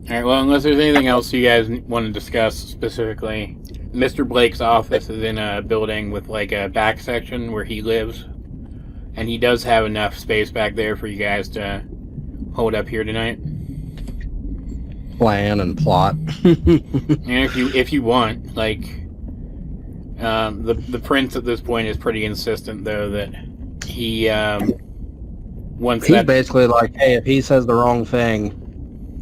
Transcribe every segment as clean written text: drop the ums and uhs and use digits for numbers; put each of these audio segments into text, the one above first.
All right. Well, unless there's anything else you guys want to discuss specifically, Mr. Blake's office is in a building with like a back section where he lives, and he does have enough space back there for you guys to hold up here tonight. Plan and plot. And if you want, like, the prince at this point is pretty insistent though that he wants. He's basically like, hey, if he says the wrong thing,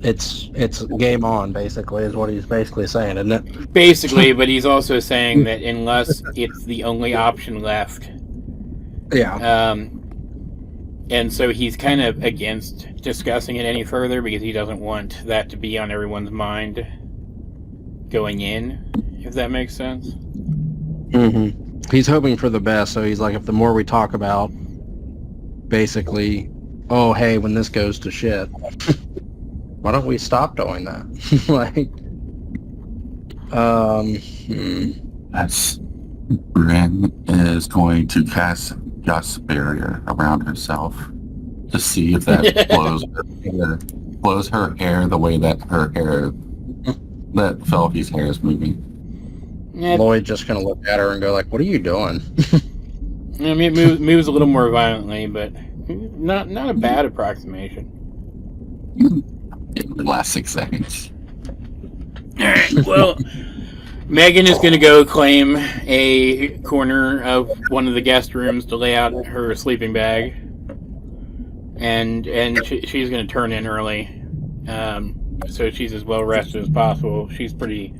it's game on. Basically, is what he's basically saying, isn't it? Basically, but he's also saying that unless it's the only option left. Yeah. And so he's kind of against discussing it any further because he doesn't want that to be on everyone's mind going in, if that makes sense. Mm-hmm. He's hoping for the best, so he's like, if the more we talk about, basically, oh, hey, when this goes to shit, why don't we stop doing that? Like, That's Bryn is going to cast Gust Barrier around herself to see if that blows her hair the way that that Felky's hair is moving. Lloyd's just gonna look at her and go like, what are you doing? I mean, it moves a little more violently, but not a bad approximation. In the last 6 seconds. Alright, well, Megan is going to go claim a corner of one of the guest rooms to lay out her sleeping bag. And she's going to turn in early. So she's as well rested as possible. She's pretty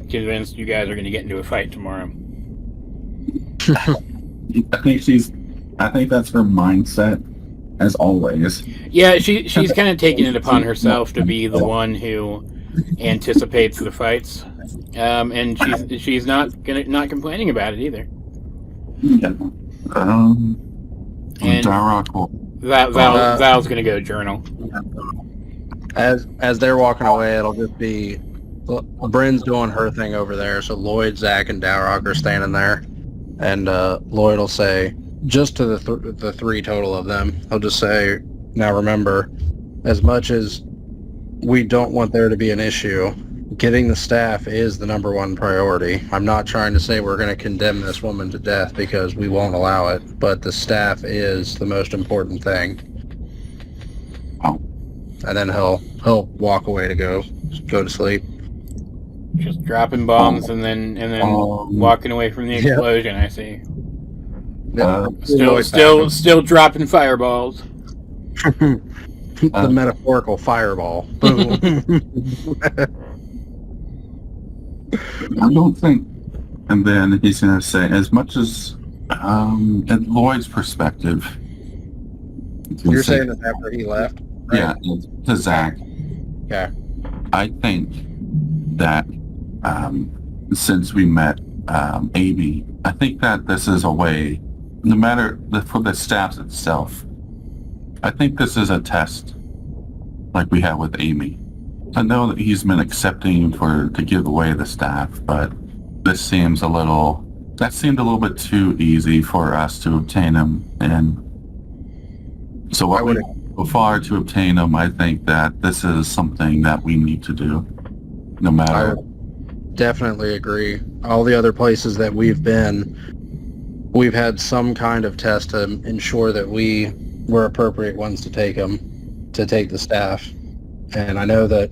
convinced you guys are going to get into a fight tomorrow. I think that's her mindset, as always. Yeah, she's kind of taking it upon herself to be the one who anticipates the fights, and she's not complaining about it either. Yeah. And Dowroc will. Val's gonna go journal. As they're walking away, it'll just be Bryn's doing her thing over there, so Lloyd, Zack, and Dowroc are standing there, and Lloyd will say, just to the three total of them, he'll just say, now remember, as much as we don't want there to be an issue, getting the staff is the number one priority. I'm not trying to say we're going to condemn this woman to death because we won't allow it, but the staff is the most important thing. Oh. And then he'll walk away to go to sleep. Just dropping bombs and then walking away from the explosion. Yeah. I see. Still dropping fireballs. The metaphorical fireball. Boom. I don't think. And then he's going to say, as much as, at Lloyd's perspective. You're saying that after he left? Right? Yeah, to Zack. Yeah. I think that since we met Amy, I think that this is a way, no matter for the staff itself, I think this is a test like we had with Amy. I know that he's been accepting to give away the staff, but this seemed a little bit too easy for us to obtain him, and so what we go far to obtain him, I think that this is something that we need to do, no matter. I definitely agree. All the other places that we've been, we've had some kind of test to ensure that we were appropriate ones to take the staff. And I know that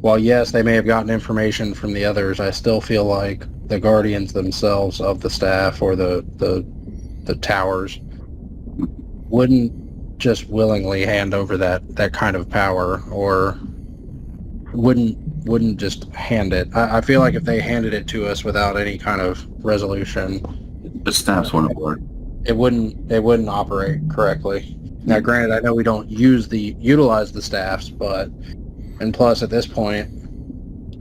while yes, they may have gotten information from the others, I still feel like the guardians themselves of the staff or the towers wouldn't just willingly hand over that kind of power, or wouldn't just hand it. I feel like if they handed it to us without any kind of resolution, the staffs wouldn't work. It wouldn't operate correctly. Now, granted, I know we don't utilize the staffs, and plus at this point,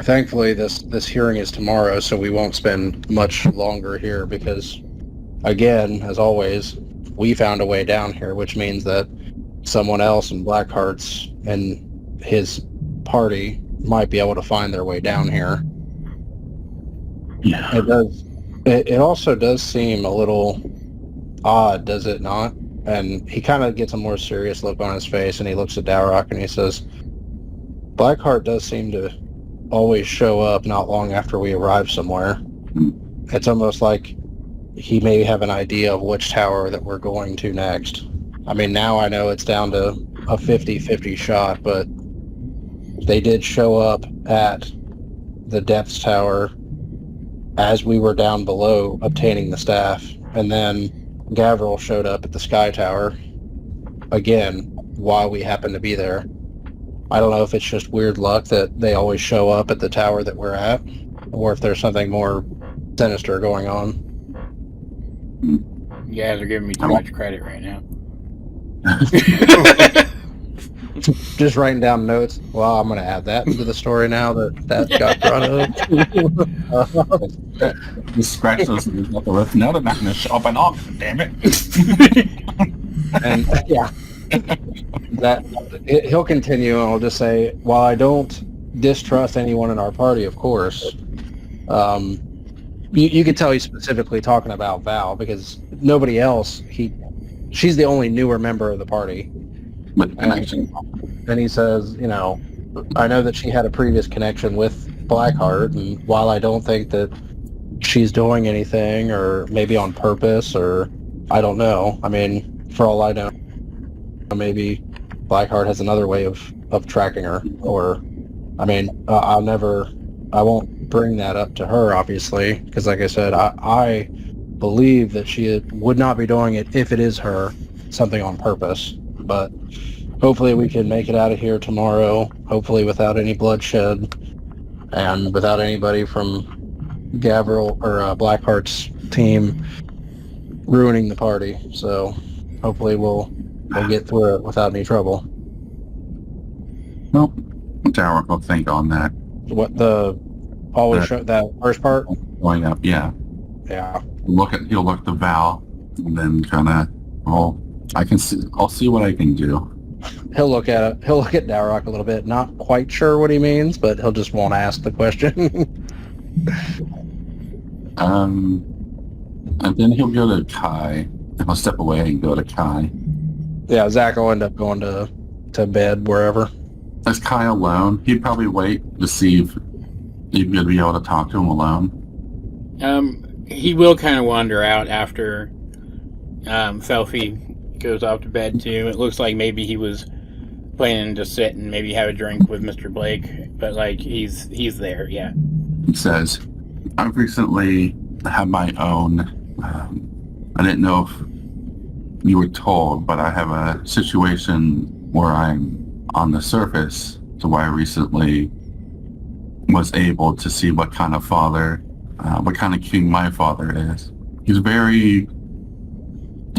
thankfully this hearing is tomorrow, so we won't spend much longer here because, again, as always, we found a way down here, which means that someone else in Blackheart's and his party might be able to find their way down here. Yeah. It does. It also does seem a little odd, does it not? And he kind of gets a more serious look on his face, and he looks at Dowroc and he says, Blackheart does seem to always show up not long after we arrive somewhere. It's almost like he may have an idea of which tower that we're going to next. I mean, now I know it's down to a 50-50 shot, but they did show up at the Depths Tower as we were down below obtaining the staff, and then Gavril showed up at the Sky Tower again while we happened to be there. I don't know if it's just weird luck that they always show up at the tower that we're at, or if there's something more sinister going on. You guys are giving me too much credit right now. Just writing down notes. Well, I'm going to add that into the story now that got brought up. Just scratch those things off the list. Now they're not going to show up at all. Damn it. And yeah, he'll continue, and I'll just say, while I don't distrust anyone in our party, of course, you could tell he's specifically talking about Val, because nobody else, she's the only newer member of the party. And he says, you know, I know that she had a previous connection with Blackheart, and while I don't think that she's doing anything, or maybe on purpose, or I don't know. I mean, for all I know, maybe Blackheart has another way of tracking her, or, I mean, I won't bring that up to her, obviously, because like I said, I believe that she would not be doing it if it is her, something on purpose. But hopefully we can make it out of here tomorrow, hopefully without any bloodshed, and without anybody from Gavril or Blackheart's team ruining the party. So hopefully we'll get through it without any trouble. Well, Dowroc will think on that. What that first part? Going up, yeah. Yeah. He'll look at the Val, and then kind of, I'll see what I can do. He'll look at it. He'll look at Dowroc a little bit, not quite sure what he means, but he'll just won't ask the question. And then he'll go to Kai. He'll step away and go to Kai. Yeah, Zack will end up going to bed wherever. Is Kai alone? He'd probably wait to see if he'd be able to talk to him alone. He will kind of wander out after Selfie goes off to bed too. It looks like maybe he was planning to sit and maybe have a drink with Mr. Blake, but like he's there, yeah. He says, I've recently had my own, I didn't know if you were told, but I have a situation where I'm on the surface, to where I recently was able to see what kind of father, what kind of king my father is. He's a very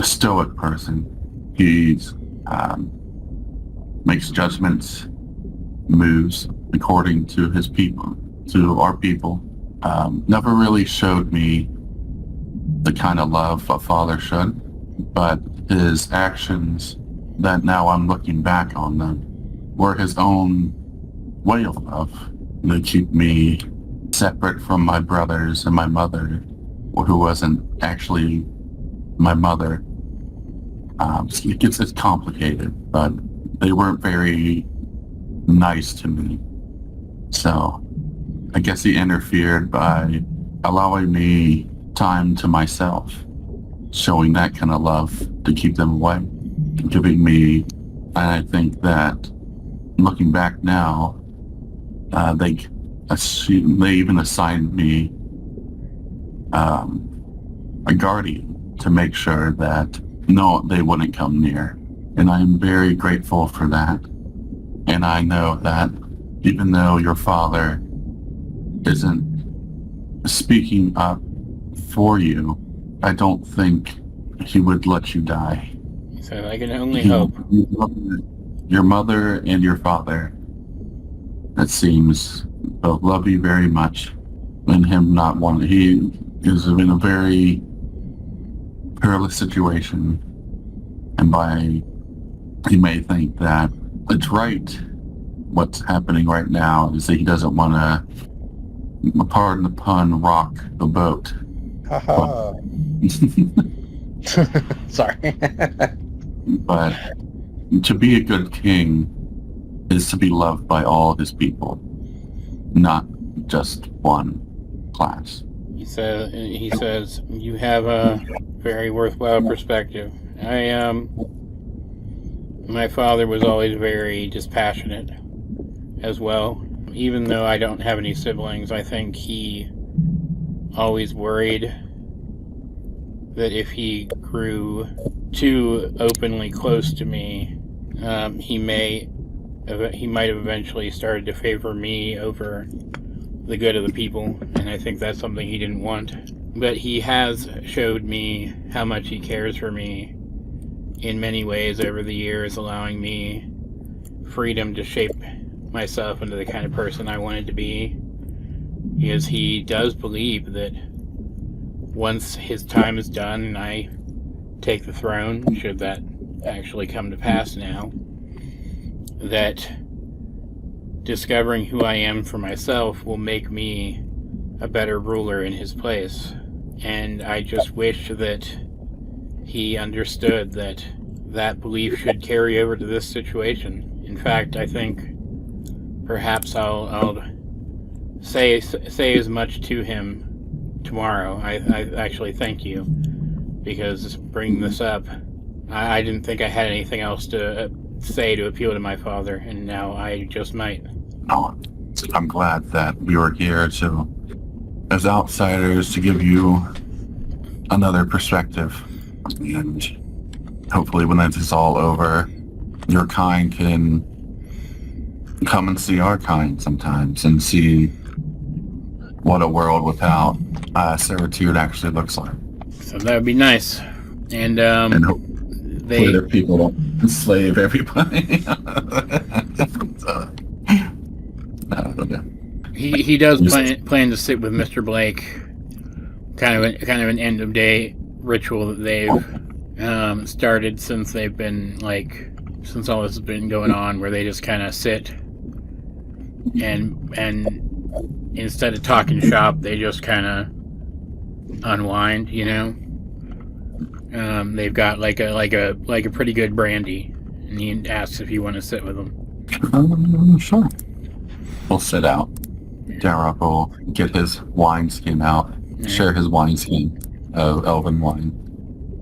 stoic person. He's makes judgments, moves according to his people, to our people. Never really showed me the kind of love a father should, but his actions that now I'm looking back on them were his own way of love. They keep me separate from my brothers and my mother, who wasn't actually my mother. It's complicated, but they weren't very nice to me. So I guess he interfered by allowing me time to myself, showing that kind of love to keep them away, giving me, and I think that looking back now, they even assigned me a guardian to make sure that no, they wouldn't come near. And I'm very grateful for that. And I know that even though your father isn't speaking up for you, I don't think he would let you die. So I can only hope. Your mother and your father, it seems, both love you very much. And him not wanting, he is in a very perilous situation, and he may think that it's right. What's happening right now is that he doesn't want to, pardon the pun, rock the boat. Haha. Sorry. But to be a good king is to be loved by all his people, not just one class. He says, you have a very worthwhile perspective. My father was always very dispassionate as well. Even though I don't have any siblings, I think he always worried that if he grew too openly close to me, he might have eventually started to favor me over the good of the people, and I think that's something he didn't want. But he has showed me how much he cares for me in many ways over the years, allowing me freedom to shape myself into the kind of person I wanted to be, because he does believe that once his time is done and I take the throne, should that actually come to pass now, that discovering who I am for myself will make me a better ruler in his place. And I just wish that he understood that that belief should carry over to this situation. In fact, I think perhaps I'll say as much to him tomorrow. I actually thank you, because bringing this up, I didn't think I had anything else to say to appeal to my father, and now I just might. No, I'm glad that we were here to, as outsiders, to give you another perspective, and hopefully when this is all over, your kind can come and see our kind sometimes and see what a world without servitude actually looks like. So that would be nice. And hopefully the people don't enslave everybody. So, I don't know. He does plan to sit with Mr. Blake. Kind of an end of day ritual that they've started since they've been since all this has been going on, where they just kind of sit and instead of talking shop, they just kind of unwind. They've got like a pretty good brandy, and he asks if you want to sit with them. Sure. We'll sit out. Dowroc will get his wineskin out, share his wineskin of elven wine.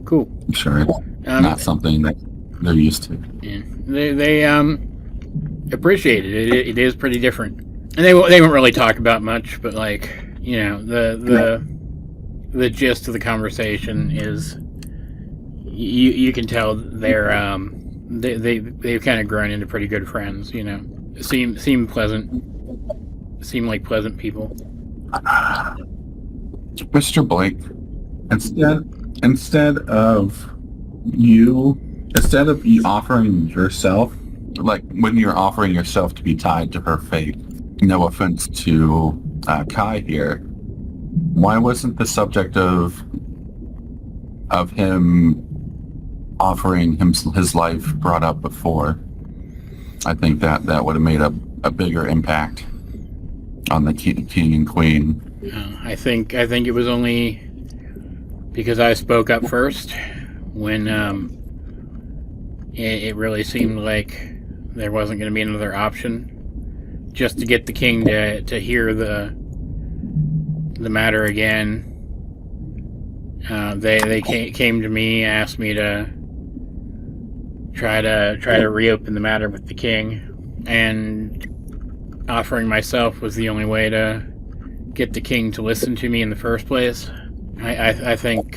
Cool. I'm sure it's not something that they're used to. Yeah. They appreciate it. It is pretty different, and they won't really talk about much, but the gist of the conversation is you can tell they've kind of grown into pretty good friends. Seem pleasant. Seem like pleasant people. Mr. Blake, instead of you offering yourself, like when you're offering yourself to be tied to her fate, no offense to Kai here, why wasn't the subject of him offering his life brought up before? I think that would have made a bigger impact on the king and queen. I think it was only because I spoke up first when it really seemed like there wasn't going to be another option, just to get the king to hear the matter again. They came to me, asked me to try to reopen the matter with the king, and offering myself was the only way to get the king to listen to me in the first place. I think,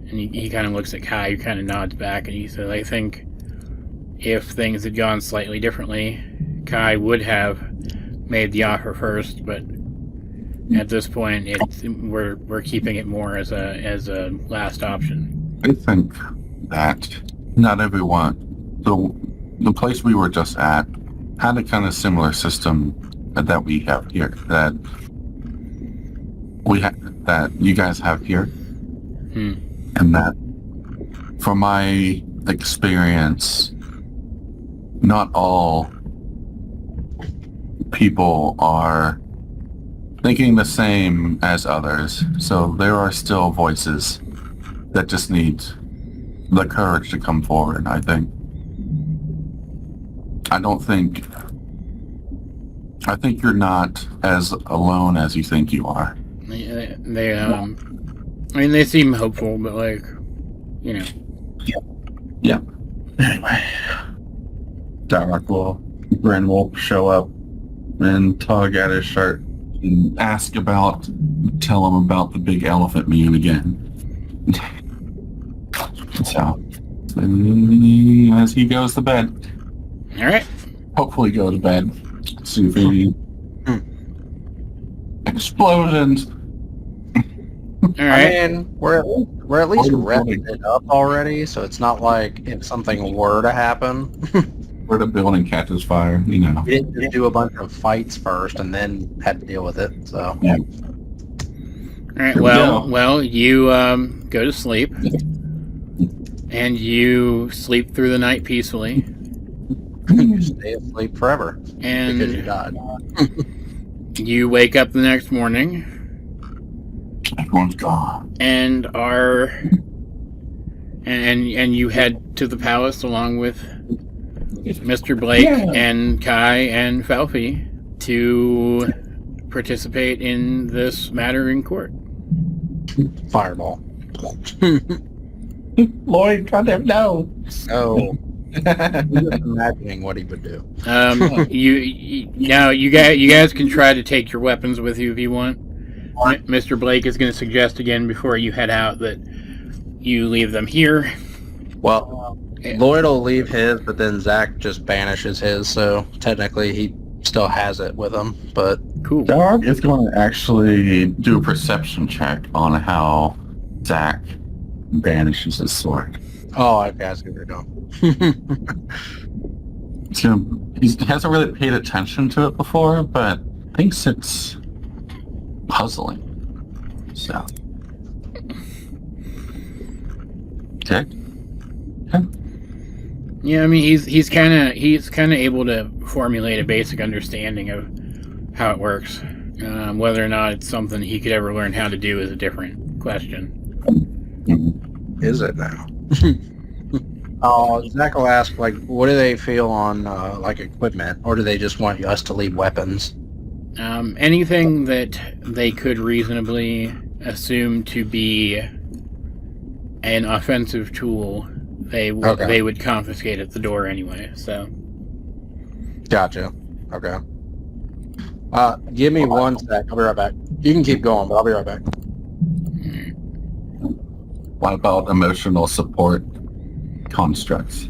and he kind of looks at Kai, who kind of nods back, and he says, I think if things had gone slightly differently, Kai would have made the offer first, but at this point, we're keeping it more as a last option. I think that not everyone, the place we were just at, had a kind of similar system that we have here, that you guys have here, and that, from my experience, not all people are thinking the same as others. So there are still voices that just need the courage to come forward, I think. I don't think I think you're not as alone as you think you are. They seem hopeful, but Yeah. Anyway, Dowroc Gren will show up and tug at his shirt and tell him about the big elephant meme again. So, as he goes to bed. All right. Hopefully go to bed. See if any explosions. All right. I mean, we're at least wrapping it up already, so it's not like if something were to happen. Where the building catches fire, We didn't just do a bunch of fights first and then had to deal with it. So Yeah. All right. Here we Well, you go to sleep, and you sleep through the night peacefully, you stay asleep forever because you and died. you wake up the next morning Everyone's gone. and you head to the palace along with Mr. Blake and Kai and Falfy to participate in this matter in court. Fireball. Lloyd, goddamn no. So I'm just imagining what he would do. You guys can try to take your weapons with you if you want. Mr. Blake is going to suggest again before you head out that you leave them here. Well, Lloyd will leave his, but then Zack just banishes his, so technically he still has it with him. But Cool. Dog is going to actually do a perception check on how Zack banishes his sword. oh, okay, I see where you're going. He hasn't really paid attention to it before, but thinks it's puzzling. So, check. Yeah, I mean he's kind of able to formulate a basic understanding of how it works. Whether or not it's something he could ever learn how to do is a different question. Is it now? Zack will ask, like, what do they feel on, like, equipment, or do they just want us to leave weapons? Anything that they could reasonably assume to be an offensive tool, they would confiscate at the door anyway. So, Gotcha. Okay. Give me 1 sec. I'll be right back. You can keep going, but I'll be right back. What about emotional support constructs?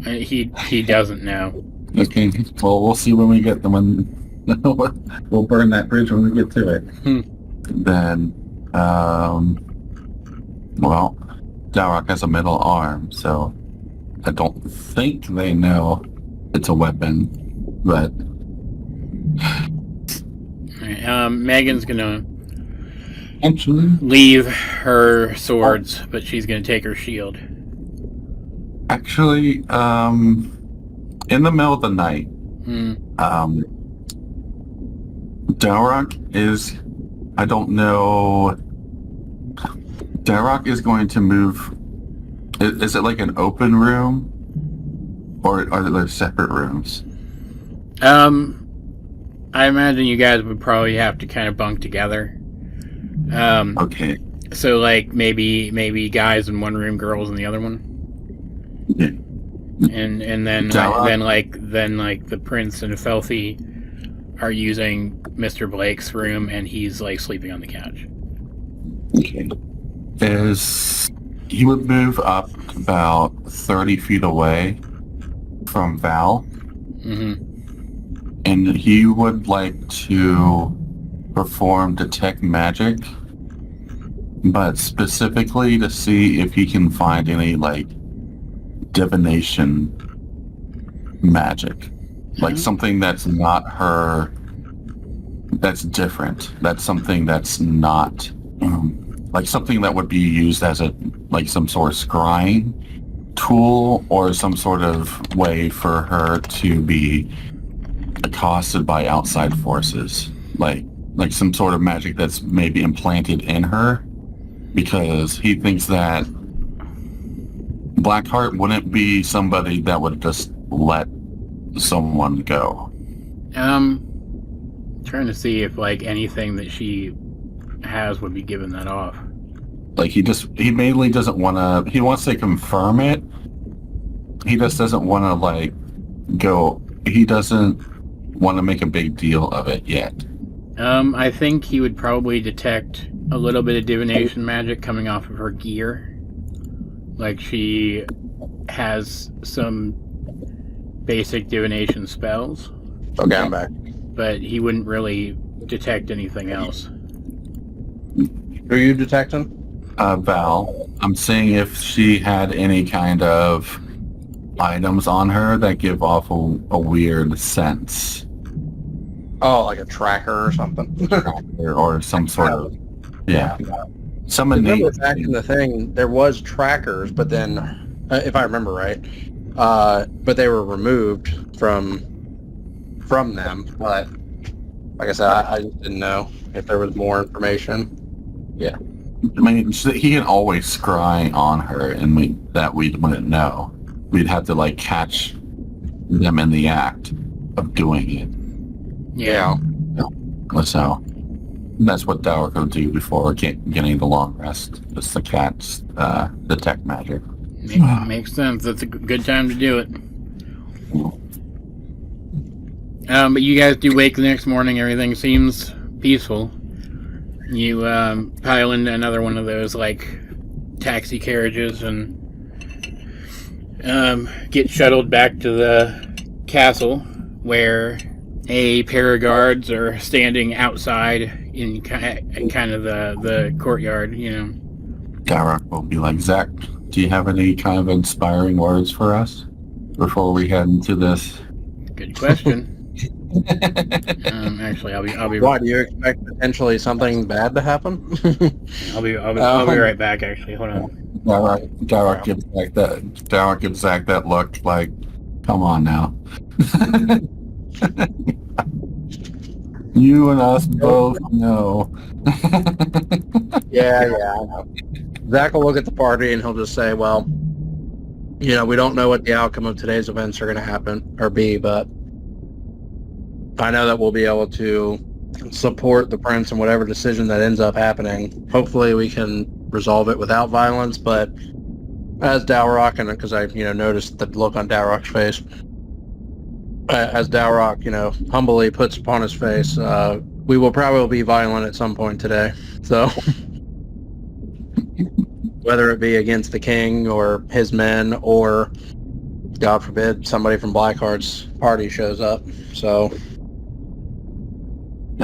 he doesn't know. Okay, well, we'll see when we get them. We'll burn that bridge when we get to it. Then, well, Dowroc has a middle arm, so I don't think they know it's a weapon, but... Megan's gonna Actually, leave her swords, but she's gonna take her shield. in the middle of the night, Dowroc is... I don't know... Dowroc is going to move... Is it like an open room? Or are there separate rooms? I imagine you guys would probably have to kind of bunk together. Okay. So like maybe guys in one room, girls in the other one. Yeah. And then the prince and Felthy are using Mr. Blake's room, and he's like sleeping on the couch. Okay. He would move up about 30 feet away from Val. Mm-hmm. And he would like to perform detect magic, but specifically to see if he can find any, like, divination magic. Like something that's not her, that's different. That's something that's not, like something that would be used as some sort of scrying tool, or some sort of way for her to be accosted by outside forces, like some sort of magic that's maybe implanted in her, because he thinks that Blackheart wouldn't be somebody that would just let someone go. Trying to see if like anything that she has would be giving that off. Like he mainly doesn't want to. He wants to confirm it. He just doesn't want to like go. He doesn't want to make a big deal of it yet. I think he would probably detect a little bit of divination magic coming off of her gear. Like she has some basic divination spells. Okay, I'm back. But he wouldn't really detect anything else. Are you detecting? Val, I'm saying if she had any kind of items on her that give off a weird sense. Oh, like a tracker or something. or some sort of, yeah. Some Remember innate back in the thing, there was trackers, but then, if I remember right, but they were removed from them. But like I said, I just didn't know if there was more information. Yeah. I mean, he can always scry on her, and we wouldn't know. We'd have to like catch them in the act of doing it. Yeah. So that's what Dowroc will do before getting the long rest. Just the catch detect magic. Makes sense. That's a good time to do it. But you guys do wake the next morning. Everything seems peaceful. You pile into another one of those like taxi carriages and get shuttled back to the castle, where a pair of guards are standing outside in kind of the courtyard. You know, Dowroc will be like, Zack, do you have any kind of inspiring words for us before we head into this? Good question. Actually, I'll be. Why do you expect potentially something bad to happen? I'll be right back. Actually, hold on. Dowroc gives Zack that look like, come on now. You and us both know. Yeah, I know. Zack will look at the party and he'll just say, well, you know, we don't know what the outcome of today's events are going to happen or be, but I know that we'll be able to support the prince in whatever decision that ends up happening. Hopefully we can resolve it without violence, but as Dowroc, and because I, noticed the look on Dowroc's face, as Dowroc, humbly puts upon his face, we will probably be violent at some point today. So, whether it be against the king or his men, or, God forbid, somebody from Blackheart's party shows up. So,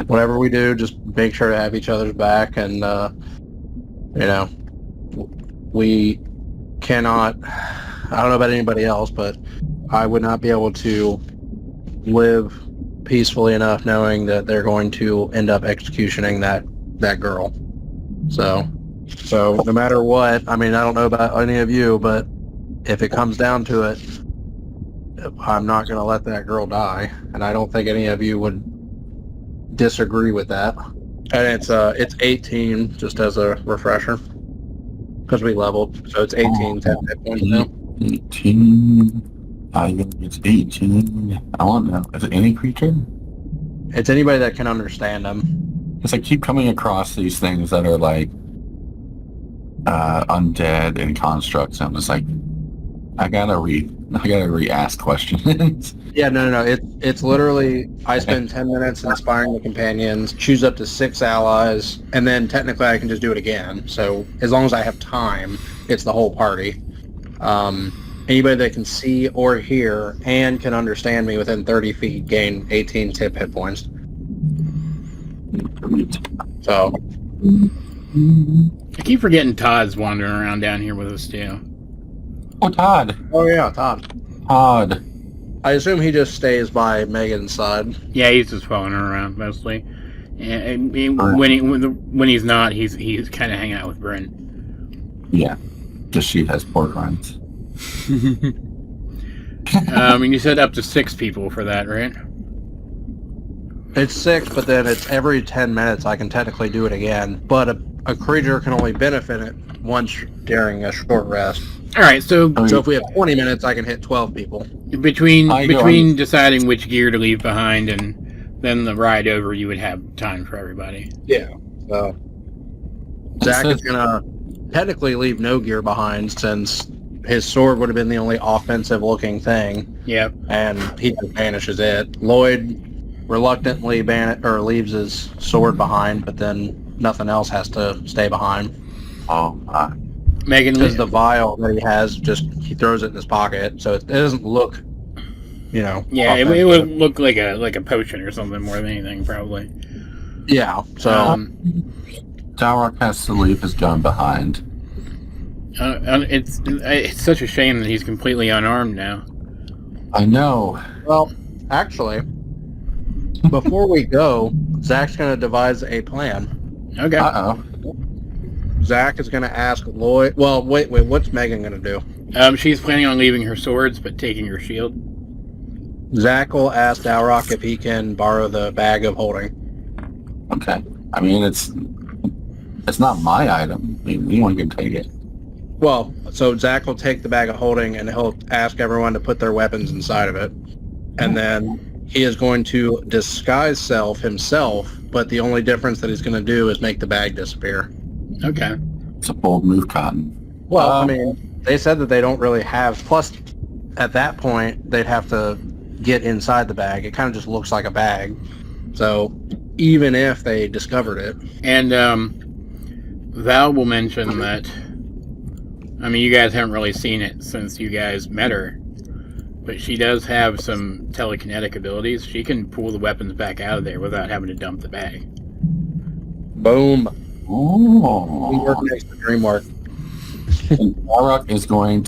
whatever we do, just make sure to have each other's back, and, we cannot, I don't know about anybody else, but I would not be able to live peacefully enough knowing that they're going to end up executioning that girl. So no matter what, I mean, I don't know about any of you, but if it comes down to it, I'm not going to let that girl die, and I don't think any of you would disagree with that. And it's 18, just as a refresher, because we leveled, so it's 18 10 hit points now. 18. I think it's 18. I don't know. Is it any creature? It's anybody that can understand them. Because I keep coming across these things that are like undead and constructs. I'm just like, I gotta re-ask questions. Yeah, no. It's literally, I spend 10 minutes inspiring the companions, choose up to 6 allies, and then technically I can just do it again. So as long as I have time, it's the whole party. Anybody that can see or hear and can understand me within 30 feet gain 18 tip hit points. So, I keep forgetting Todd's wandering around down here with us too. Oh, Todd. oh yeah, Todd. Todd. I assume he just stays by Megan's side. Yeah, he's just following her around mostly. And when he's not, he's kind of hanging out with Brent. Yeah, just she has pork rinds. And you said up to 6 people for that, right? It's 6, but then it's every 10 minutes I can technically do it again. But a creature can only benefit it once during a short rest. All right, so So if we have 20 minutes, I can hit 12 people. Between deciding which gear to leave behind and then the ride over, you would have time for everybody. Yeah. So Zack is gonna technically leave no gear behind since his sword would have been the only offensive-looking thing. Yep. And he just banishes it. Lloyd reluctantly leaves his sword behind, but then nothing else has to stay behind. Oh, Megan, Because the vial that he has, he throws it in his pocket, so it doesn't look, Yeah, offensive. it would look like a potion or something more than anything, probably. Yeah. So Dowroc has to leave his gun behind. It's such a shame that he's completely unarmed now. I know. well, actually, before we go, Zack's gonna devise a plan. Okay. Uh-oh. Zack is gonna ask Lloyd. Well, wait. What's Megan gonna do? She's planning on leaving her swords, but taking her shield. Zack will ask Dowroc if he can borrow the bag of holding. Okay. I mean, it's not my item. I mean, anyone can take it. Well, so Zack will take the bag of holding and he'll ask everyone to put their weapons inside of it. And then he is going to disguise self himself, but the only difference that he's going to do is make the bag disappear. Okay. It's a bold move, Cotton. Well, I mean, they said that they don't really have... Plus, at that point, they'd have to get inside the bag. It kind of just looks like a bag. So, even if they discovered it... And Val will mention that... I mean, you guys haven't really seen it since you guys met her. But she does have some telekinetic abilities. She can pull the weapons back out of there without having to dump the bag. Boom. Oh. We work next to DreamWork. Dowroc is going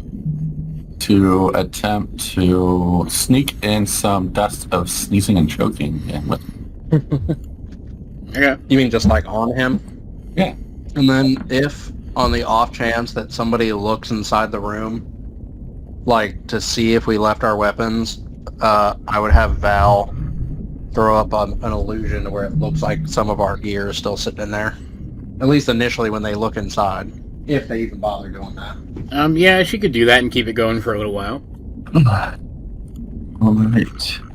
to attempt to sneak in some dust of sneezing and choking. Okay. You mean just like on him? Yeah. And then if on the off chance that somebody looks inside the room, like to see if we left our weapons, I would have Val throw up an illusion where it looks like some of our gear is still sitting in there. At least initially when they look inside, if they even bother doing that. Yeah, she could do that and keep it going for a little while. All right.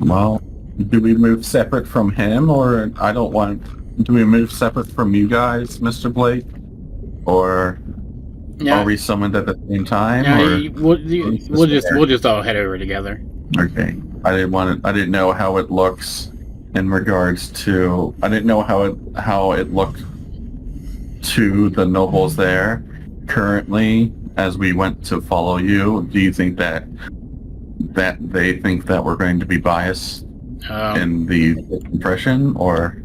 Well, do we move separate from him, or do we move separate from you guys, Mr. Blake? Or are we summoned at the same time? We'll just all head over together. Okay. I didn't know how it looks in regards to. I didn't know how it looked to the nobles there currently as we went to follow you. Do you think that they think that we're going to be biased in the impression, or?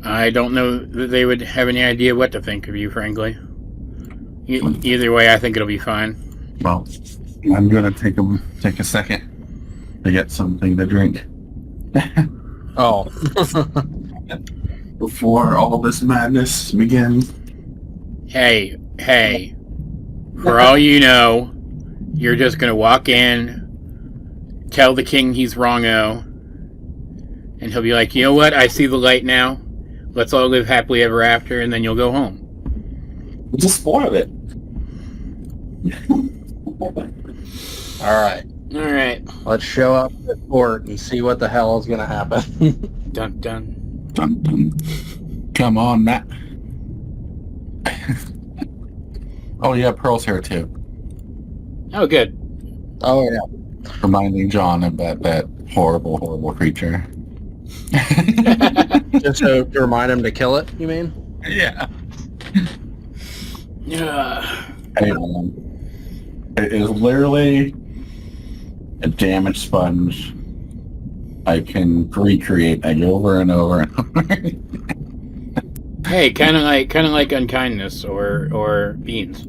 I don't know that they would have any idea what to think of you, frankly. Either way, I think it'll be fine. Well, I'm gonna take a second to get something to drink. Oh. Before all this madness begins. Hey. For all you know, you're just gonna walk in, tell the king he's wrong-o, and he'll be like, you know what, I see the light now. Let's all live happily ever after, and then you'll go home. Just spoil it. Alright. Let's show up at court and see what the hell is going to happen. Dun dun. Dun, dun. Come on, Matt. Oh yeah, Pearl's here too. Oh, good. Oh, yeah. Reminding John of that horrible, horrible creature. Just to remind him to kill it, you mean? Yeah. Yeah. Hey, it is literally a damage sponge. I can recreate it over and over and over. Hey, kind of like unkindness or beans.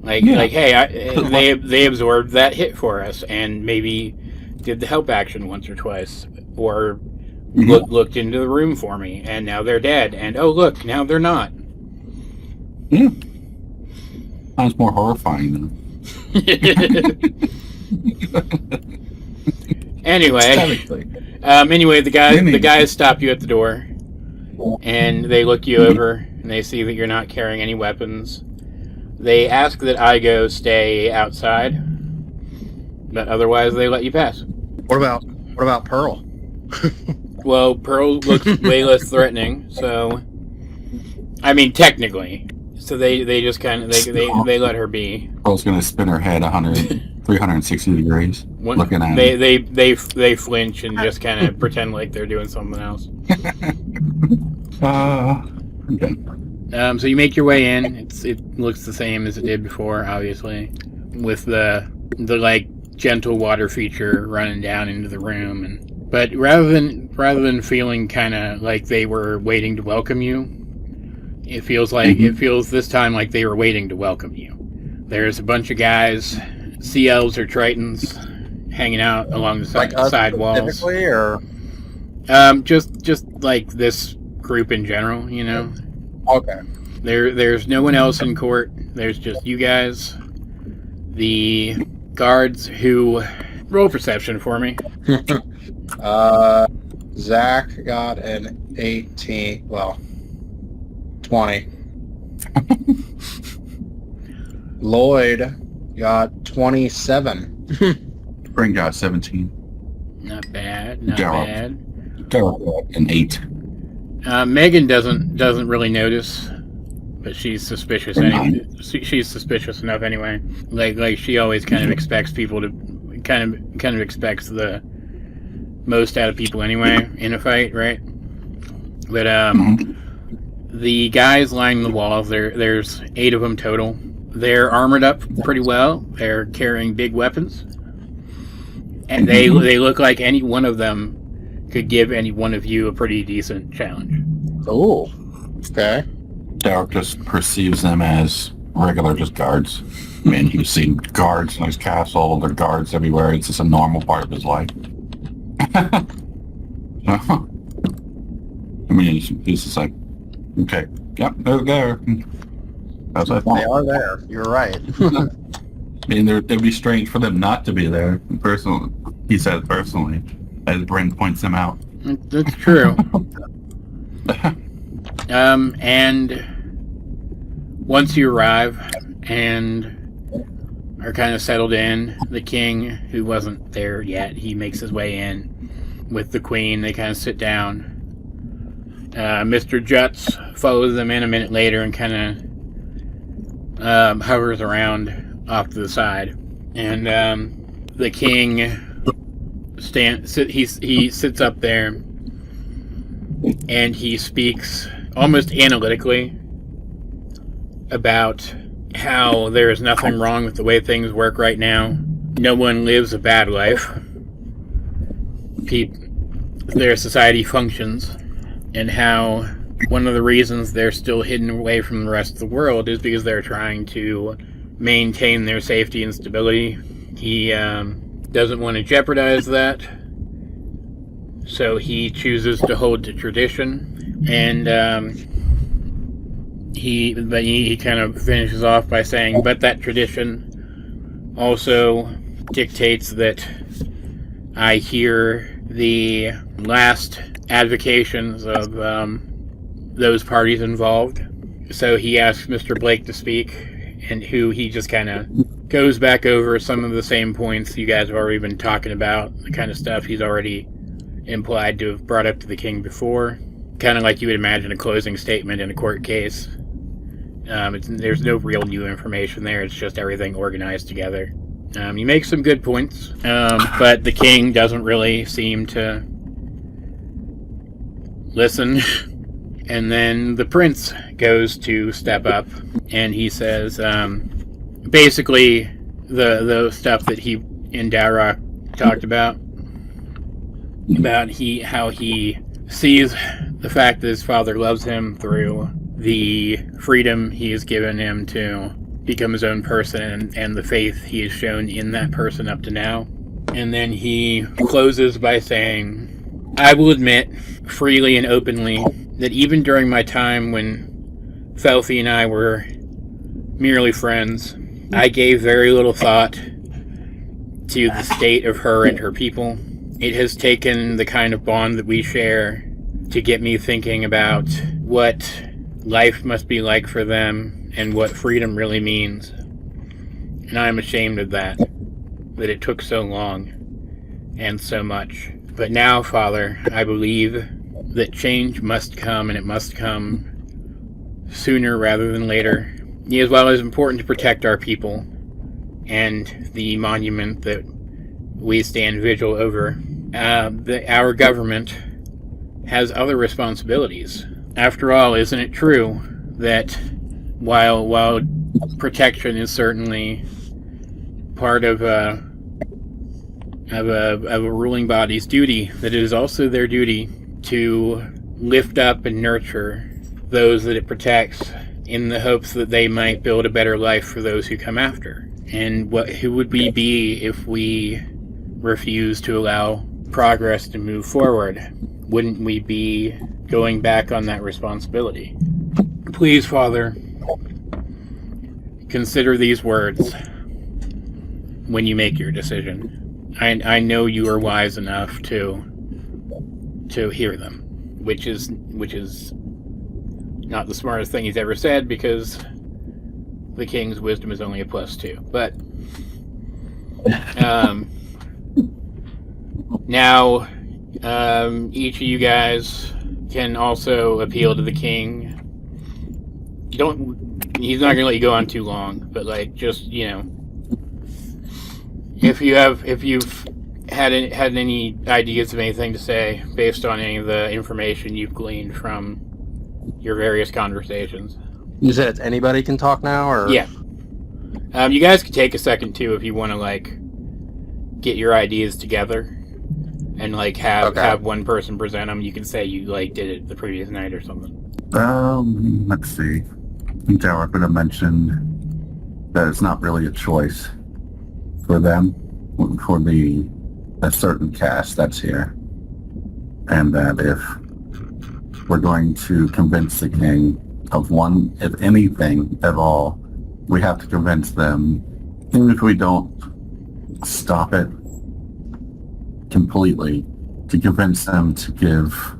Like hey, they absorbed that hit for us and maybe did the help action once or twice, or looked into the room for me, and now they're dead. And oh look, now they're not. Yeah. Sounds more horrifying though. Anyway, the guys stop you at the door, and they look you over, and they see that you're not carrying any weapons. They ask that I go stay outside, But otherwise, they let you pass. What about Pearl? Well, Pearl looks way less threatening, so... I mean, technically. So they just kind of... They let her be. Pearl's going to spin her head 360 degrees, looking at him. They flinch and just kind of pretend like they're doing something else. Okay. So you make your way in. It looks the same as it did before, obviously, with the like gentle water feature running down into the room. But rather than feeling kind of like they were waiting to welcome you, it feels this time like they were waiting to welcome you. There's a bunch of guys, sea elves or tritons, hanging out along the side walls. Or just like this group in general, you know. Okay. There's no one else in court. There's just you guys, the guards who roll perception for me. Zack got an 18. Well, 20. Lloyd got 27. Spring got 17. Not bad. Not bad. Dowroc got an 8. Megan doesn't really notice, but she's suspicious. She's suspicious enough anyway. Like she always kind of expects people to kind of expects the most out of people anyway in a fight, right? But the guys lining the walls, there's 8 of them total. They're armored up pretty well. They're carrying big weapons, and they look like any one of them could give any one of you a pretty decent challenge. Oh, okay. Dowroc just perceives them as regular, just guards. I mean, he's seen guards in his castle, there are guards everywhere. It's just a normal part of his life. I mean, he's just like, okay, yep, they're there. That's what I thought. They are there. You're right. I mean, it'd be strange for them not to be there. Personally, he said personally, as Bryn points them out. That's true. And once you arrive and are kind of settled in, the king, who wasn't there yet, he makes his way in with the queen. They kind of sit down. Mr. Juts follows them in a minute later and kind of hovers around off to the side. And the king he sits up there and he speaks almost analytically about how there is nothing wrong with the way things work right now. No one lives a bad life. Their society functions, and how one of the reasons they're still hidden away from the rest of the world is because they're trying to maintain their safety and stability. He doesn't want to jeopardize that, so he chooses to hold to tradition. And he kind of finishes off by saying, but that tradition also dictates that I hear the last advocations of those parties involved. So he asks Mr. Blake to speak, and who he just kind of goes back over some of the same points you guys have already been talking about, the kind of stuff he's already implied to have brought up to the king before. Kind of like you would imagine a closing statement in a court case. There's no real new information there, it's just everything organized together. You make some good points, but the king doesn't really seem to listen. And then the prince goes to step up, and he says, basically, the stuff that he and Dowroc talked about how he sees the fact that his father loves him through the freedom he has given him to become his own person, and the faith he has shown in that person up to now. And then he closes by saying, I will admit, freely and openly, that even during my time when Felfie and I were merely friends, I gave very little thought to the state of her and her people. It has taken the kind of bond that we share to get me thinking about what life must be like for them and what freedom really means. And I'm ashamed of that. that it took so long and so much. But now, Father, I believe that change must come, and it must come sooner rather than later. As well as important to protect our people and the monument that we stand vigil over. Our government has other responsibilities. After all, isn't it true that while protection is certainly part of a ruling body's duty, that it is also their duty to lift up and nurture those that it protects in the hopes that they might build a better life for those who come after. And who would we be if we refuse to allow progress to move forward? Wouldn't we be going back on that responsibility? Please, Father, consider these words when you make your decision. I know you are wise enough to hear them, which is not the smartest thing he's ever said, because the king's wisdom is only a +2. But now each of you guys can also appeal to the king. He's not gonna let you go on too long, but just if you've had any ideas of anything to say based on any of the information you've gleaned from your various conversations. You said it's anybody can talk now, or? Yeah. You guys could take a second too if you want to get your ideas together and have one person present them. You can say you did it the previous night or something. Let's see. I think Dowroc would have mentioned that it's not really a choice for them, for a certain caste that's here, and that if we're going to convince the king of if anything at all, we have to convince them, even if we don't stop it completely, to convince them to give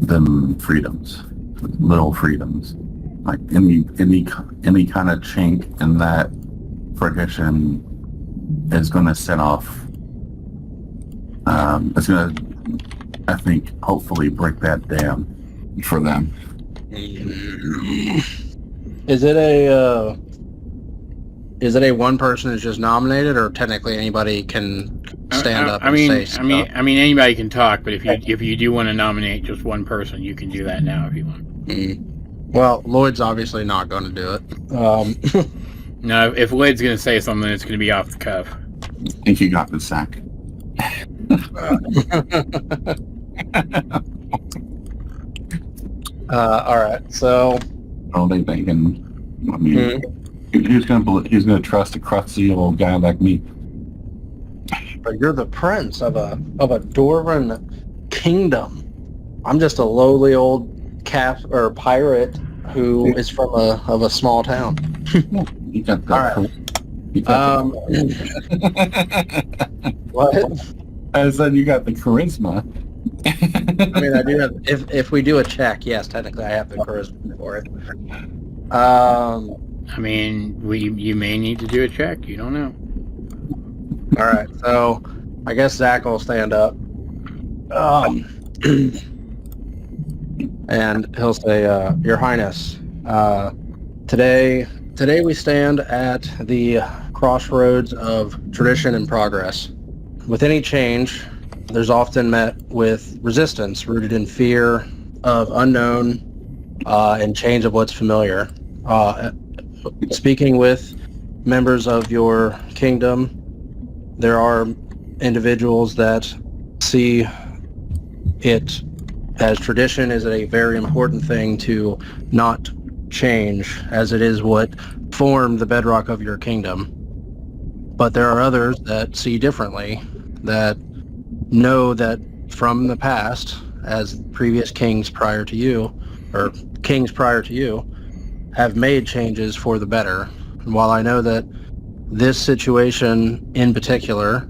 them freedoms, little freedoms. Like any kind of chink in that tradition is going to set off. It's going to, I think, hopefully break that dam for them. Is it a one person is just nominated, or technically anybody can stand up and say stuff? I mean anybody can talk, but if you do want to nominate just one person, you can do that now if you want. Well, Lloyd's obviously not going to do it. No, if Lloyd's going to say something, it's going to be off the cuff. I think you got this, Zack. All right, so. Oh, they thinking. I mean, he's gonna trust a crusty old guy like me. But you're the prince of a Dwarven kingdom. I'm just a lowly old pirate who is from a small town. You got the, all right. What? I said you got the charisma. I mean, I do have. If we do a check, yes, technically I have the charisma for it. I mean, you may need to do a check. You don't know. All right, so I guess Zack will stand up, and he'll say, "Your Highness, today we stand at the crossroads of tradition and progress. With any change, there's often met with resistance rooted in fear of unknown and change of what's familiar. Speaking with members of your kingdom, there are individuals that see it as tradition is a very important thing to not change, as it is what formed the bedrock of your kingdom. But there are others that see differently, that know that from the past, as previous kings prior to you, have made changes for the better. And while I know that this situation in particular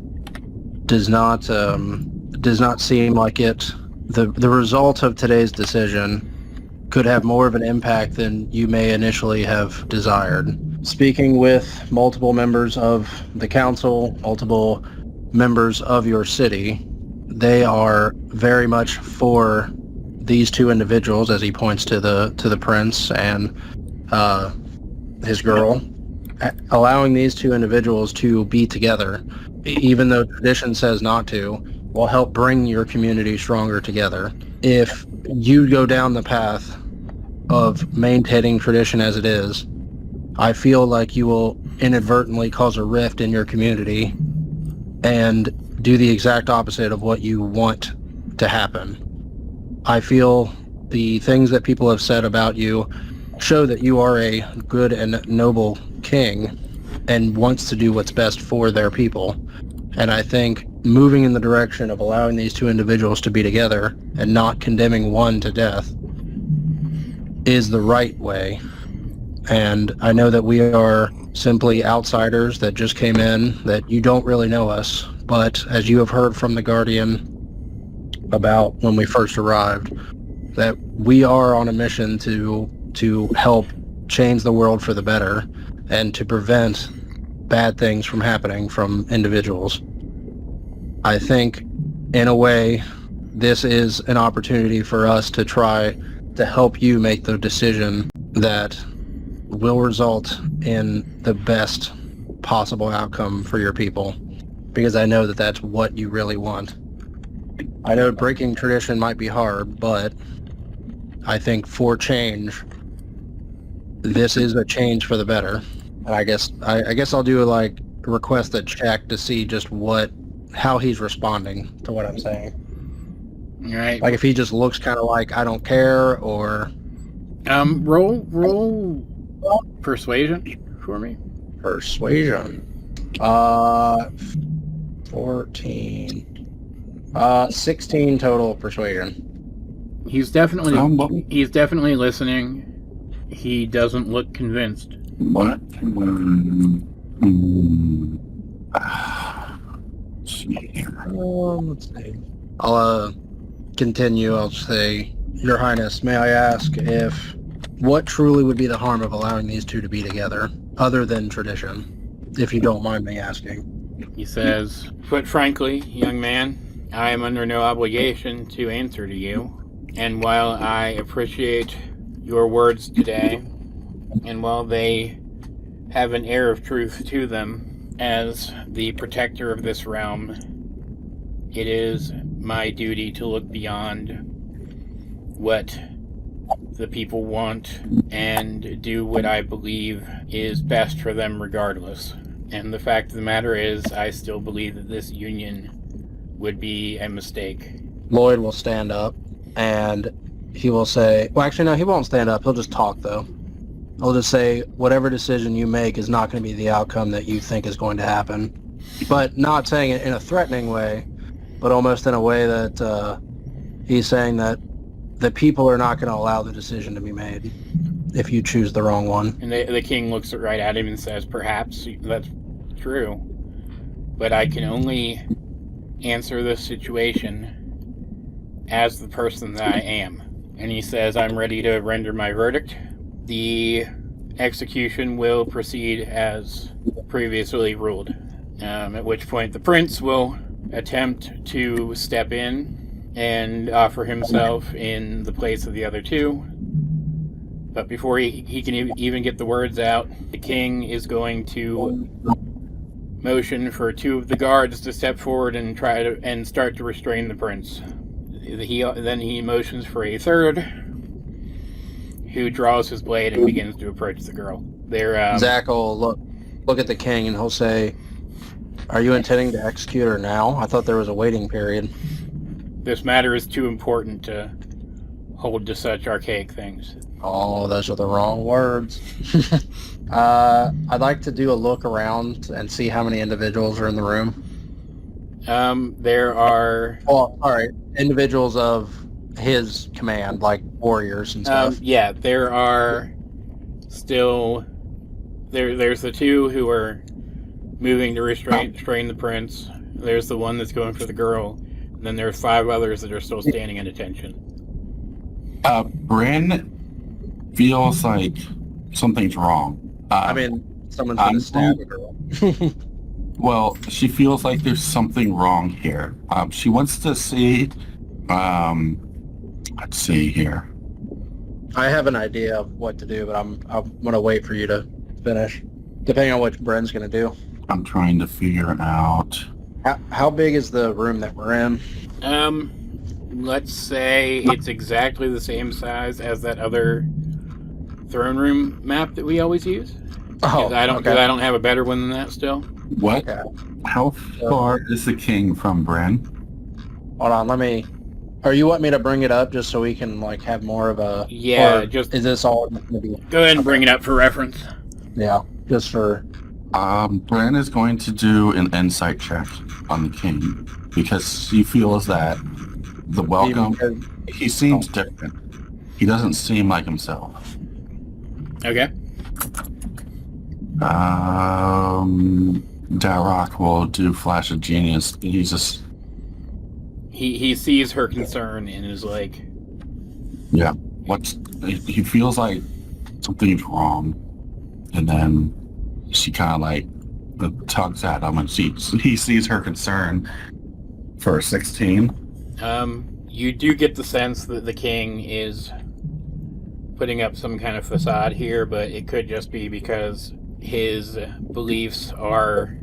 does not seem like the result of today's decision could have more of an impact than you may initially have desired, speaking with multiple members of the council, multiple members of your city, they are very much for these two individuals, as he points to the prince and his girl, allowing these two individuals to be together, even though tradition says not to, will help bring your community stronger together. If you go down the path of maintaining tradition as it is, I feel like you will inadvertently cause a rift in your community and do the exact opposite of what you want to happen. I feel the things that people have said about you show that you are a good and noble king and wants to do what's best for their people. And I think moving in the direction of allowing these two individuals to be together and not condemning one to death is the right way. And I know that we are simply outsiders that just came in, that you don't really know us, but as you have heard from the Guardian about when we first arrived, that we are on a mission to help change the world for the better and to prevent bad things from happening from individuals. I think, in a way, this is an opportunity for us to try to help you make the decision that will result in the best possible outcome for your people, because I know that that's what you really want. I know breaking tradition might be hard, but I think for change, this is a change for the better. And I guess I'll do a request a check to see just how he's responding to what I'm saying. All right. Like if he just looks kind of like I don't care, or roll persuasion for me. Persuasion. 14. 16 total persuasion. He's definitely listening. He doesn't look convinced. What? Let's see. I'll continue. I'll say, Your Highness, may I ask what truly would be the harm of allowing these two to be together, other than tradition, if you don't mind me asking? He says, put frankly, young man, I am under no obligation to answer to you. And while I appreciate your words today, and while they have an air of truth to them, as the protector of this realm, it is my duty to look beyond what the people want and do what I believe is best for them regardless. And the fact of the matter is, I still believe that this union would be a mistake. Lloyd will stand up and he will say, well, actually, no, he won't stand up. He'll just talk, though. He'll just say, whatever decision you make is not going to be the outcome that you think is going to happen. But not saying it in a threatening way, but almost in a way that he's saying that the people are not going to allow the decision to be made if you choose the wrong one. And the king looks right at him and says, perhaps that's true, but I can only answer this situation as the person that I am. And he says, I'm ready to render my verdict. The execution will proceed as previously ruled, at which point the prince will attempt to step in and offer himself in the place of the other two. But before he can even get the words out, the king is going to motion for two of the guards to step forward and try to start to restrain the prince. Then he motions for a third, who draws his blade and begins to approach the girl. Zack will look at the king and he'll say, are you intending to execute her now? I thought there was a waiting period. This matter is too important to hold to such archaic things. Oh, those are the wrong words. I'd like to do a look around and see how many individuals are in the room. There are... Oh, all right. Individuals of his command, like warriors and stuff. Yeah, there are still... There's the two who are moving to restrain the prince. There's the one that's going for the girl. And then there's 5 others that are still standing at attention. Bryn feels like something's wrong. I mean, Someone's gonna stab a girl. Well, she feels like there's something wrong here. She wants to see. Let's see here. I have an idea of what to do, but I'm gonna wait for you to finish, depending on what Bren's gonna do. I'm trying to figure out. How big is the room that we're in? Let's say it's exactly the same size as that other throne room map that we always use. Oh, I don't. okay. 'Cause I don't have a better one than that still. What? Okay. How far is the king from Bren? Hold on, let me. Or you want me to bring it up just so we can like have more of a? Yeah, or just is this all going to be? go ahead and bring it up for reference. Yeah, just for. Bren is going to do an insight check on the king because she feels that the welcome. He seems different. He doesn't seem like himself. Okay. Dowroc will do Flash of Genius. He's just He sees her concern and is like, yeah. He feels like something's wrong, and then she kind of like tugs at him, and he sees her concern for 16. you do get the sense that the king is putting up some kind of facade here, but it could just be because his beliefs are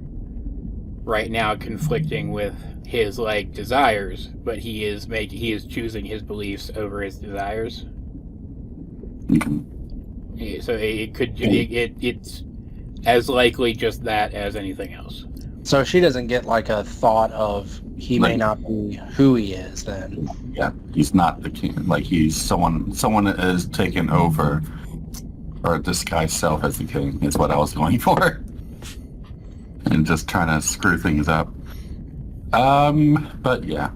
right now conflicting with his like desires, but he is choosing his beliefs over his desires. So it's as likely just that as anything else. So she doesn't get like a thought of he may not be who he is then. Yeah, he's not the king. Like he's someone is taken over or disguised self as the king is what I was going for. And just trying to screw things up. But yeah.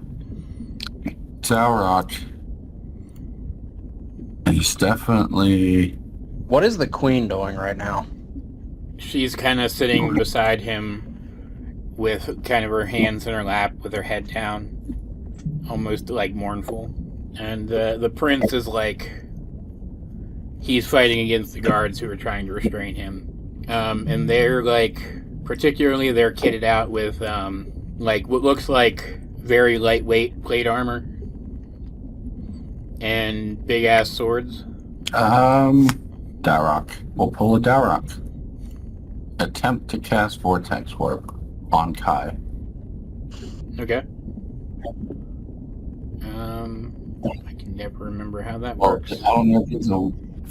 Dowroc. He's definitely... What is the queen doing right now? She's kind of sitting beside him with kind of her hands in her lap with her head down, almost like mournful. And the prince is like, he's fighting against the guards who are trying to restrain him. And they're like, particularly they're kitted out with like what looks like very lightweight plate armor and big ass swords. Dowroc. We'll pull a Dowroc. Attempt to cast Vortex Warp on Kai. Okay. I can never remember how that works. I don't know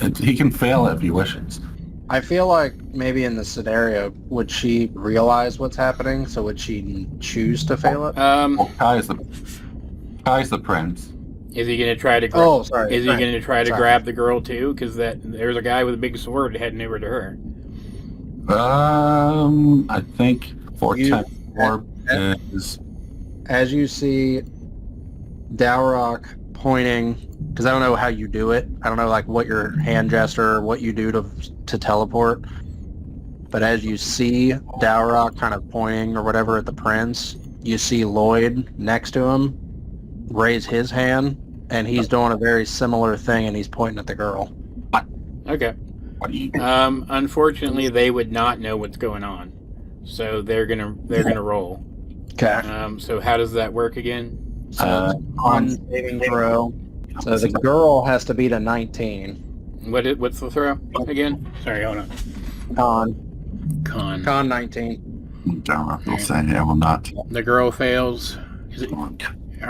if he can fail it if he wishes. I feel like maybe in the scenario, would she realize what's happening? So would she choose to fail it? Well, Kai's the prince. Is he going to try to? Is he going to try to grab the girl too? Because there's a guy with a big sword heading over to her. I think Vortex Warp is... As you see Dowroc pointing, because I don't know how you do it. I don't know like what your hand gesture or what you do to teleport. But as you see Dowroc kind of pointing or whatever at the prince, you see Lloyd next to him raise his hand, and he's doing a very similar thing, and he's pointing at the girl. Okay. What do you unfortunately, they would not know what's going on, so they're gonna roll. Okay. So how does that work again? On saving throw. So the girl has to beat a 19. What's the throw again? Sorry, hold on. Con 19. Dowroc will say, I will not. The girl fails.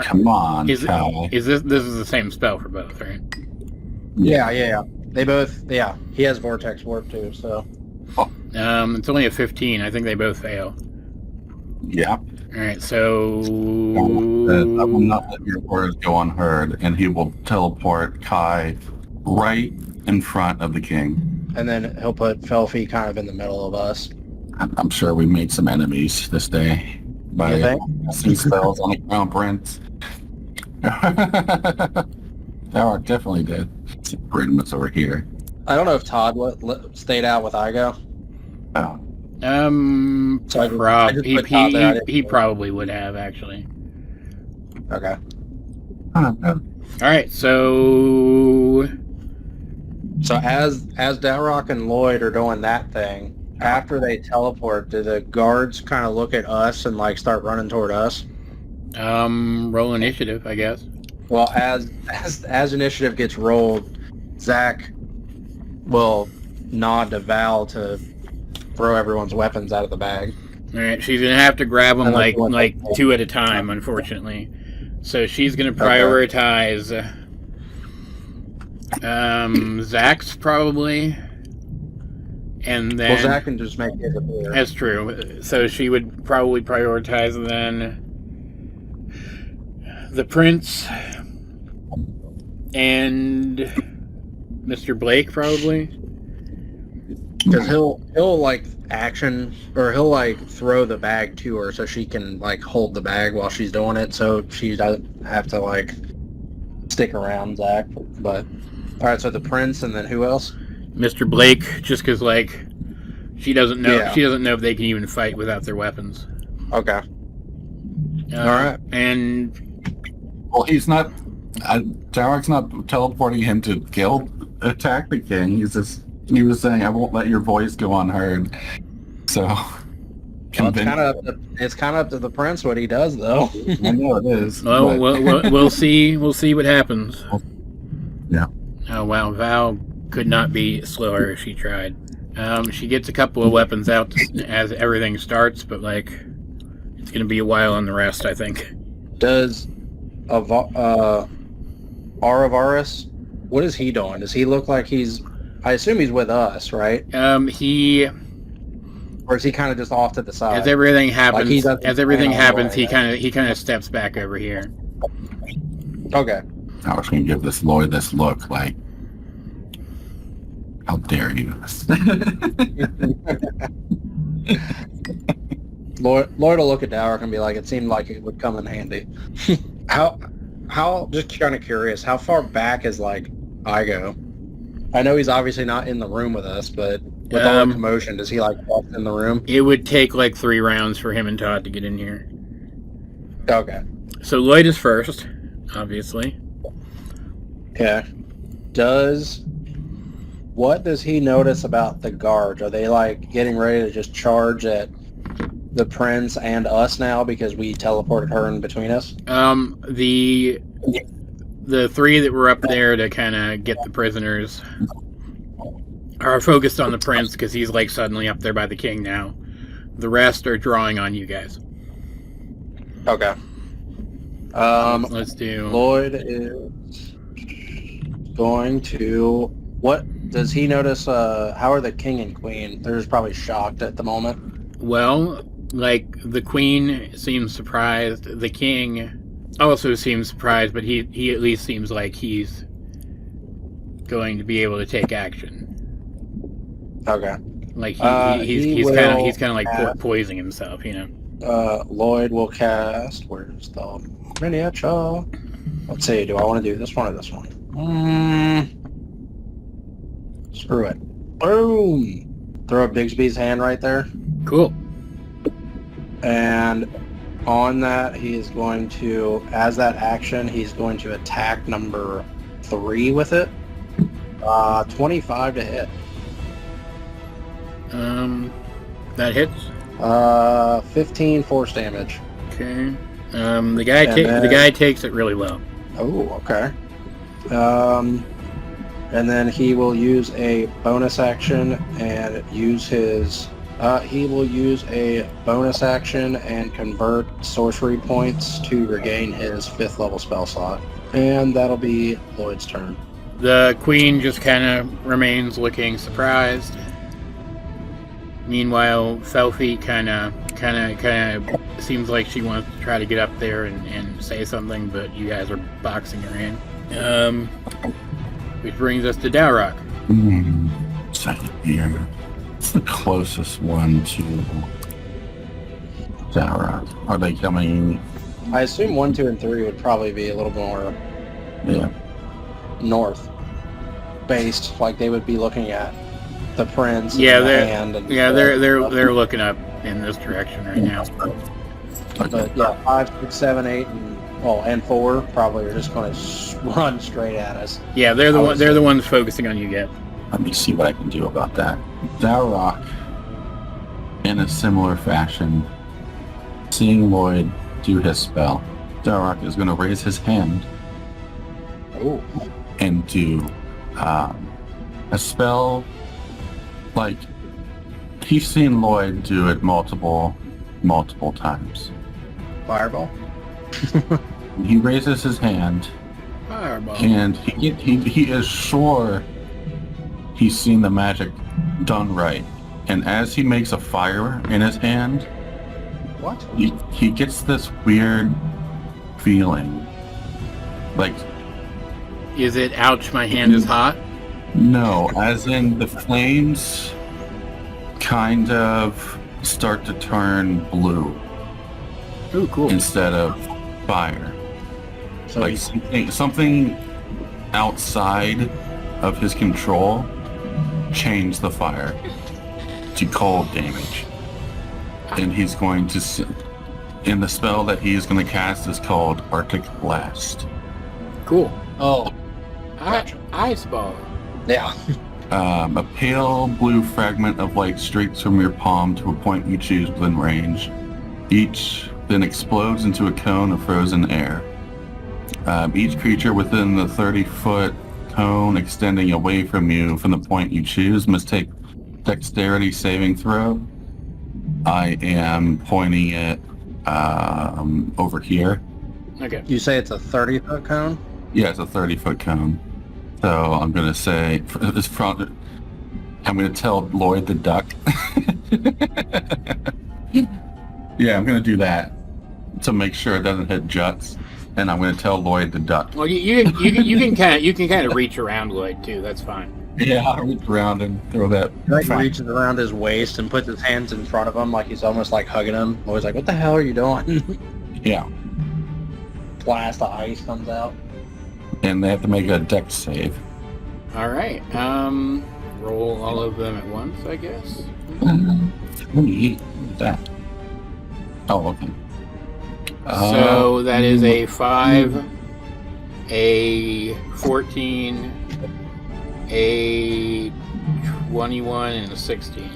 Come on, Kai. Is this is the same spell for both, right? Yeah. They both, he has Vortex Warp too, so. It's only a 15. I think they both fail. Yeah. Alright, so... I will not let your orders go unheard, and he will teleport Kai right in front of the king. And then he'll put Felfie kind of in the middle of us. I'm sure we made some enemies this day by casting spells on the Crown Prince. Dowroc definitely did. Britain's over here. I don't know if Todd stayed out with Igo. Oh. He probably would have, actually. Okay. Alright, so as Dowroc and Lloyd are doing that thing, After they teleport, do the guards kind of look at us and like start running toward us? Roll initiative, I guess. Well, as initiative gets rolled, Zack will nod to Val to throw everyone's weapons out of the bag. All right, she's gonna have to grab them I like like what- two at a time, unfortunately. So she's gonna prioritize Zack's probably, and then Well, Zack can just make his appear. that's true. So she would probably prioritize then the prince and Mr. Blake, probably. Because he'll like action, or he'll like throw the bag to her so she can like hold the bag while she's doing it, so she doesn't have to like stick around Zack. But all right, so the prince, and then who else? Mr. Blake, just because like she doesn't know Yeah. she doesn't know if they can even fight without their weapons. Okay. All right. And Well, he's not. Dowroc's not teleporting him to guild attack the king. He was saying, "I won't let your voice go unheard." So, Well, it's kind of up to the prince what he does, though. I know it is. well, but- we'll see. We'll see what happens. Yeah. Oh wow, Val could not be slower if she tried. She gets a couple of weapons out as everything starts, but like it's gonna be a while on the rest, I think. Does Aravaris? What is he doing? Does he look like he's? I assume he's with us, right? He Or is he kind of just off to the side? as everything happens, he doesn't plan on he going, kind of steps back over here. Okay. I was going to give this Lloyd this look like, how dare you? Lloyd will look at Dowroc and be like, it seemed like it would come in handy. How, just kind of curious, how far back is, like, Igo? I know he's obviously not in the room with us, but with all the commotion, does he, like, walk in the room? It would take like 3 rounds for him and Todd to get in here. Okay. So Lloyd is first, obviously. Okay. What does he notice about the guards? Are they, like, getting ready to just charge at the prince and us now because we teleported her in between us? The 3 that were up there to kind of get the prisoners are focused on the prince because he's like suddenly up there by the king now. The rest are drawing on you guys. Okay. Let's do. Lloyd is going to... What does he notice? How are the king and queen? They're just probably shocked at the moment. Well, like the queen seems surprised. The king also seems surprised, but he at least seems like he's going to be able to take action. Okay. Like he he's will kind of like have- poising himself, you know. Lloyd will cast... Where's the miniature? Let's see, do I want to do this one or this one? Screw it. Boom! Throw up Bigsby's hand right there. Cool. And on that, he is going to, as that action, he's going to attack number 3 with it. 25 to hit. That hits. 15 force damage. Okay. The guy And the guy takes it really well. Oh, okay. And then he will use a bonus action and use his... he will use a bonus action and convert sorcery points to regain his 5th level spell slot. And that'll be Lloyd's turn. The queen just kind of remains looking surprised. Meanwhile, Felfie kind of seems like she wants to try to get up there and say something, but you guys are boxing her in. Which brings us to Dowroc. Second here. It's the closest one to Dowroc. Are they coming? I assume 1, 2, and 3 would probably be a little more Yeah. north based, like they would be looking at the prince. Yeah, and the they're hand and they're looking up in this direction right now. But yeah, 5, 6, 7, 8, and 4 probably are just going to run straight at us. Yeah, they're the ones focusing on you, Gab. Let me see what I can do about that. Dowroc in a similar fashion, seeing Lloyd do his spell, Dowroc is going to raise his hand and do a spell like he's seen Lloyd do it multiple times. Fireball. He raises his hand, Fireball. and he is sure he's seen the magic done right. And as he makes a fire in his hand, What? he gets this weird feeling. Like, Is it, ouch, my hand is hot? no, as in the flames kind of start to turn blue Ooh, cool. instead of fire. So Like something outside of his control changed the fire to cold damage. And he's going to... And the spell that he is going to cast is called Arctic Blast. Cool. Oh, Gotcha. Ice ball. yeah. A pale blue fragment of light streaks from your palm to a point you choose within range. Each then explodes into a cone of frozen air. Each creature within the 30-foot cone extending away from you from the point you choose must take dexterity saving throw. I am pointing it over here. Okay. You say it's a 30-foot cone? Yeah, it's a 30-foot cone. So I'm going to say, I'm going to tell Lloyd the duck. Yeah, I'm going to do that to make sure it doesn't hit Juts. And I'm going to tell Lloyd the duck. Well, you can kind of reach around Lloyd too. That's fine. Yeah, I'll reach around and throw that. Like reaches around his waist and puts his hands in front of him like he's almost like hugging him. Always like, what the hell are you doing? Yeah. Blast of ice comes out. And they have to make a dex save. All right. Roll all of them at once, I guess. What do you eat with that? Oh, okay. So that is a 5, a 14, a 21, and a 16.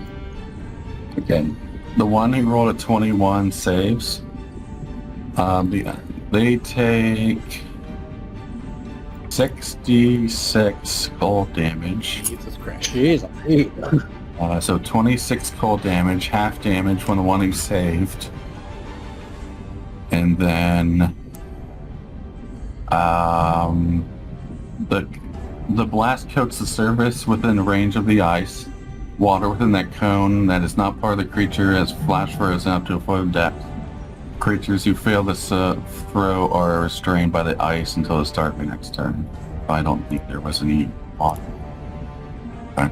Okay. The one who rolled a 21 saves. They take 66 cold damage. Jesus Christ. Jeez. So 26 cold damage, half damage from the one who saved. And then the blast coats the surface within range of the ice. Water within that cone that is not part of the creature has flash frozen up to a foot of depth. Creatures who fail this throw are restrained by the ice until the start of the next turn. I don't think there was any water. Okay.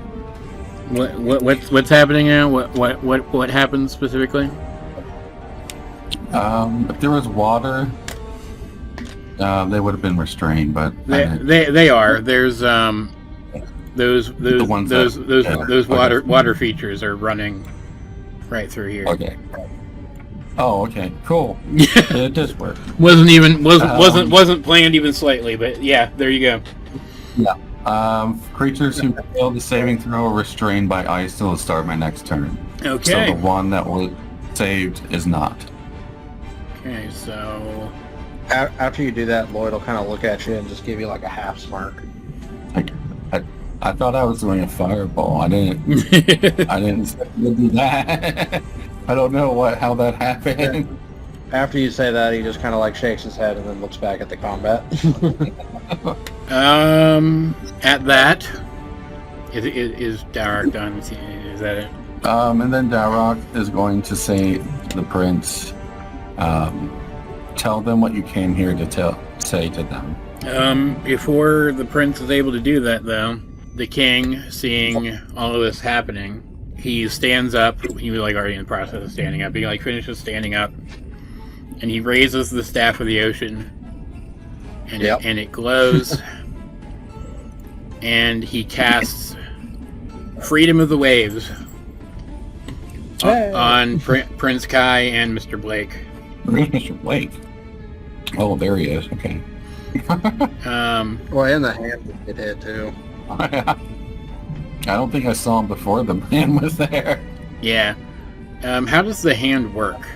What's happening now? What happens specifically? If there was water, they would have been restrained, but They are. There's those ones those water features are running right through here. Okay. Oh, okay. Cool. It does work. Wasn't planned even slightly, but yeah, there you go. Yeah. Creatures who fail the saving throw are restrained by ice till the start of my next turn. Okay. So the one that was saved is not. Okay, so After you do that, Lloyd will kind of look at you and just give you like a half smirk. Like, I thought I was doing a fireball. I didn't expect to do that. I don't know how that happened. After you say that, he just kind of like shakes his head and then looks back at the combat. at that, is Dowroc done? Is that it? And then Dowroc is going to say to the prince, tell them what you came here to say to them. Before the prince is able to do that, though, the king, seeing all of this happening, he stands up. He was like already in the process of standing up. He like finishes standing up, and he raises the staff of the ocean, and it glows, and he casts Freedom of the Waves on Prince Kai and Mr. Blake. Where's Mr. Blake? Oh, there he is. Okay. Well, in the hand it hit too. I don't think I saw him before the man was there. Yeah. How does the hand work?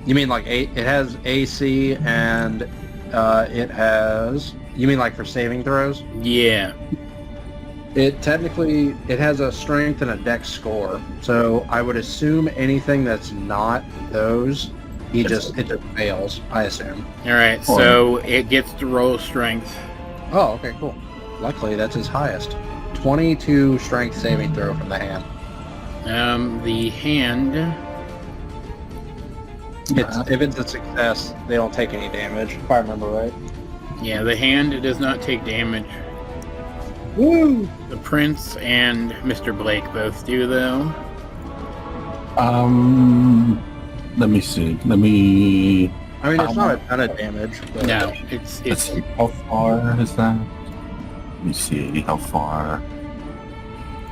You mean like it has AC and it has... You mean like for saving throws? Yeah. It has a strength and a dex score. So I would assume anything that's not those, it just fails, I assume. Alright, so it gets to roll strength. Oh, okay, cool. Luckily, that's his highest. 22 strength saving throw from the hand. The hand... If it's a success, they don't take any damage, if I remember right. Yeah, the hand does not take damage. Woo! The Prince and Mr. Blake both do, though. Let me see. I mean, it's not a ton of damage. But... No, it's... How far is that? Let me see. How far?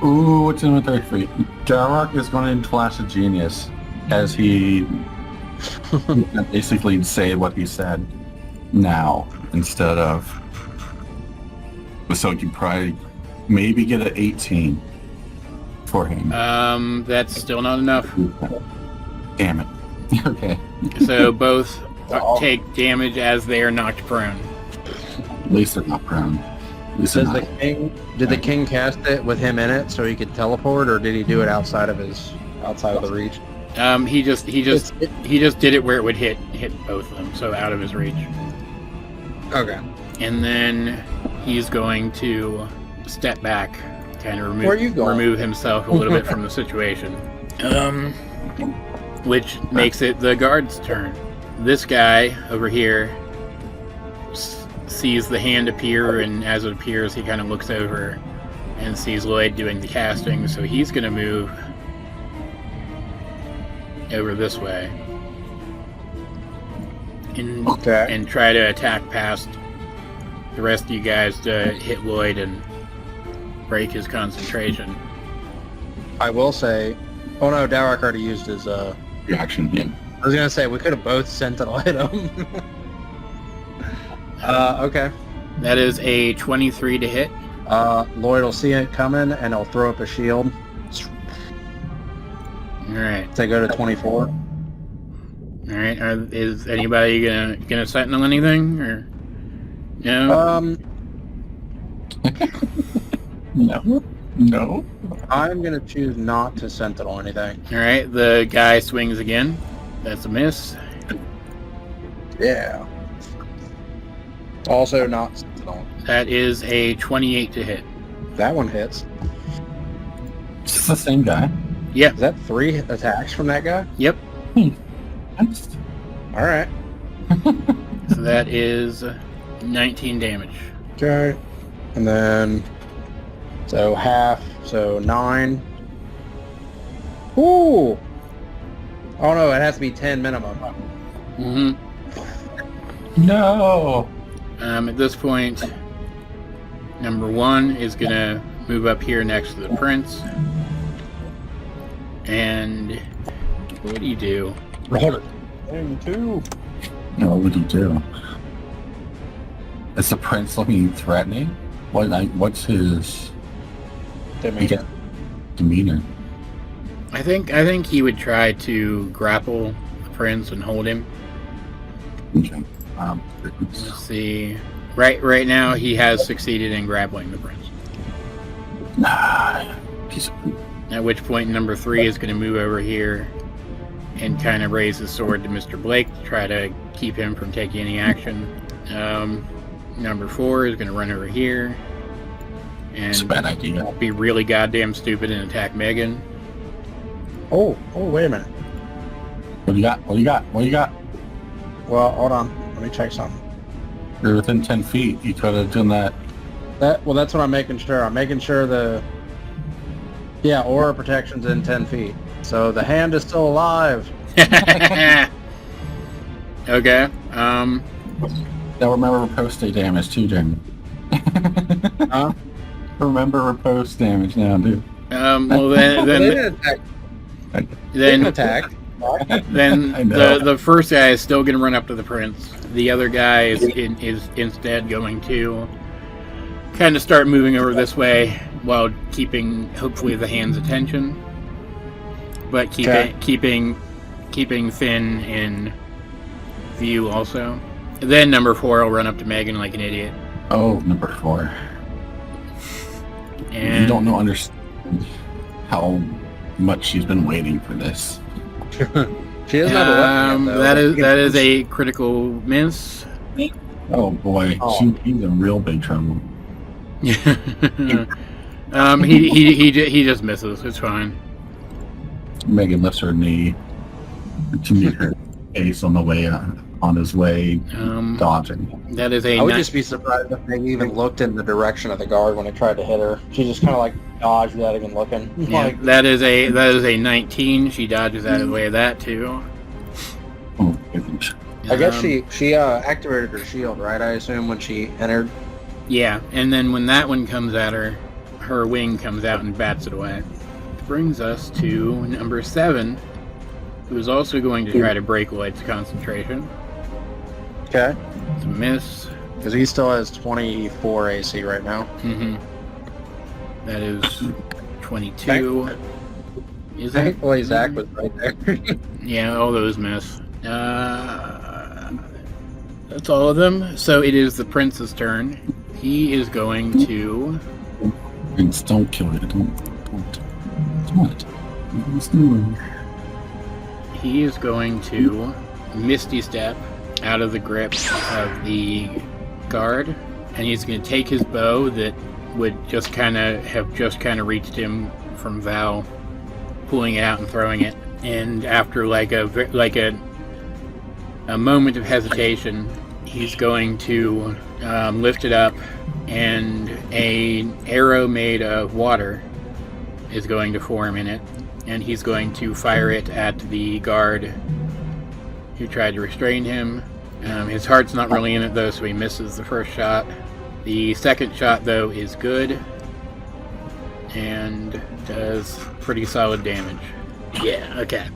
Ooh, what's in with 30 feet? Dowroc is going to flash a genius as he basically say what he said now instead of... So you probably maybe get an 18 for him. That's still not enough. Damn it. Okay. So both take damage as they are knocked prone. At least they're not prone. Did the king cast it with him in it so he could teleport, or did he do it outside of the reach? He just did it where it would hit both of them, so out of his reach. Okay. And then he's going to step back, kind of remove himself a little bit from the situation. Which makes it the guard's turn. This guy over here sees the hand appear, and as it appears, he kind of looks over and sees Lloyd doing the casting, so he's going to move over this way and try to attack past the rest of you guys to hit Lloyd and break his concentration. I will say, oh no, Dowroc already used his reaction. Yeah. I was gonna say we could have both Sentinel hit him. Okay. That is a 23 to hit. Lloyd will see it coming and he'll throw up a shield. Alright. So go to 24. Alright, is anybody gonna Sentinel anything, or no? No. I'm gonna choose not to Sentinel anything. Alright, the guy swings again. That's a miss. Yeah. Also not Sentinel. That is a 28 to hit. That one hits. It's the same guy. Yep. Is that 3 attacks from that guy? Yep. That's... Alright. So that is 19 damage. Okay. And then... So half, so 9. Ooh! Oh no, it has to be 10 minimum. Mm-hmm. No! At this point, number 1 is gonna move up here next to the prince. And what do you do? Roll it. 2. No, what do you do? Is the prince looking threatening? What's his demeanor? I think he would try to grapple the prince and hold him. Okay. Let's see. Right now, he has succeeded in grappling the prince. Piece of... At which point, number 3 is going to move over here and kind of raise his sword to Mr. Blake to try to keep him from taking any action. Number 4 is going to run over here and It's a bad idea. be really goddamn stupid and attack Megan. Oh, wait a minute. What do you got? Well, hold on. Let me check something. You're within 10 feet. You could have done that. That's what I'm making sure. I'm making sure aura protection's in 10 feet. So the hand is still alive. Okay. Now remember riposte damage too, Jeremy. Huh? Remember riposte damage now, dude. Well They then didn't attack. They didn't attack. then I know. the first guy is still going to run up to the prince. The other guy is instead going to kind of start moving over this way while keeping hopefully the hand's attention. but keeping Finn in view also. Then number 4 will run up to Megan like an idiot. Oh, number 4. And you don't understand how much she's been waiting for this. She doesn't have a weapon yet, though. that is a critical miss. Oh boy, she's in real big trouble. He just misses. It's fine. Megan lifts her knee to meet her face on the way on his way dodging. That is a. I would just be surprised if they even looked in the direction of the guard when it tried to hit her. She just kind of like dodged without even looking. Yeah, that is a 19. She dodges out of the way of that too. Oh goodness. I guess she activated her shield, right? I assume when she entered. Yeah, and then when that one comes at her, her wing comes out and bats it away. Brings us to number 7, who is also going to try to break Lloyd's concentration. Okay. It's a miss. Because he still has 24 AC right now. Mm-hmm. That is 22. Is it? Thankfully, Zack was right there. Yeah, all those miss. That's all of them. So it is the prince's turn. He is going to... Prince, don't kill it. Don't. What? What's doing? He is going to Misty Step out of the grip of the guard, and he's going to take his bow that would just kind of reached him from Val, pulling it out and throwing it. And after like a moment of hesitation, he's going to lift it up, and an arrow made of water is going to form in it, and he's going to fire it at the guard who tried to restrain him. His heart's not really in it though, so he misses the first shot. The second shot though is good and does pretty solid damage. Yeah, okay.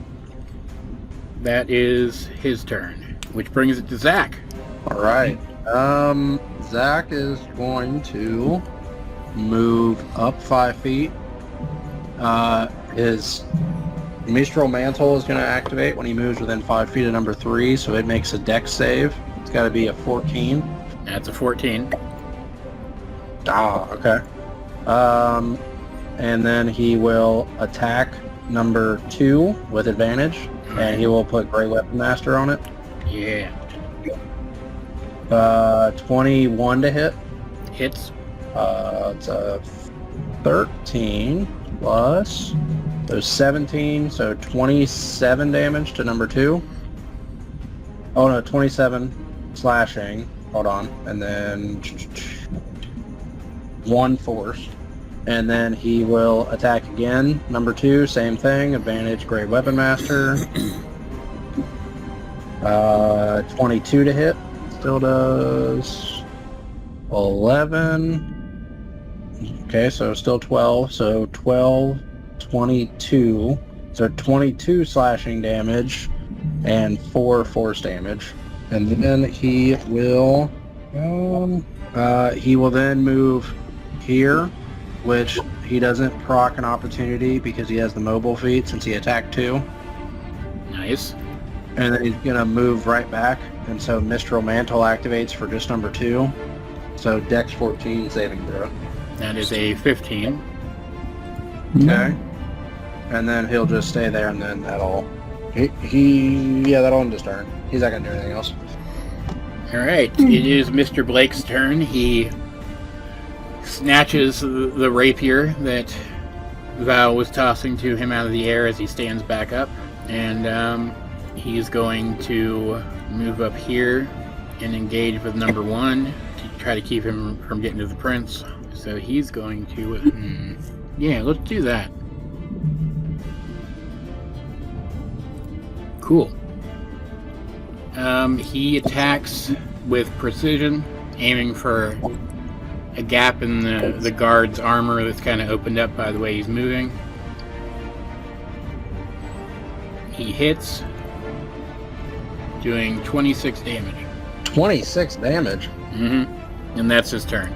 That is his turn, which brings it to Zack. All right. Zack is going to move up 5 feet. His Mistral Mantle is going to activate when he moves within 5 feet of number 3, so it makes a dex save. It's got to be a 14. That's a 14. Ah, okay. And then he will attack number 2 with advantage, and he will put Grey Weapon Master on it. Yeah. 21 to hit. Hits. It's a 13 plus, so 17, so 27 damage to number 2. Oh no, 27 slashing. Hold on, and then 1 force. And then he will attack again. Number 2, same thing. Advantage, Great Weapon Master. 22 to hit. Still does 11. Okay, so still 12. So 12, 22. So 22 slashing damage and 4 force damage. And then he will then move here, which he doesn't proc an opportunity because he has the mobile feat since he attacked 2. Nice. And then he's gonna move right back, and so Mistral Mantle activates for just number 2. So Dex 14 saving throw. That is a 15. Okay. And then he'll just stay there, and then that'll that'll end his turn. He's not gonna do anything else. All right, it is Mr. Blake's turn. He snatches the rapier that Val was tossing to him out of the air as he stands back up, and he's going to move up here and engage with number 1 to try to keep him from getting to the prince. So he's going to... yeah, let's do that. Cool. He attacks with precision, aiming for a gap in the guard's armor that's kind of opened up by the way he's moving. He hits, doing 26 damage. 26 damage? Mm-hmm. And that's his turn,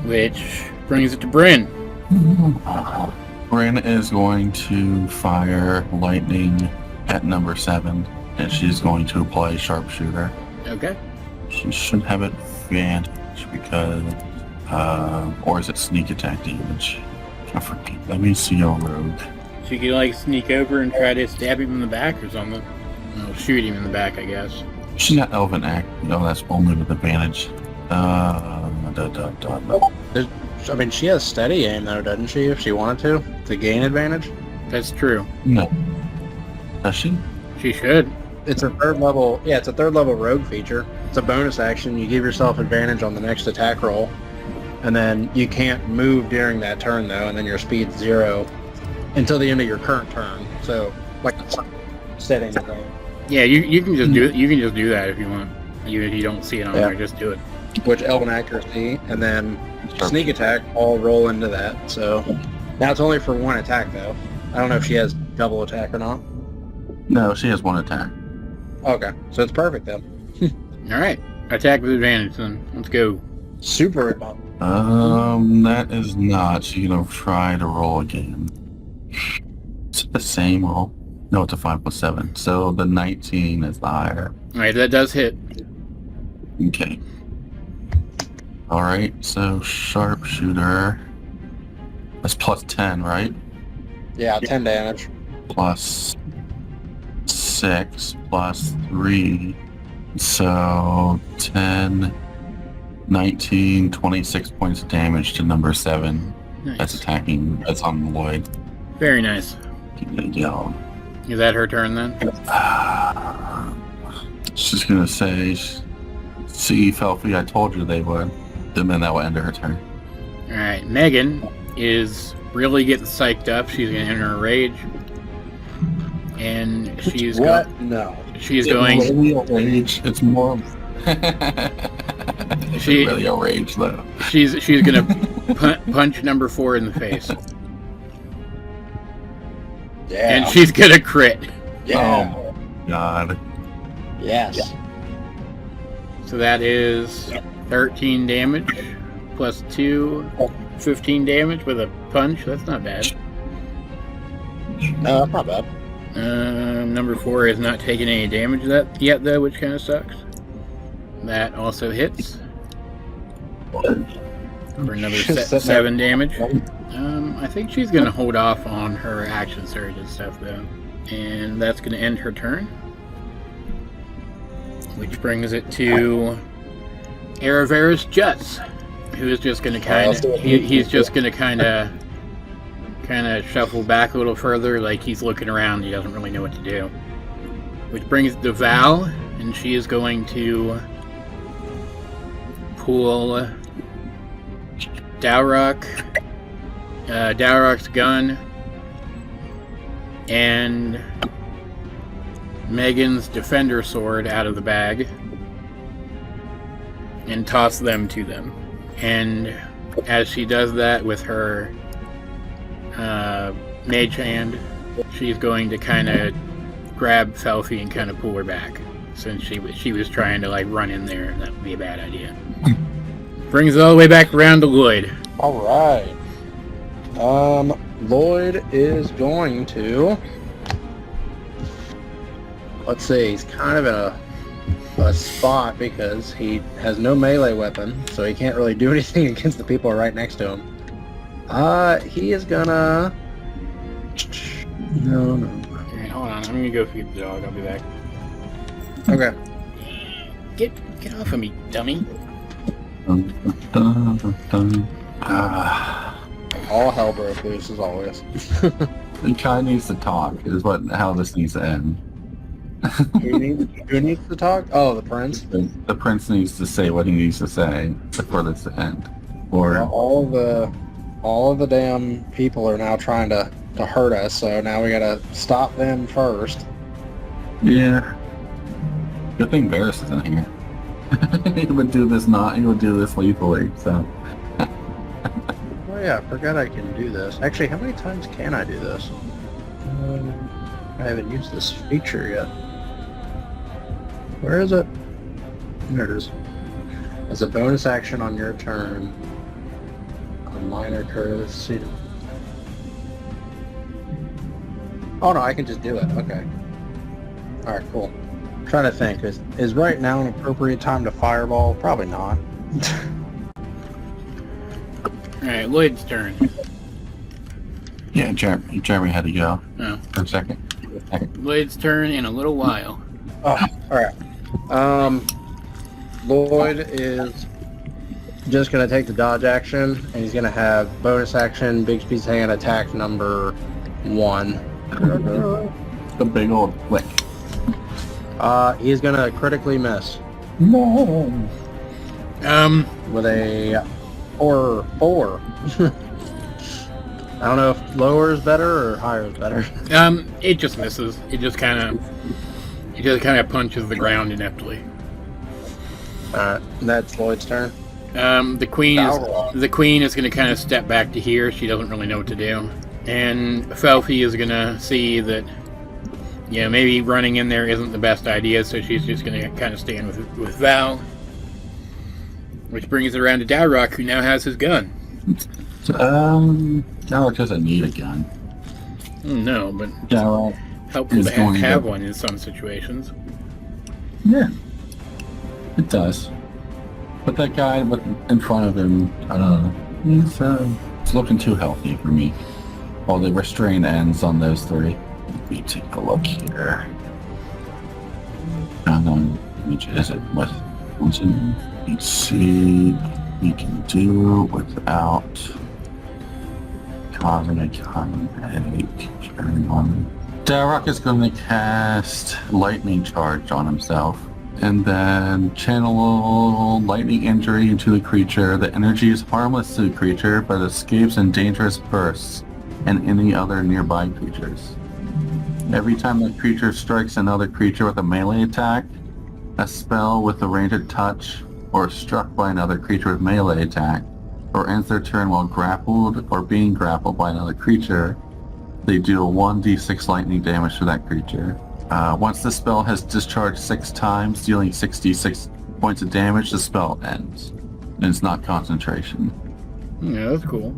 which brings it to Bryn. Miranda is going to fire lightning at number 7, and she's going to apply sharpshooter. Okay. She should have advantage because, or is it sneak attack damage? I forget. Let me see your rogue. She could like sneak over and try to stab him in the back or something. No, shoot him in the back, I guess. She's not elven act. No, that's only with advantage. I mean, she has steady aim though, doesn't she? If she wanted to gain advantage. That's true. No. Does she? She should. It's a third level. Yeah, it's a third level rogue feature. It's a bonus action. You give yourself advantage on the next attack roll, and then you can't move during that turn though, and then your speed's 0 until the end of your current turn. So, like setting the game. Yeah, you can just do it. You can just do that if you want. Even if you don't see it on there, just do it. Which elven accuracy, and then sneak attack all roll into that. So now it's only for one attack though. I don't know if she has double attack or not. No, she has 1 attack. Okay, so it's perfect then. All right, attack with advantage then. Let's go. Super advantage. That is not. She's gonna try to roll again. Is it the same roll? No, it's a 5 plus 7. So the 19 is the higher. All right, that does hit. Okay. All right. So sharpshooter. That's plus 10, right? Yeah, 10 damage. Plus 6 plus 3. So 10, 19, 26 points of damage to number 7. Nice. That's attacking. That's on Lloyd. Very nice. Yell. Is that her turn then? She's gonna say, "See, Felfie, I told you they would." And then that will end her turn. All right, Megan is really getting psyched up. She's gonna enter a rage, and she's What? No. She's going. Really a rage. It's more. She really a rage though. She's gonna punch number 4 in the face, Yeah. and she's gonna crit. Yeah. Oh God. Yes. So that is 13 damage plus 2, 15 damage with a punch. That's not bad. No, that's not bad. Number 4 is not taking any damage yet though, which kind of sucks. That also hits for another 7 damage. I think she's gonna hold off on her action surge and stuff though, and that's gonna end her turn. Which brings it to Aravarus Juts, who is just going to he's just going to kind of shuffle back a little further, like he's looking around. He doesn't really know what to do. Which brings it to Val, and she is going to pull Dowroc's gun and Megan's defender sword out of the bag and toss them to them. And as she does that with her mage hand, she's going to kind of grab Felfie and kind of pull her back, since she was trying to like run in there, and that would be a bad idea. Brings it all the way back around to Lloyd. All right. Lloyd is going to. Let's see. He's kind of in a spot because he has no melee weapon, so he can't really do anything against the people right next to him. He is gonna. No. Alright, hold on. I'm gonna go feed the dog. I'll be back. Okay. Get off of me, dummy. All hell broke loose as always. The guy needs to talk. Is how this needs to end. Who needs to talk? Oh, the prince. The prince needs to say what he needs to say for this to end. Or Well, all of the damn people are now trying to hurt us, so now we gotta stop them first. yeah. Good thing Varys is in here. He would do this lethally, so. Oh yeah, I forgot I can do this. Actually, how many times can I do this? I haven't used this feature yet. Where is it? There it is. As a bonus action on your turn, a minor courtesy. Oh no, I can just do it. Okay. All right, cool. I'm trying to think. Is right now an appropriate time to fireball? Probably not. Alright, Lloyd's turn. Yeah, Jeremy had to go Oh. for a second. Lloyd's turn in a little while. Oh, all right. Lloyd is just going to take the dodge action, and he's going to have bonus action, big speed's hand, attack number 1. The big old flick. He's going to critically miss No. with a or 4. I don't know if lower is better or higher is better. It just misses. It just kind of punches the ground ineptly. Alright, that's Lloyd's turn. The queen Dowroc. is going to kind of step back to here. She doesn't really know what to do. And Felfie is going to see that, maybe running in there isn't the best idea, so she's just going to kind of stand with Val. Which brings it around to Dowroc, who now has his gun. Dowroc doesn't need a gun. No, but Dowroc helpful is to going have to- one in some situations. Yeah, it does. But that guy in front of him, I don't know. He's looking too healthy for me. All the restraint ends on those 3. Let me take a look here. Which is it? Let's see what we can do without causing a common headache. Dowroc is going to cast Lightning Charge on himself. And then channel lightning injury into the creature. The energy is harmless to the creature, but escapes in dangerous bursts and any other nearby creatures. Every time the creature strikes another creature with a melee attack, a spell with a ranged touch, or struck by another creature with melee attack, or ends their turn while grappled or being grappled by another creature, they deal 1d6 lightning damage to that creature. Once the spell has discharged 6 times, dealing 66 points of damage, the spell ends. And it's not concentration. Yeah, that's cool.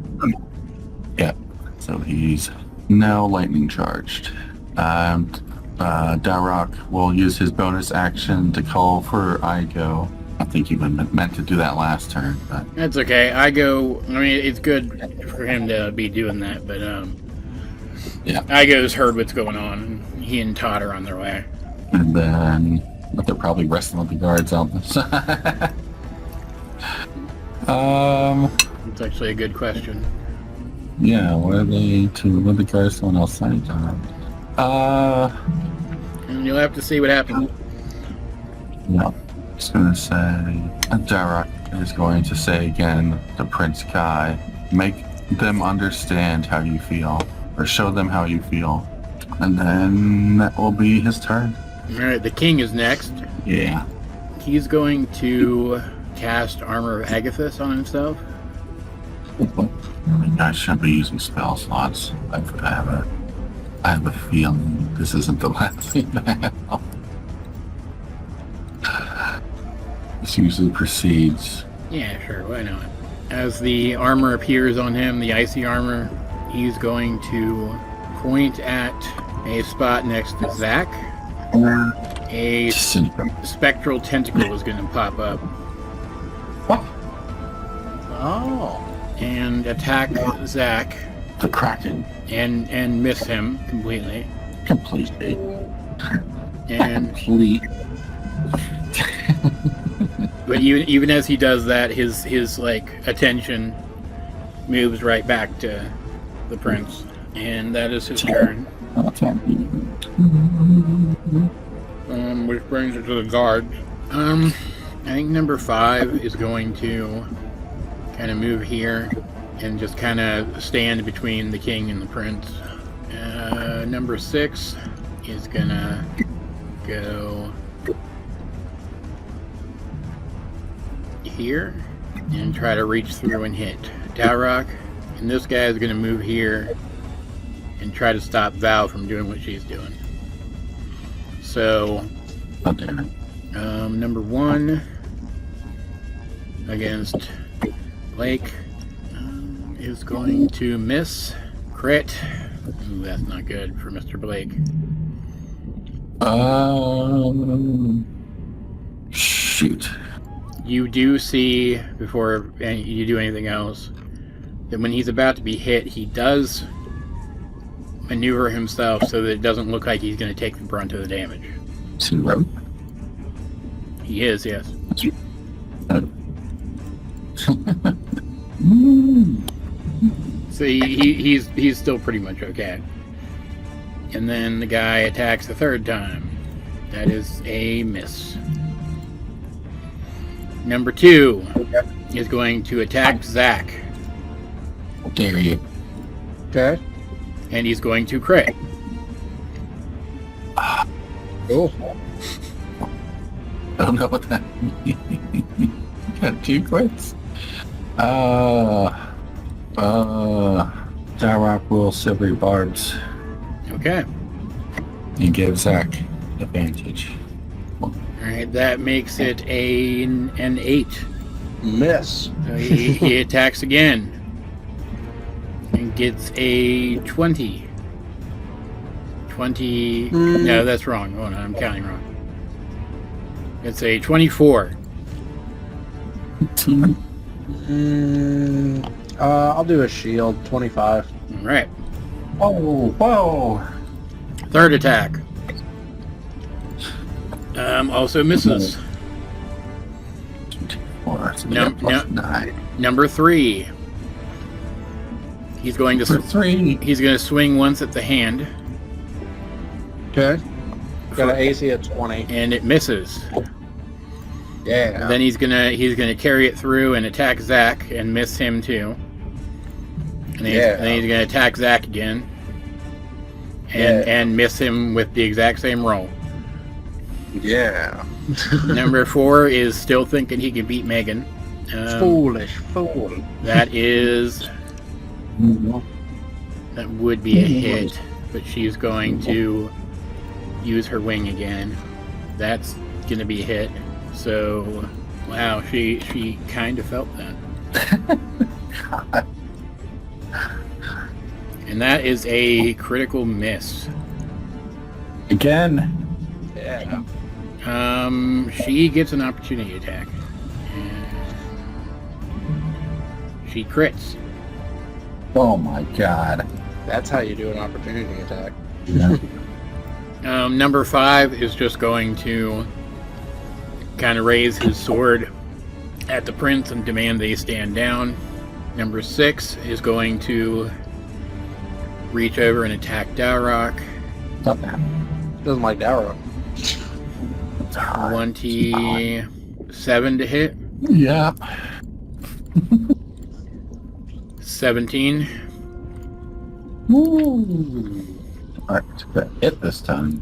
Yeah. So he's now lightning charged. Dowroc will use his bonus action to call for Igo. I think he meant to do that last turn, but That's okay. It's good for him to be doing that, but yeah. Igo's heard what's going on. He and Todd are on their way. And then, but they're probably resting with the guards out the side. It's actually a good question. Yeah, what are they to? What the guards someone else signed on? And you'll have to see what happens. No. Just gonna say, Dowroc is going to say again to Prince Kai, make them understand how you feel, or show them how you feel. And then that will be his turn. Alright, the king is next. Yeah. He's going to cast Armor of Agathis on himself. I shouldn't be using spell slots. I have a feeling this isn't the last thing that happens. This usually precedes. Yeah, sure, why not? As the armor appears on him, the icy armor, he's going to point at a spot next to Zack. A spectral tentacle is going to pop up What? Oh. and attack Zack The Kraken. and miss him completely. Completely. And Complete. but even as he does that, his like attention moves right back to the prince, and that is his turn. Which brings it to the guard. I think number 5 is going to kind of move here and just kind of stand between the king and the prince. Number 6 is gonna go here and try to reach through and hit Dowroc. And this guy is gonna move here and try to stop Val from doing what she's doing. So, number 1 against Blake is going to miss. Crit Ooh, that's not good for Mr. Blake. Shoot. You do see, before you do anything else, that when he's about to be hit, he does maneuver himself so that it doesn't look like he's going to take the brunt of the damage. Is he rope? He is, yes. So he's still pretty much okay. And then the guy attacks the third time. That is a miss. Number 2 is going to attack Zack. Dare you? Okay. And he's going to crit. Cool. I don't know what that means. Got 2 crits? Dowroc will silvery barbs. Okay. And give Zack advantage. Alright, that makes it an 8. Miss. So he attacks again. And gets a 20. 20... No, that's wrong. Oh no, I'm counting wrong. It's a 24. I'll do a shield. 25. Alright. Oh, whoa! Third attack. Also misses. 24, so No, plus no. 9. Number 3. He's going to For 3. he's going to swing once at the hand, Okay. Got an AC at 20. and it misses. Yeah. Then he's gonna carry it through and attack Zack and miss him too. And then he's gonna attack Zack again, and miss him with the exact same roll. Yeah. Number 4 is still thinking he can beat Megan. Foolish fool. That would be a hit, but she's going to use her wing again. That's gonna be a hit. So, wow, she kind of felt that. And that is a critical miss. Again. Yeah. She gets an opportunity attack. And she crits. Oh my god. That's how you do an opportunity attack. Yeah. Number 5 is just going to kind of raise his sword at the prince and demand they stand down. Number 6 is going to reach over and attack Dowroc. Not that. Doesn't like Dowroc. 27 to hit. Yeah. 17. Woo. Alright, that hit this time.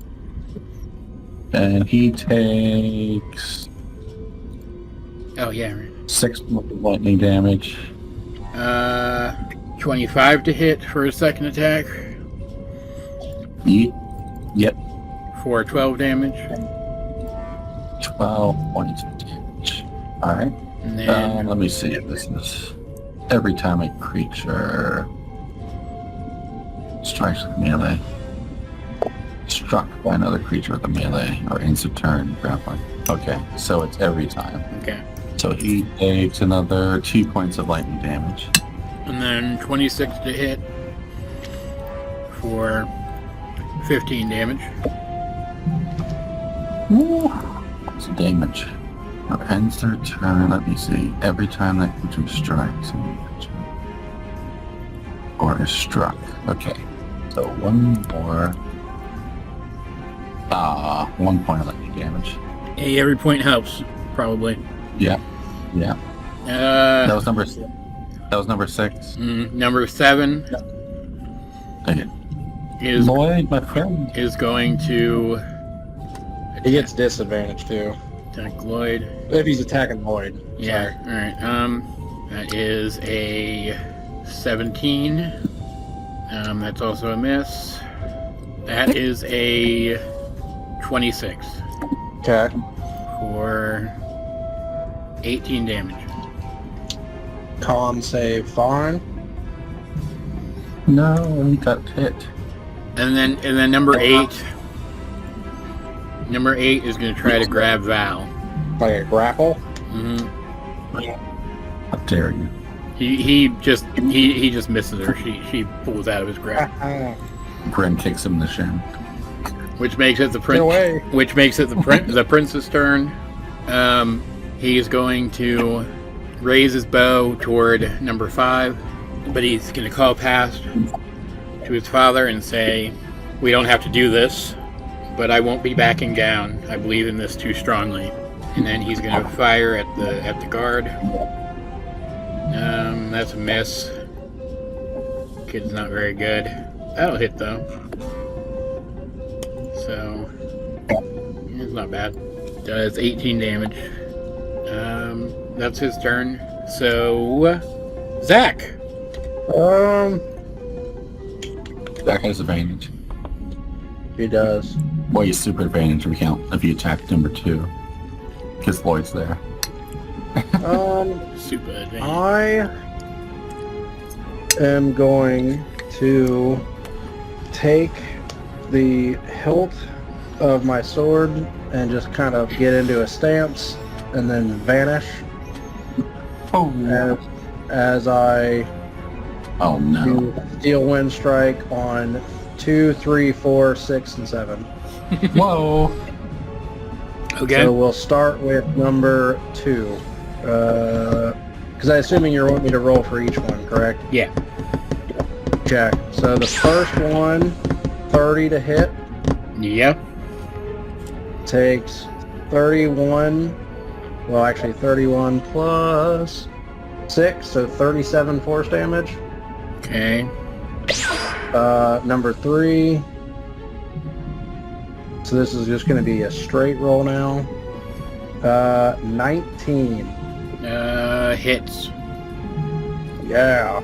And he takes Oh yeah, right. 6 lightning damage. 25 to hit for his second attack Yep. for 12 damage. 12 points of damage. Alright. And then Let me see if this is every time a creature strikes with melee. Struck by another creature with a melee or ends of turn grappling. Okay, so it's every time. okay. So he takes another 2 points of lightning damage. And then 26 to hit for 15 damage. What's the damage? Now ends their turn. Let me see. Every time that creature strikes or is struck. Okay. So one more. 1 point of lightning damage. Hey, every point helps, probably. Yeah. Yeah. That was number 6. Number 7 Dang it. is Lloyd, my friend. going to He gets disadvantage too. attack Lloyd. If he's attacking Lloyd. Yeah. All right. That is a 17. That's also a miss. That is a 26 Okay. for 18 damage. Con save fine. No, he got hit. And then number 8. Number 8 is going to try to grab Val. Like a grapple? Mm-hmm. How dare you? He just misses her. She pulls out of his grip, Gren kicks him in the shin. which makes it the Get away. the prince's turn. He's going to raise his bow toward number 5, but he's going to call past to his father and say, "We don't have to do this, but I won't be backing down. I believe in this too strongly." And then he's going to fire at the guard. That's a miss. Kid's not very good. That'll hit though. So it's not bad. Does 18 damage. That's his turn. So Zack. Zack has advantage. He does. Well, you super advantage if you attack number 2. Because Lloyd's there. Super advantage. I am going to take the hilt of my sword and just kind of get into a stance and then vanish Oh no. as I Oh no. do steel wind strike on 2, 3, 4, 6, and 7. Whoa. Okay. So we'll start with number 2. Because I assuming you want me to roll for each one, correct? Yeah. Check. So the first one, 30 to hit, Yep. takes 31. Well, actually 31 plus 6, so 37 force damage. Okay. Number 3. So this is just going to be a straight roll now. 19. Hits. Yeah.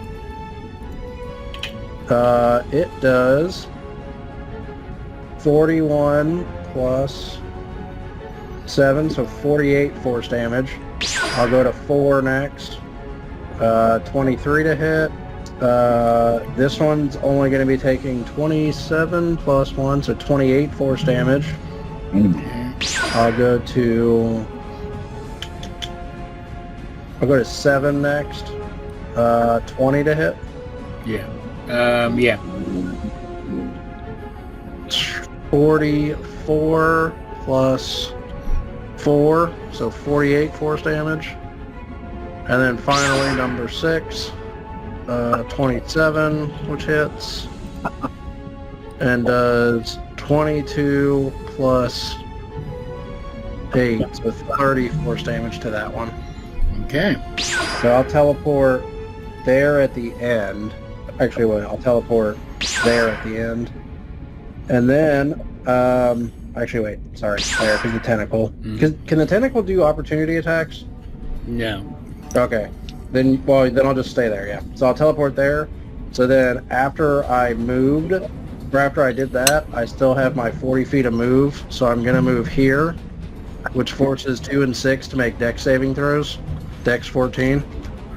It does 41 plus 7, so 48 force damage. I'll go to 4 next. 23 to hit. This one's only going to be taking 27 plus 1, so 28 force damage. I'll go to 7 next. 20 to hit. Yeah. Yeah. 44 plus 4, so 48 force damage. And then finally number 6, 27, which hits. And does 22 plus 8, so 30 force damage to that one. Okay. So I'll teleport there at the end. Actually, wait, I'll teleport there at the end. And then, actually, wait, sorry, there, because the tentacle. Can the tentacle do opportunity attacks? No. Okay. Then I'll just stay there, yeah. So I'll teleport there. So then after I moved, or after I did that, I still have my 40 feet of move. So I'm going to move here, which forces 2 and 6 to make dex saving throws. Dex 14.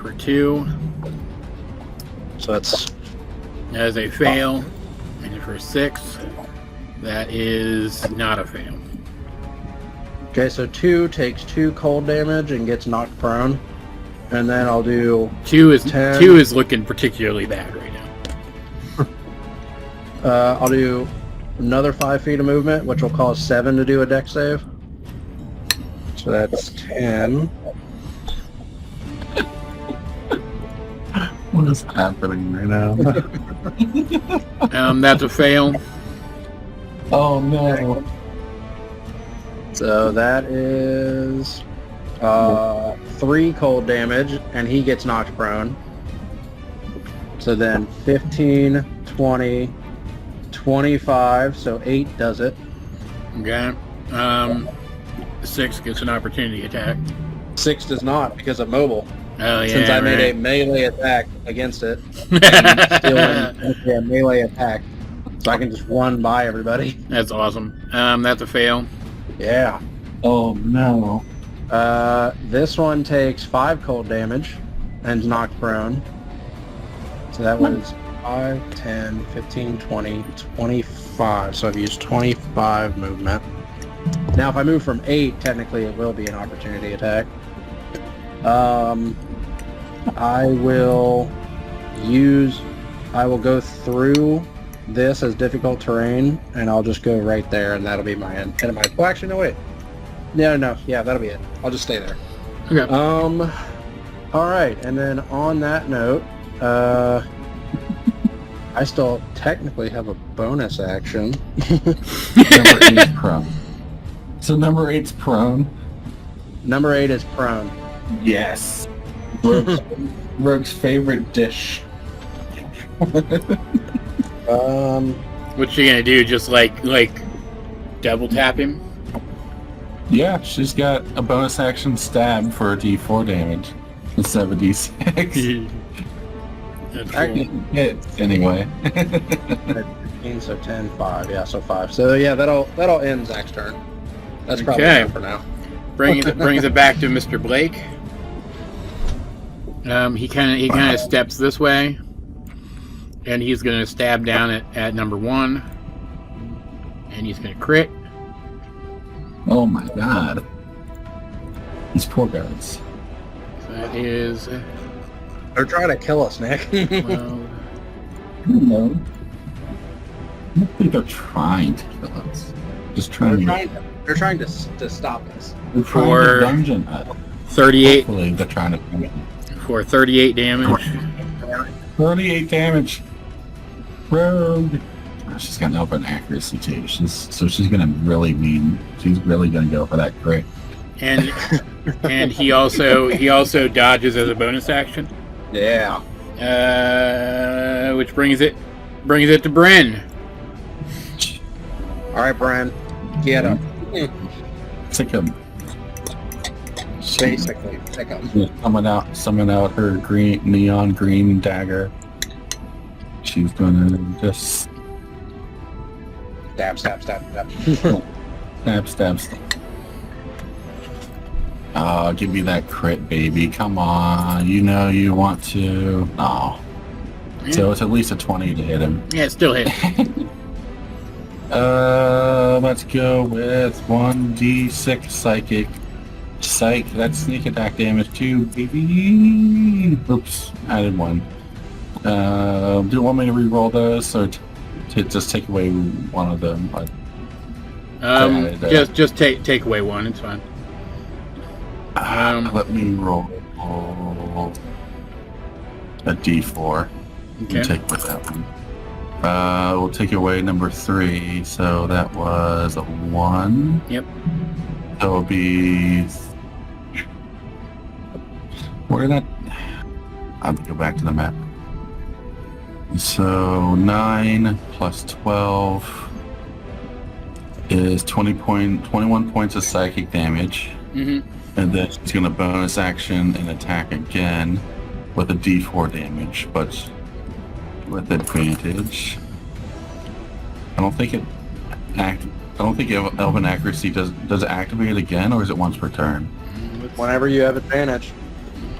For 2. So that's... That is a fail. And for 6, that is not a fail. Okay, so 2 takes 2 cold damage and gets knocked prone. And then I'll do 2 is 10. 2 is looking particularly bad right now. I'll do another 5 feet of movement, which will cause 7 to do a dex save. So that's 10. What is happening right now? That's a fail. Oh no. So that is 3 cold damage, and he gets knocked prone. So then 15, 20, 25, so 8 does it. Okay. 6 gets an opportunity attack. 6 does not, because of mobile. Oh yeah. Since I made a right. melee attack against it. A melee attack. So I can just run by everybody. That's awesome. That's a fail. Yeah. Oh no. This one takes 5 cold damage and is knocked prone. So that was 5, 10, 15, 20, 25. So I've used 25 movement. Now, if I move from 8, technically it will be an opportunity attack. I will go through this as difficult terrain, and I'll just go right there, and that'll be my end. And well, actually, no, wait. No, yeah, that'll be it. I'll just stay there. Okay. All right, and then on that note, I still technically have a bonus action. Number 8 prone. So number 8's prone. Number 8 is prone. Yes. Rogue's favorite dish. What's she gonna do? Just like double tap him? Yeah, she's got a bonus action stab for a d4 damage instead of a d6. That's I cool. Hits anyway. 15, so 10, 5. Yeah, so 5. So yeah, that'll end Zach's turn. That's probably Okay. enough for now. brings it back to Mr. Blake. He kind of steps this way, and he's gonna stab down at number 1, and he's gonna crit. Oh my god. These poor guards. So that is They're trying to kill us, Nick. 12. I don't know. I don't think they're trying to kill us. Just trying They're trying to stop us. they're trying For to dungeon us. 38 Hopefully they're trying to for 38 damage. 38 damage. Rogue. Oh, she's got an open accuracy too. She's gonna really gonna go for that crit. And he also dodges as a bonus action. Yeah. Which brings it to Bryn. All right, Brian. Get him. Take him. Basically, take him. Summon out her neon green dagger. She's gonna just Stab. stab. Oh, give me that crit, baby. Come on. You know you want to. Oh. So it's at least a 20 to hit him. Yeah, it still hit. Let's go with 1d6 psychic. Psych, that's sneak attack damage too, baby. Oops, added 1. Do you want me to re-roll those, or to just take away one of them? Just take away 1. It's fine. Let me roll a d4. Okay. Take with that one. We'll take away number 3, so that was a 1. Yep. So it'll be... Where did that... I have to go back to the map. So 9 plus 12 is 21 points of psychic damage. Mm-hmm. And then she's going to bonus action and attack again with a d4 damage, but with advantage. I don't think Elven Accuracy does it activate again, or is it once per turn? Whenever you have advantage.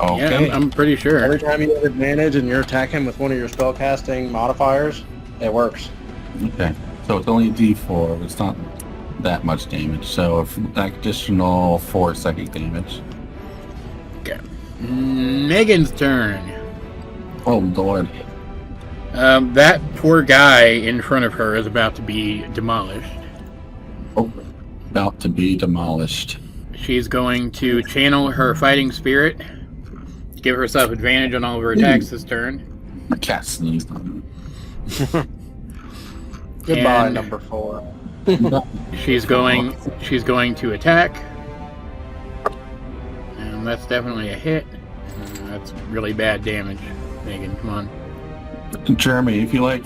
Okay. Yeah, I'm pretty sure. Every time you have advantage and you're attacking with one of your spellcasting modifiers, it works. Okay. So it's only a d4. It's not that much damage. So additional 4 psychic damage. Okay. Megan's turn. Oh lord. That poor guy in front of her is about to be demolished. Oh, about to be demolished. She's going to channel her fighting spirit, give herself advantage on all of her attacks this turn. My cat sneezed on Goodbye, And- number 4. me. She's going to attack. And that's definitely a hit. That's really bad damage. Megan, come on. Jeremy, if you like,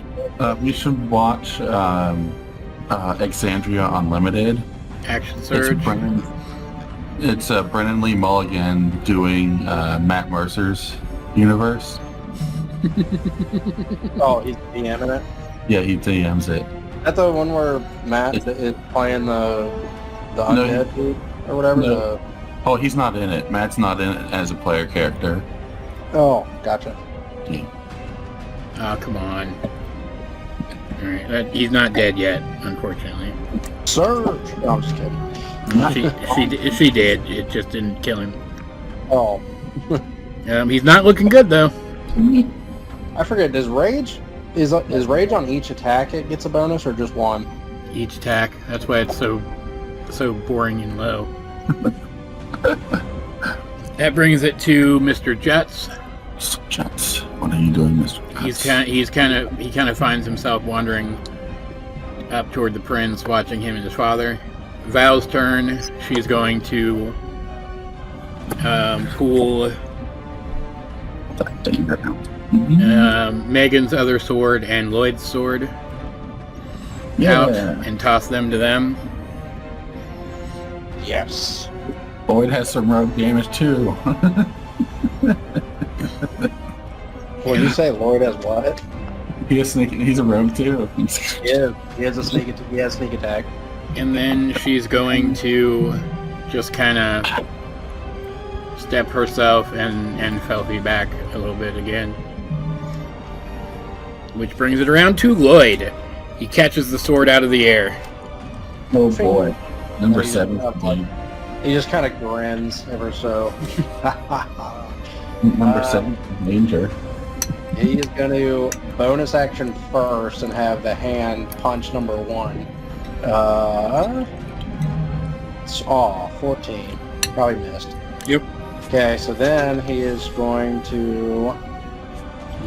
you should watch Exandria Unlimited. Action surge. It's Brennan Lee Mulligan doing Matt Mercer's universe. Oh, he's DMing it? Yeah, he DMs it. Is that the one where Matt is playing the undead dude or whatever? No. Oh, he's not in it. Matt's not in it as a player character. Oh, gotcha. Yeah. Oh, come on. Alright, he's not dead yet, unfortunately. Surge! No, I'm just kidding. She did. It just didn't kill him. Oh. He's not looking good, though. I forget, does rage... Is rage on each attack it gets a bonus, or just one? Each attack. That's why it's so boring and low. That brings it to Mr. Jets. Jets, what are you doing, Mr. Jets? He kind of finds himself wandering up toward the prince, watching him and his father. Val's turn. She's going to pull Megan's other sword and Lloyd's sword out and toss them to them. Yes. Lloyd has some rogue damage too. When you say Lloyd has what? He's a rogue too. Yeah, he has sneak attack. And then she's going to just kind of step herself and Felfie back a little bit again. Which brings it around to Lloyd. He catches the sword out of the air. Oh boy. Number 7. He just kind of grins ever so. Number 7, danger. He is going to bonus action first and have the hand punch number 1. 14. Probably missed. Yep. Okay, so then he is going to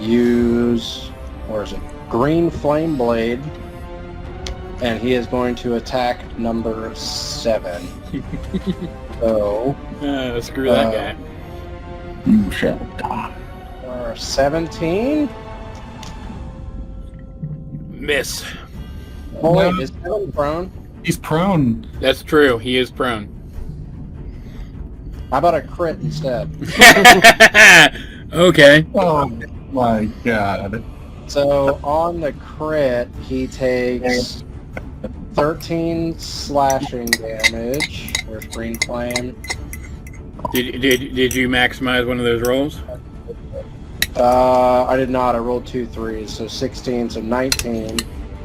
use, where is it? Green Flame Blade. And he is going to attack number 7. So... screw that guy. You shall die. 17? Miss. Oh wait, is Kevin prone? He's prone. That's true. He is prone. How about a crit instead? Okay. Oh my god. So on the crit, he takes 13 slashing damage. Where's Green Flame? Did you maximize one of those rolls? I did not. I rolled 2 3s, so 16, so 19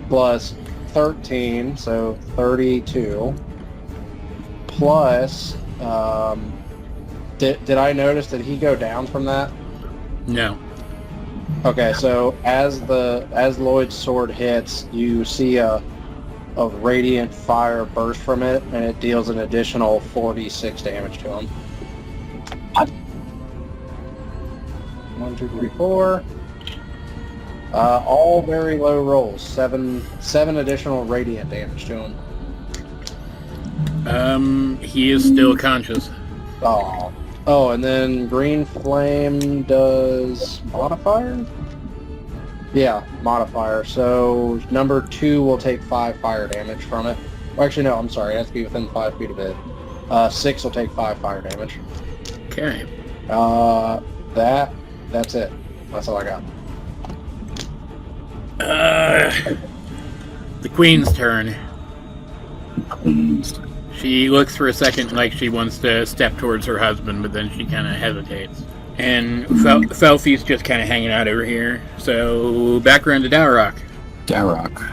plus 13, so 32. Plus, did I notice that he go down from that? No. Okay, so as Lloyd's sword hits, you see a radiant fire burst from it, and it deals an additional 46 damage to him. 1, 2, 3, 4. All very low rolls. 7 additional radiant damage to him. He is still conscious. Oh, and then Green Flame does modifier? Yeah, modifier. So number 2 will take 5 fire damage from it. Well, actually, no, I'm sorry. It has to be within 5 feet of it. 6 will take 5 fire damage. Okay. That's it. That's all I got. The Queen's turn. She looks for a second like she wants to step towards her husband, but then she kind of hesitates. And Felfie's just kind of hanging out over here. So, back around to Dowroc. Dowroc.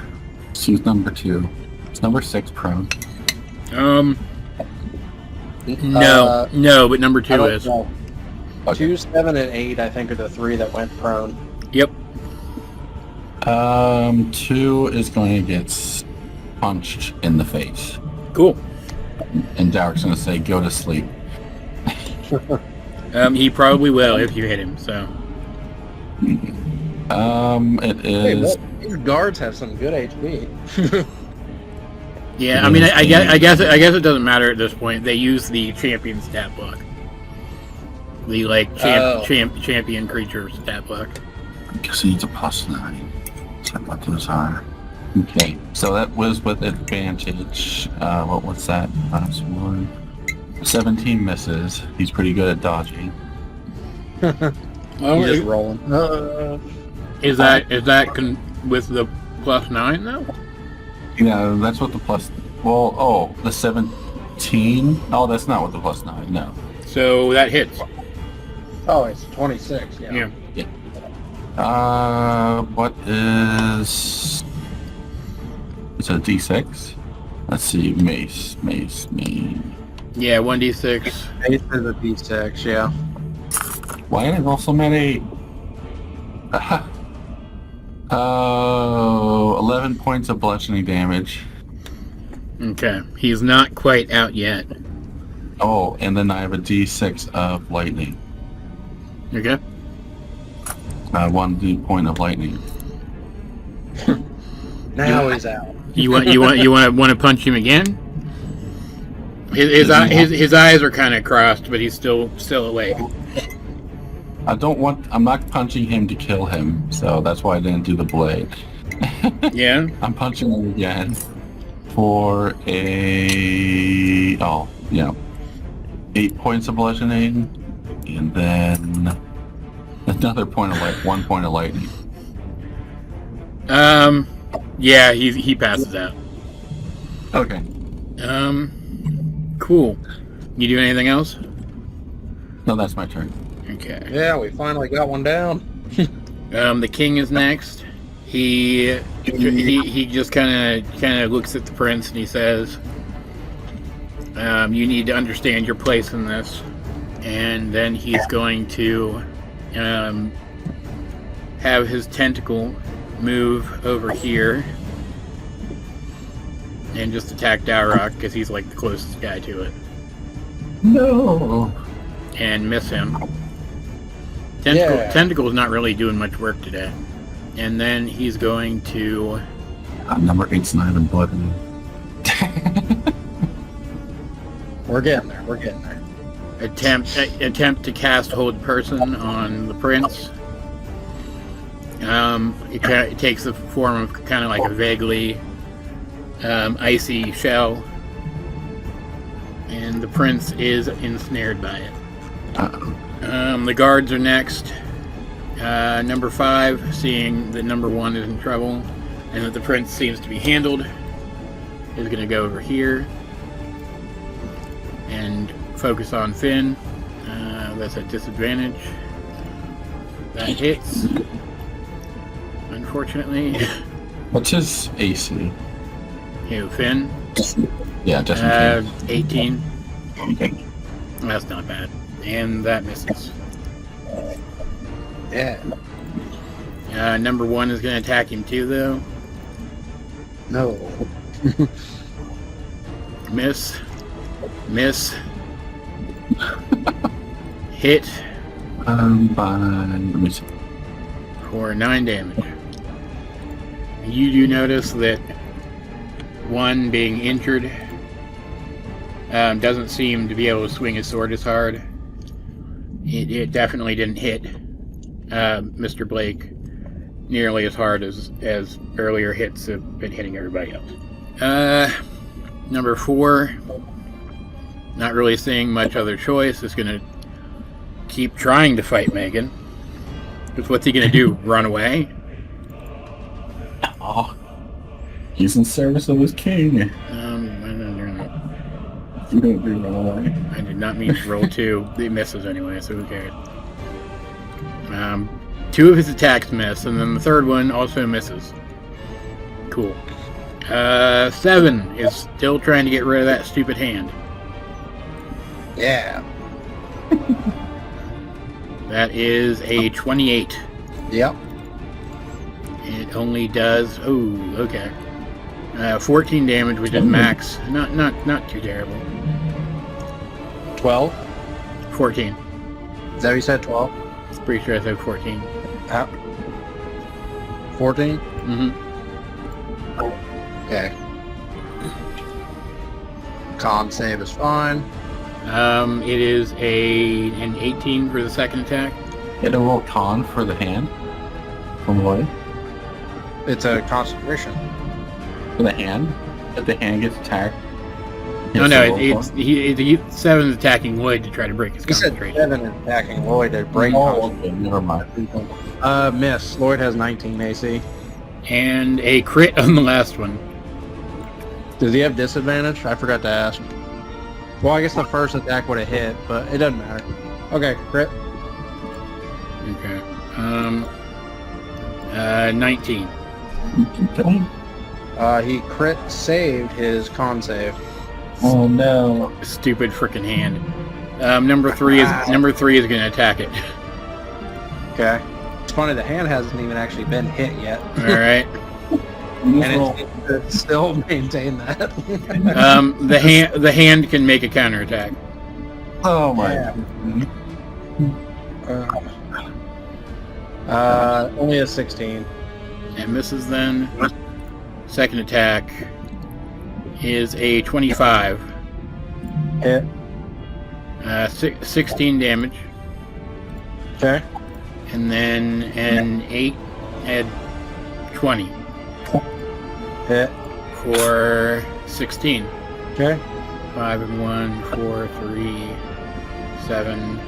She's number 2. It's number 6 prone. No, but number 2 is. Know. Okay. 2, 7, and 8, I think, are the 3 that went prone. Yep. 2 is going to get punched in the face. Cool. And Dowroc's going to say, go to sleep. He probably will if you hit him, so. It is... These guards have some good HP. Yeah, I mean, I guess it doesn't matter at this point. They use the champion stat block. The, champion creature stat block. I guess he needs a +9. So what those are. Okay, so that was with advantage. What was that? Last one. 17 misses. He's pretty good at dodging. He's just rolling. Is that with the +9 though? Yeah, that's what the plus. Well, the 17. Oh, that's not with the +9. No. So that hits. Oh, it's 26. Yeah. What is... It's a D6? Let's see, mace. Yeah, 1d6. Ace is a D6, yeah. Why did it roll so many? Oh, 11 points of bludgeoning damage. Okay, he's not quite out yet. Oh, and then I have a D6 of lightning. Okay. 1 point of lightning. Now he's out. You want to punch him again? His eyes are kind of crossed, but he's still awake. I'm not punching him to kill him, so that's why I didn't do the blade. Yeah. I'm punching him again for 8 points of bludgeoning, and then another 1 point of lightning. Yeah, he passes out. Okay. Cool. You do anything else? No, that's my turn. Okay. Yeah, we finally got one down. The king is next. He just kind of looks at the prince and he says, "You need to understand your place in this." And then he's going to have his tentacle move over here and just attack Dowroc because he's like the closest guy to it. No. And miss him. Tentacle's not really doing much work today. And then he's going to... Number 8's not even bludgeoning. We're getting there. attempt to cast Hold Person on the prince. It takes the form of kind of like a vaguely icy shell. And the prince is ensnared by it. The guards are next. Number 5, seeing that number 1 is in trouble and that the prince seems to be handled, is going to go over here and focus on Finn. That's at disadvantage. That hits, unfortunately. What's his AC? Who, Finn? Yeah, just 18. Okay. That's not bad. And that misses. Yeah. Number 1 is going to attack him too, though. No. Miss. Hit Let me see. for 9 damage. You do notice that 1 being injured doesn't seem to be able to swing his sword as hard. It definitely didn't hit Mr. Blake nearly as hard as earlier hits have been hitting everybody else. Number 4, not really seeing much other choice, is going to keep trying to fight Megan. Because what's he going to do? Run away? Oh, he's in service of his king. I don't know. You don't do run away. I did not mean to roll 2. It misses anyway, so who cares? 2 of his attacks miss, and then the third one also misses. Cool. 7 is still trying to get rid of that stupid hand. Yeah. That is a 28. Yep. It only does... Oh, okay. 14 damage, which is max. Not too terrible. 12. 14. Is that what you said? 12. Pretty sure I said 14. 14. Mm-hmm. Okay. Con save is fine. It is an 18 for the second attack. Hit a roll con for the hand. From what? It's a concentration. For the hand? If the hand gets attacked. No, it's 7 is attacking Lloyd to try to break his You said concentration. 7 is attacking Lloyd to break Okay, never mind. Miss. Lloyd has 19 AC. And a crit on the last one. Does he have disadvantage? I forgot to ask. Well, I guess the first attack would have hit, but it doesn't matter. Okay, crit. Okay. 19. He crit saved his con save. Oh no. Stupid freaking hand. Number three is going to attack it. Okay. It's funny, the hand hasn't even actually been hit yet. All right. And it's still maintain that. The hand can make a counterattack. Oh my. Yeah. Only a 16. And misses then. Second attack is a 25. Hit. 16 damage. Okay. And then an 8 at 20 Hit. for 16. Okay. 5 and 1, 4, 3, 7,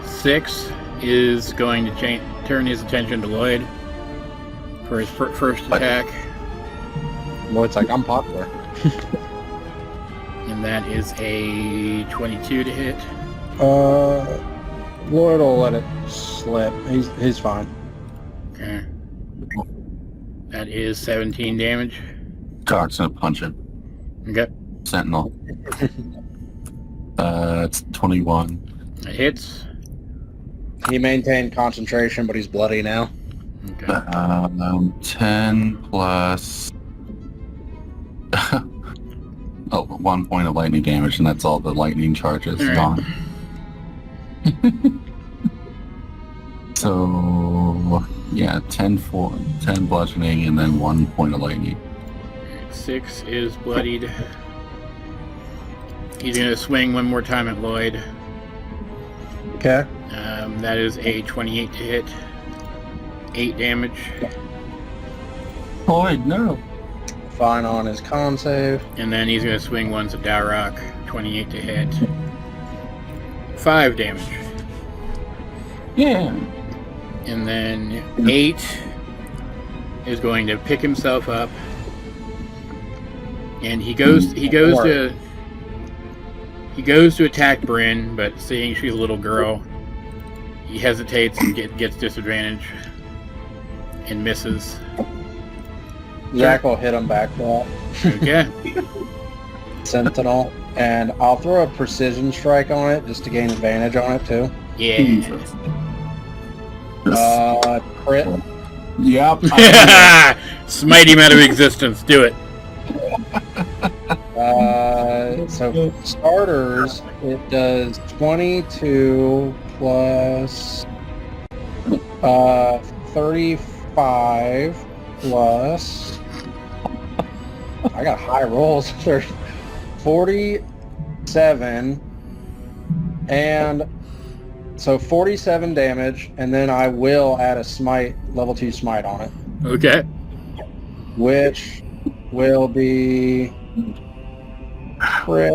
6 is going to turn his attention to Lloyd for his first attack. Lloyd's like, I'm popular. And that is a 22 to hit. Lloyd will let it slip. He's fine. Okay. That is 17 damage. Doc's gonna punch him. Okay. Sentinel. It's 21. It hits. He maintained concentration, but he's bloody now. Okay. 10 plus... 1 point of lightning damage, and that's all the lightning charges All right. gone. So, yeah, 10 bludgeoning, and then 1 point of lightning. 6 is bloodied. He's going to swing one more time at Lloyd. Okay. That is a 28 to hit. 8 damage. Lloyd, no! Fine on his con save. And then he's going to swing once at Dowroc. 28 to hit. 5 damage. Yeah! And then 8 is going to pick himself up. And he goes to attack Bryn, but seeing she's a little girl, he hesitates and gets disadvantage and misses. Zack will hit him back for Okay. that. Sentinel. And I'll throw a precision strike on it just to gain advantage on it too. Yeah. Crit. Yep. Smite him out of existence. Do it. So starters, it does 22 plus 35 plus. I got high rolls. 47 and so 47 damage, and then I will add a smite, level 2 smite on it, Okay. which will be crit.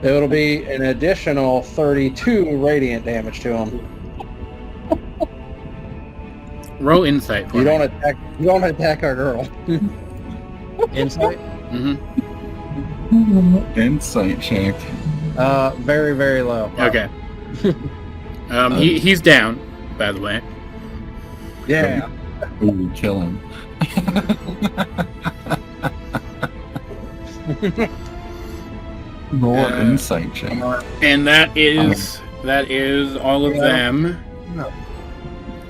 It'll be an additional 32 radiant damage to him. Roll insight for You me. don't attack our girl. Insight? Mm-hmm. Insight check. Very, very low. Okay. He's down, by the way. Yeah. Ooh, kill him. Roll an insight check. And that is all of them. No.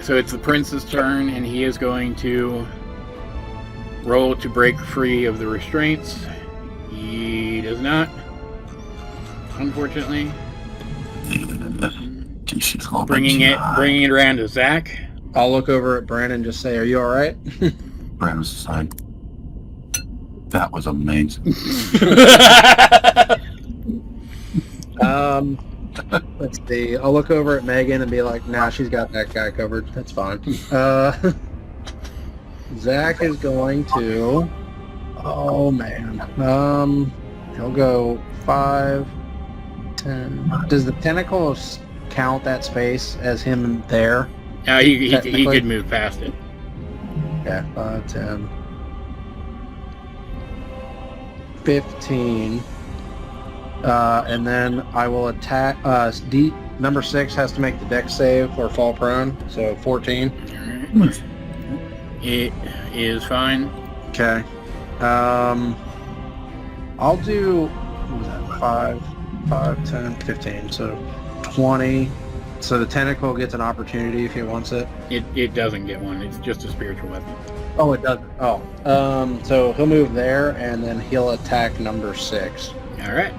So it's the prince's turn, and he is going to roll to break free of the restraints. He does not, unfortunately. Bringing it around to Zack. I'll look over at Brandon and just say, "Are you all right?" Brandon's side. That was amazing. Let's see. I'll look over at Megan and be like, "Nah, she's got that guy covered. That's fine." Zack is going to. Oh man. He'll go 5, 10. Does the tentacles count that space as him there? He Technically. could move past it. Yeah, 5, 10, 15. And then I will attack. Number 6 has to make the dex save or fall prone, so 14. Alright. It is fine. Okay. I'll do, what was that, 5, 10, 15, so 20. So the tentacle gets an opportunity if he wants it. It doesn't get one. It's just a spiritual weapon. Oh, it doesn't. Oh. So he'll move there, and then he'll attack number 6. All right.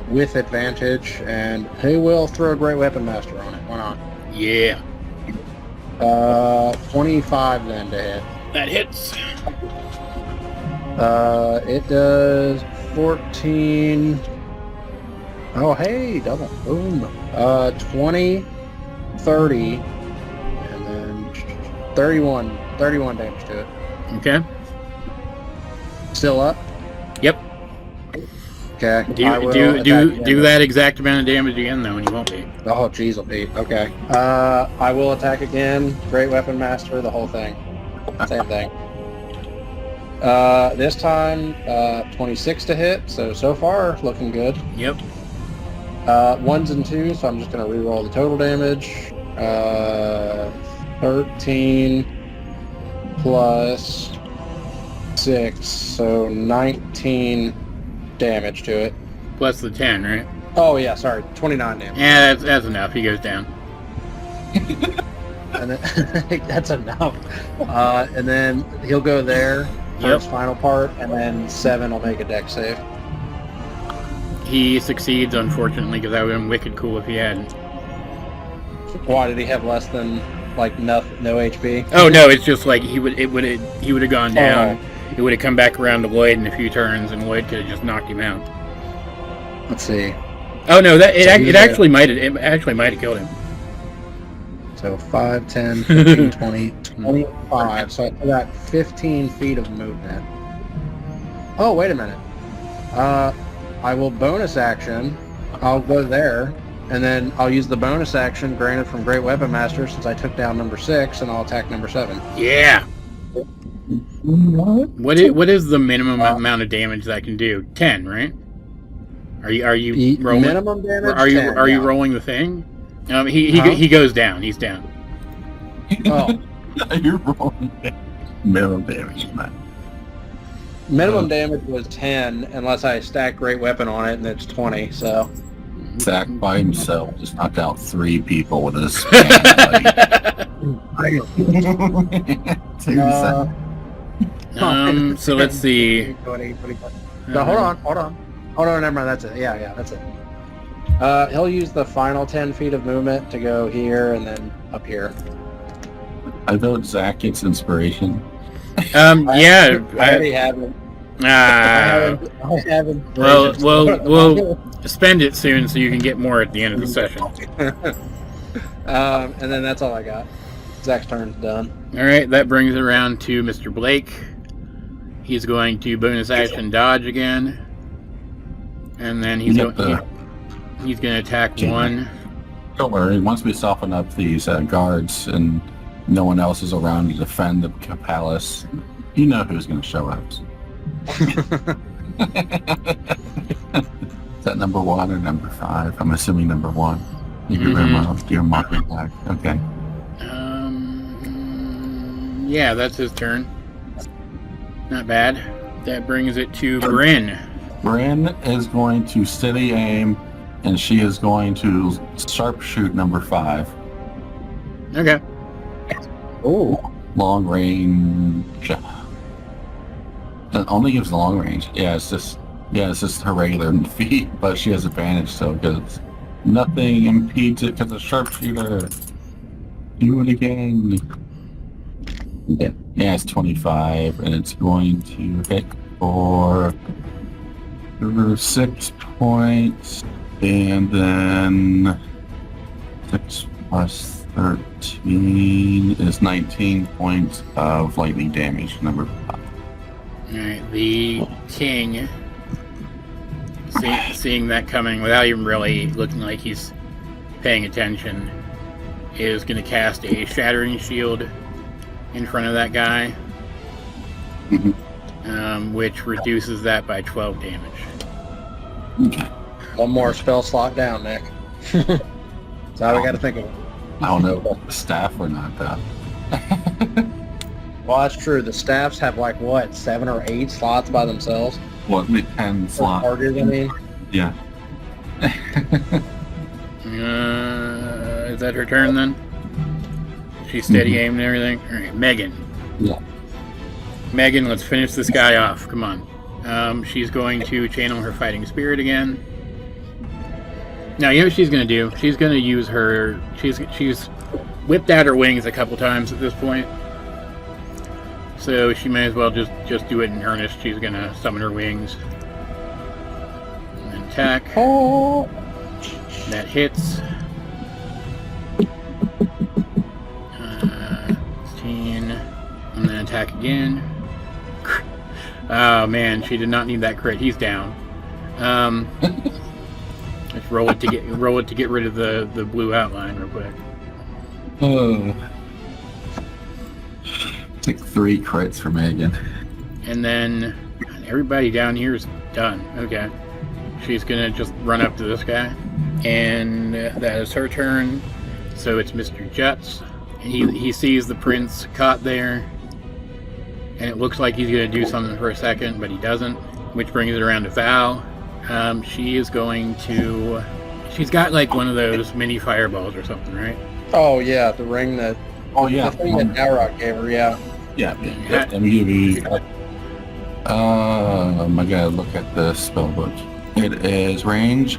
With advantage, and he will throw a Great Weapon Master on it. Why not? Yeah. 25 then to hit. That hits. It does 14. Oh, hey, double. Boom. 20, 30, and then 31 damage to it. Okay. Still up? Yep. Okay. Do that exact amount of damage again, though, and you won't be. Oh, jeez, will be. Okay. I will attack again. Great Weapon Master, the whole thing. Same thing. This time, 26 to hit, so far, looking good. Yep. 1s and 2s, so I'm just going to reroll the total damage. 13 plus 6, so 19 damage to it. Plus the 10, right? Oh, yeah, sorry, 29 damage. Yeah, that's enough. He goes down. And then, that's enough. And then he'll go there for Yep. his final part, and then 7 will make a dex save. He succeeds, unfortunately, because that would have been wicked cool if he hadn't. Why, did he have less than, like, no HP? Oh no, it's just like he would have gone down. It would have come back around to Lloyd in a few turns, and Lloyd could have just knocked him out. Let's see. Oh no, it actually might have killed him. So 5, 10, 15, 20, 25. So I got 15 feet of movement. Oh, wait a minute. I will bonus action. I'll go there, and then I'll use the bonus action granted from Great Weapon Master since I took down number 6, and I'll attack number 7. Yeah. What is the minimum amount of damage that can do? 10, right? Are you rolling? Minimum damage? Are you 10, are you yeah. rolling the thing? He goes down. He's down. Oh. You're rolling minimum damage, man. Minimum damage was 10 unless I stack Great Weapon on it, and it's 20, so... Zack by himself just knocked out 3 people with his So let's see. No, hold on, never mind, that's it. Yeah, that's it. He'll use the final 10 feet of movement to go here and then up here. I vote Zack gets inspiration. Yeah. I already have it. I haven't. We'll spend it soon so you can get more at the end of the session. And then that's all I got. Zack's turn's done. All right, that brings it around to Mr. Blake. He's going to bonus action dodge again, and then he's going to attack 1. Don't worry. Once we soften up these guards and no one else is around to defend the palace, you know who's going to show up. Is that number 1 or number 5? I'm assuming number 1. Your marking back. Okay. Yeah, that's his turn. Not bad. That brings it to Bryn. Bryn is going to steady aim, and she is going to sharpshoot number 5. Okay. Oh. Long range. That only gives long range. Yeah, it's just her regular feet, but she has advantage, so because nothing impedes it because the sharpshooter. Do it again. Yeah, it's 25, and it's going to hit for 6 points, and then 6 plus 13 is 19 points of lightning damage, number 5. Alright, the king, seeing that coming without even really looking like he's paying attention, is going to cast a Shattering Shield in front of that guy, which reduces that by 12 damage. Okay. One more spell slot down, Nick. That's how we got to think of it. I don't know about the staff or not, though. Well, that's true. The staffs have like what, 7 or 8 slots by themselves? Well, 10 slot. Target, I mean. Yeah. Is that her turn then? She's steady aim and everything? Alright, Megan. Yeah. Megan, let's finish this guy off. Come on. She's going to channel her fighting spirit again. Now, you know what she's going to do? She's going to use her... She's whipped out her wings a couple times at this point. So she may as well just do it in earnest. She's going to summon her wings. And then attack. Oh. That hits. 16. And then attack again. Oh man, she did not need that crit. He's down. Let's roll it to get rid of the blue outline real quick. Oh. Like 3 crits for Megan. And then everybody down here is done. Okay. She's gonna just run up to this guy. And that is her turn. So it's Mr. Juts. He sees the prince caught there. And it looks like he's gonna do something for a second, but he doesn't. Which brings it around to Val. She is going to... She's got like one of those mini fireballs or something, right? Oh yeah, the ring that... Oh yeah. The thing that Dowroc gave her, yeah. Yeah. Let me give you... I gotta look at the spellbook. It is range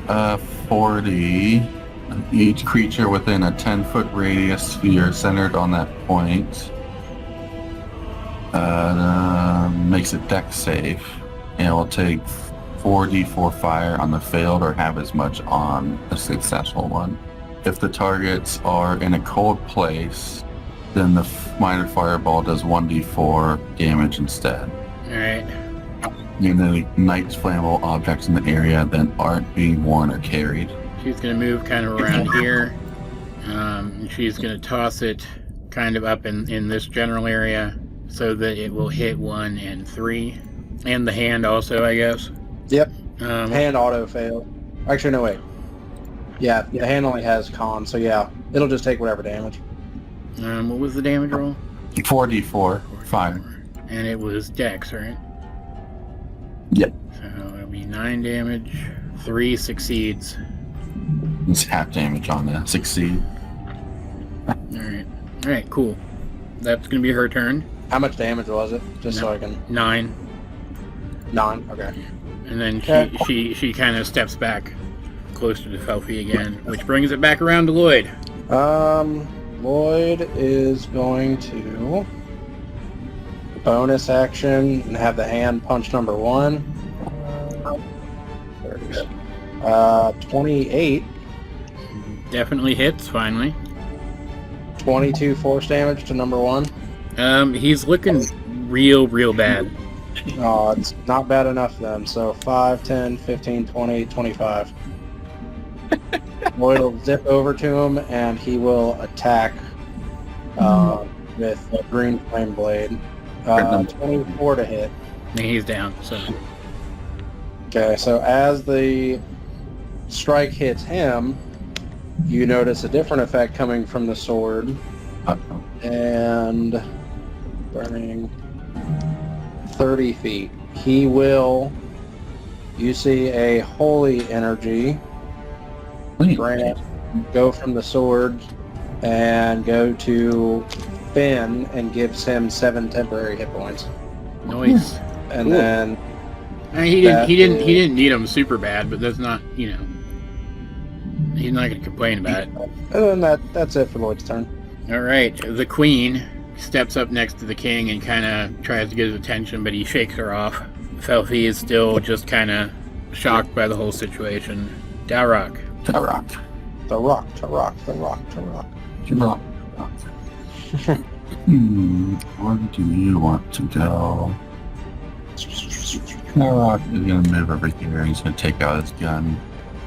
40. Each creature within a 10-foot radius sphere centered on that point makes a dex save, and it will take 4d4 fire on the failed or have as much on a successful one. If the targets are in a cold place, then the minor fireball does 1d4 damage instead. Alright. And then it ignites flammable objects in the area that aren't being worn or carried. She's going to move kind of around here. And she's going to toss it kind of up in this general area so that it will hit 1 and 3. And the hand also, I guess. Yep. Hand auto fail. Actually, no, wait. Yeah, the hand only has con, so yeah. It'll just take whatever damage. What was the damage roll? 4d4 fire. And it was dex, right? Yep. So it'll be 9 damage. 3 succeeds. It's half damage on the succeed. Alright, cool. That's going to be her turn. How much damage was it? Just so I can... 9. 9? Okay. And then she kind of steps back closer to Felfie again, which brings it back around to Lloyd. Lloyd is going to bonus action and have the hand punch number 1. 28. Definitely hits, finally. 22 force damage to number 1. He's looking real bad. Oh, it's not bad enough then. So 5, 10, 15, 20, 25. Lloyd will zip over to him and he will attack with a green flame blade. 24 to hit. And he's down, so... Okay, so as the strike hits him, you notice a different effect coming from the sword. And burning 30 feet. He will... You see a holy energy grant go from the sword and go to Finn and gives him 7 temporary hit points. Nice. And cool. then he didn't need them super bad, but that's not, you know, he's not going to complain about it. And then that's it for Lloyd's turn. All right, the queen steps up next to the king and kind of tries to get his attention, but he shakes her off. Felfie is still just kind of shocked by the whole situation. Dowroc. The rock. Where do you want to go? Dowroc is going to move over here. He's going to take out his gun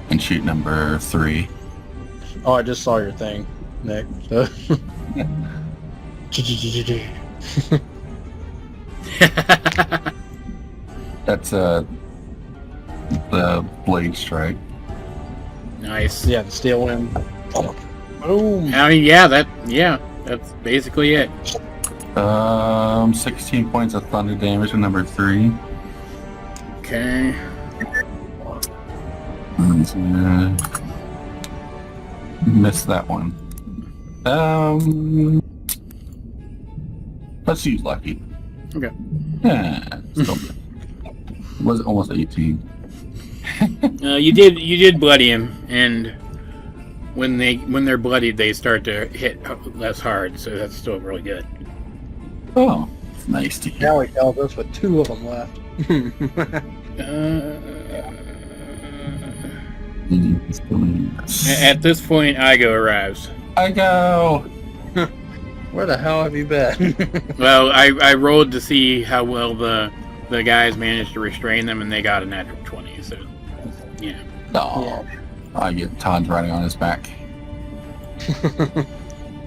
and shoot number 3. Oh, I just saw your thing, Nick. That's the blade strike. Nice. Yeah, the steel wind. Boom. I mean, that's basically it. 16 points of thunder damage to number 3. Okay. Missed that one. Let's use lucky. Okay. Yeah, still was almost 18. You did bloody him, and when they're bloodied, they start to hit less hard. So that's still really good. Oh, it's nice to hear. Now he tells us with 2 of them left. At this point, Igo arrives. I go. Where the hell have you been? Well, I rolled to see how well the guys managed to restrain them, and they got a natural 20. So, yeah. Oh, I get Todd's riding on his back.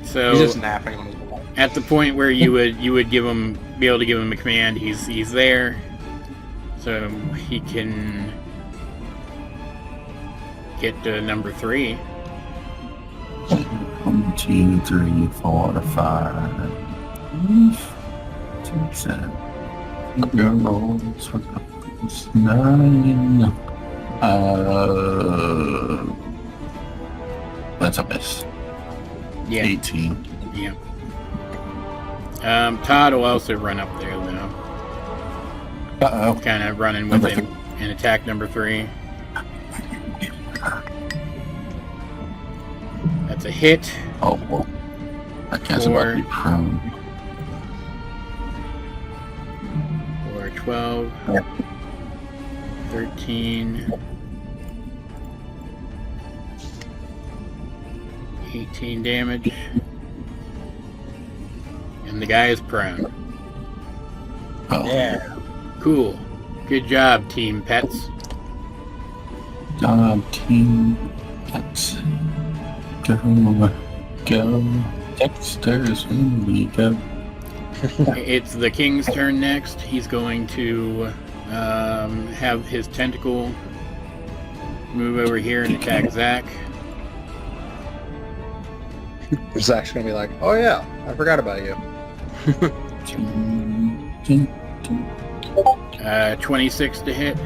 So He's just napping on his back. at the point where you would be able to give him a command, he's there, so he can get to number 3. 1, 2, 3, 4, 5, 6, 7. Girls, 9. That's a miss. Yeah. 18. Yeah. Todd will also run up there though, Uh-oh. kind of running with Number him and attack number 3. That's a hit. Oh, well. I can't about to be prone. For 12, 13, 18 damage. And the guy is prone. Oh. Yeah. Cool. Good job, Team Pets. Team Pets. Go. Dexter's we go. It's the king's turn next. He's going to have his tentacle move over here and attack Zack. Zach's gonna be like, oh yeah, I forgot about you. 26 to hit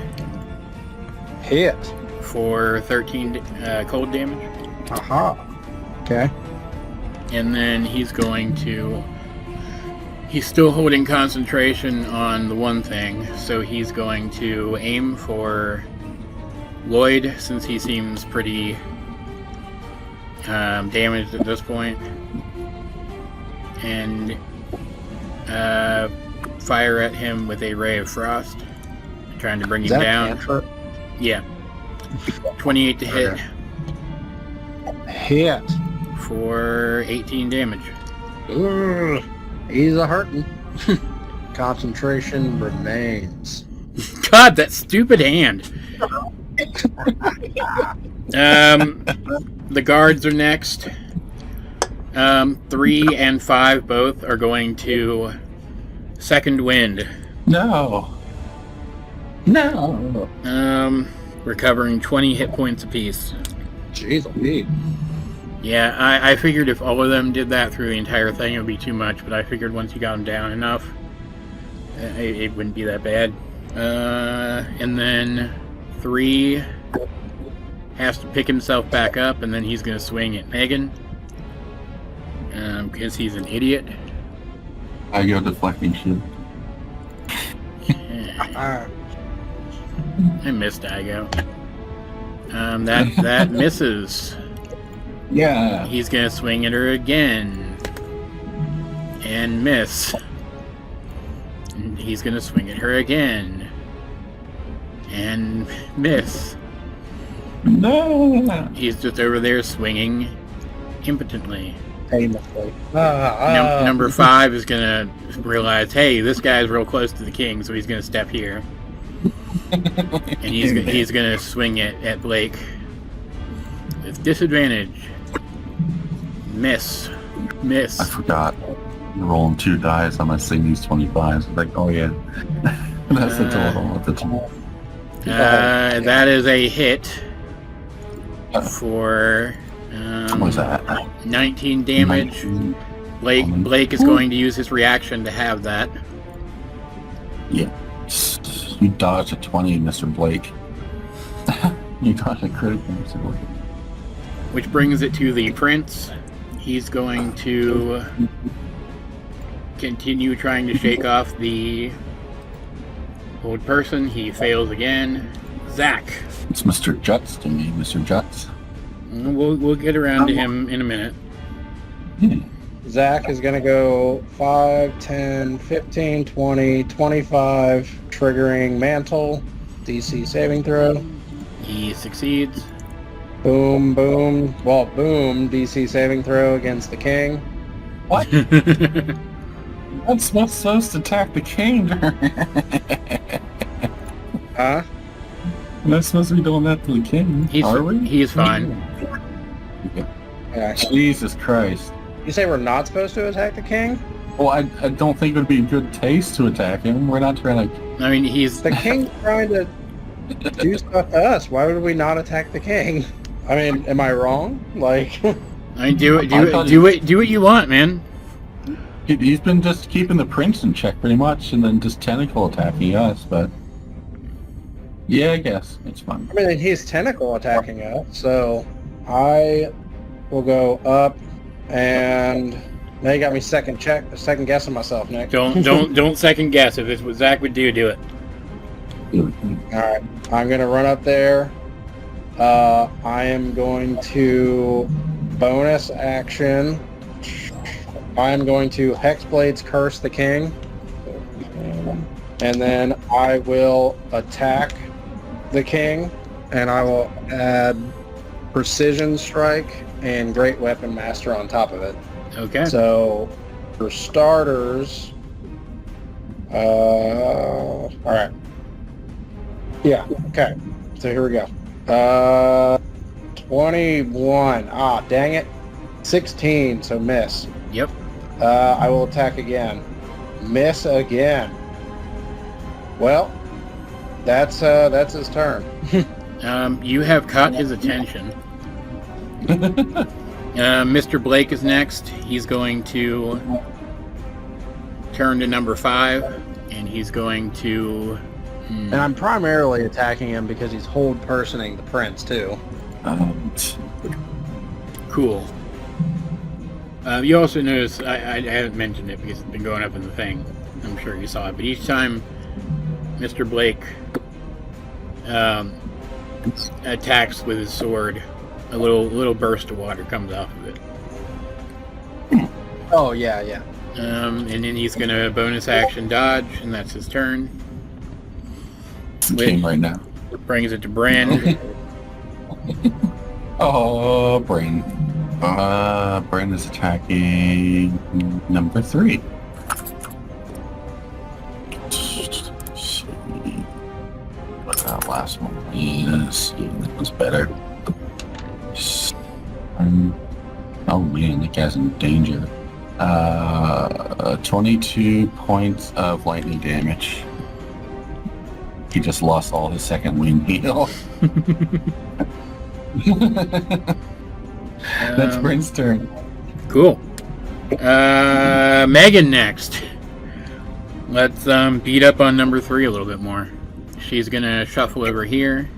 Hit. for 13 cold damage. Aha. Okay. And then he's going to... He's still holding concentration on the one thing, so he's going to aim for Lloyd, since he seems pretty damaged at this point, and fire at him with a ray of frost, trying to bring him down. Cantrip? Yeah. 28 to hit Hit. for 18 damage. Ugh. He's a hurting. Concentration remains. God, that stupid hand. The guards are next. 3 and 5 both are going to second wind. No. No. Recovering 20 hit points apiece. Jeez, Pete. Yeah, I figured if all of them did that through the entire thing, it would be too much, but I figured once you got them down enough, it wouldn't be that bad. And then 3 has to pick himself back up, and then he's going to swing at Megan, because he's an idiot. I go deflecting shield. I missed Igo. That misses. Yeah. He's gonna swing at her again and miss. And he's gonna swing at her again and miss. No. He's just over there swinging impotently. Painfully. Number 5 is gonna realize, hey, this guy's real close to the king, so he's gonna step here. And he's gonna swing at Blake with disadvantage. Miss. I forgot. Rolling 2 dice on my Signy's 25s. Like, oh yeah. That's the total. That's the total. That is a hit for What was that? 19 damage 19. Blake is going to use his reaction to have that. Yeah. You dodged a 20, Mr. Blake. You dodged a critical, Mr. Blake. Which brings it to the prince. He's going to continue trying to shake off the old person. He fails again. Zack. It's Mr. Juts to me, Mr. Juts. We'll get around to him in a minute. Zack is going to go 5, 10, 15, 20, 25, triggering mantle, DC saving throw. He succeeds. Boom, boom. Well, boom, DC saving throw against the king. What? That's supposed to attack the king. Huh? We're not supposed to be doing that to the king, are we? He's fine. Yeah. Jesus Christ. You say we're not supposed to attack the king? Well, I don't think it would be in good taste to attack him. We're not trying to... I mean, he's... The king's trying to do stuff to us. Why would we not attack the king? I mean, am I wrong? Like... I mean, do what you want, man. He's been just keeping the prince in check pretty much, and then just tentacle attacking us, but... Yeah, I guess. It's fun. I mean, he's tentacle attacking us, so I will go up and now you got me second guessing myself, Nick. Don't second guess. If it's what Zack would do it. Alright, I'm gonna run up there. I am going to bonus action. I am going to Hexblade's Curse the King. And then I will attack the king, and I will add Precision Strike and Great Weapon Master on top of it. Okay. So, for starters, alright. Yeah, okay. So here we go. 21. Ah, dang it. 16, so miss. Yep. I will attack again. Miss again. Well, that's his turn. You have caught his attention. Mr. Blake is next. He's going to turn to number 5, and he's going to... And I'm primarily attacking him because he's hold personing the prince, too. Cool. You also notice, I haven't mentioned it because it's been going up in the thing. I'm sure you saw it, but each time Mr. Blake attacks with his sword, a little burst of water comes off of it. Oh, yeah. And then he's going to bonus action dodge, and that's his turn. Game right now. Brings it to Bran. Oh, Bran. Bran is attacking number 3. What's that last one? Yes, that was better. Oh man, the guy's in danger. 22 points of lightning damage. He just lost all his second wind heal. That's Brent's turn. Cool. Megan next. Let's beat up on number 3 a little bit more. She's gonna shuffle over here,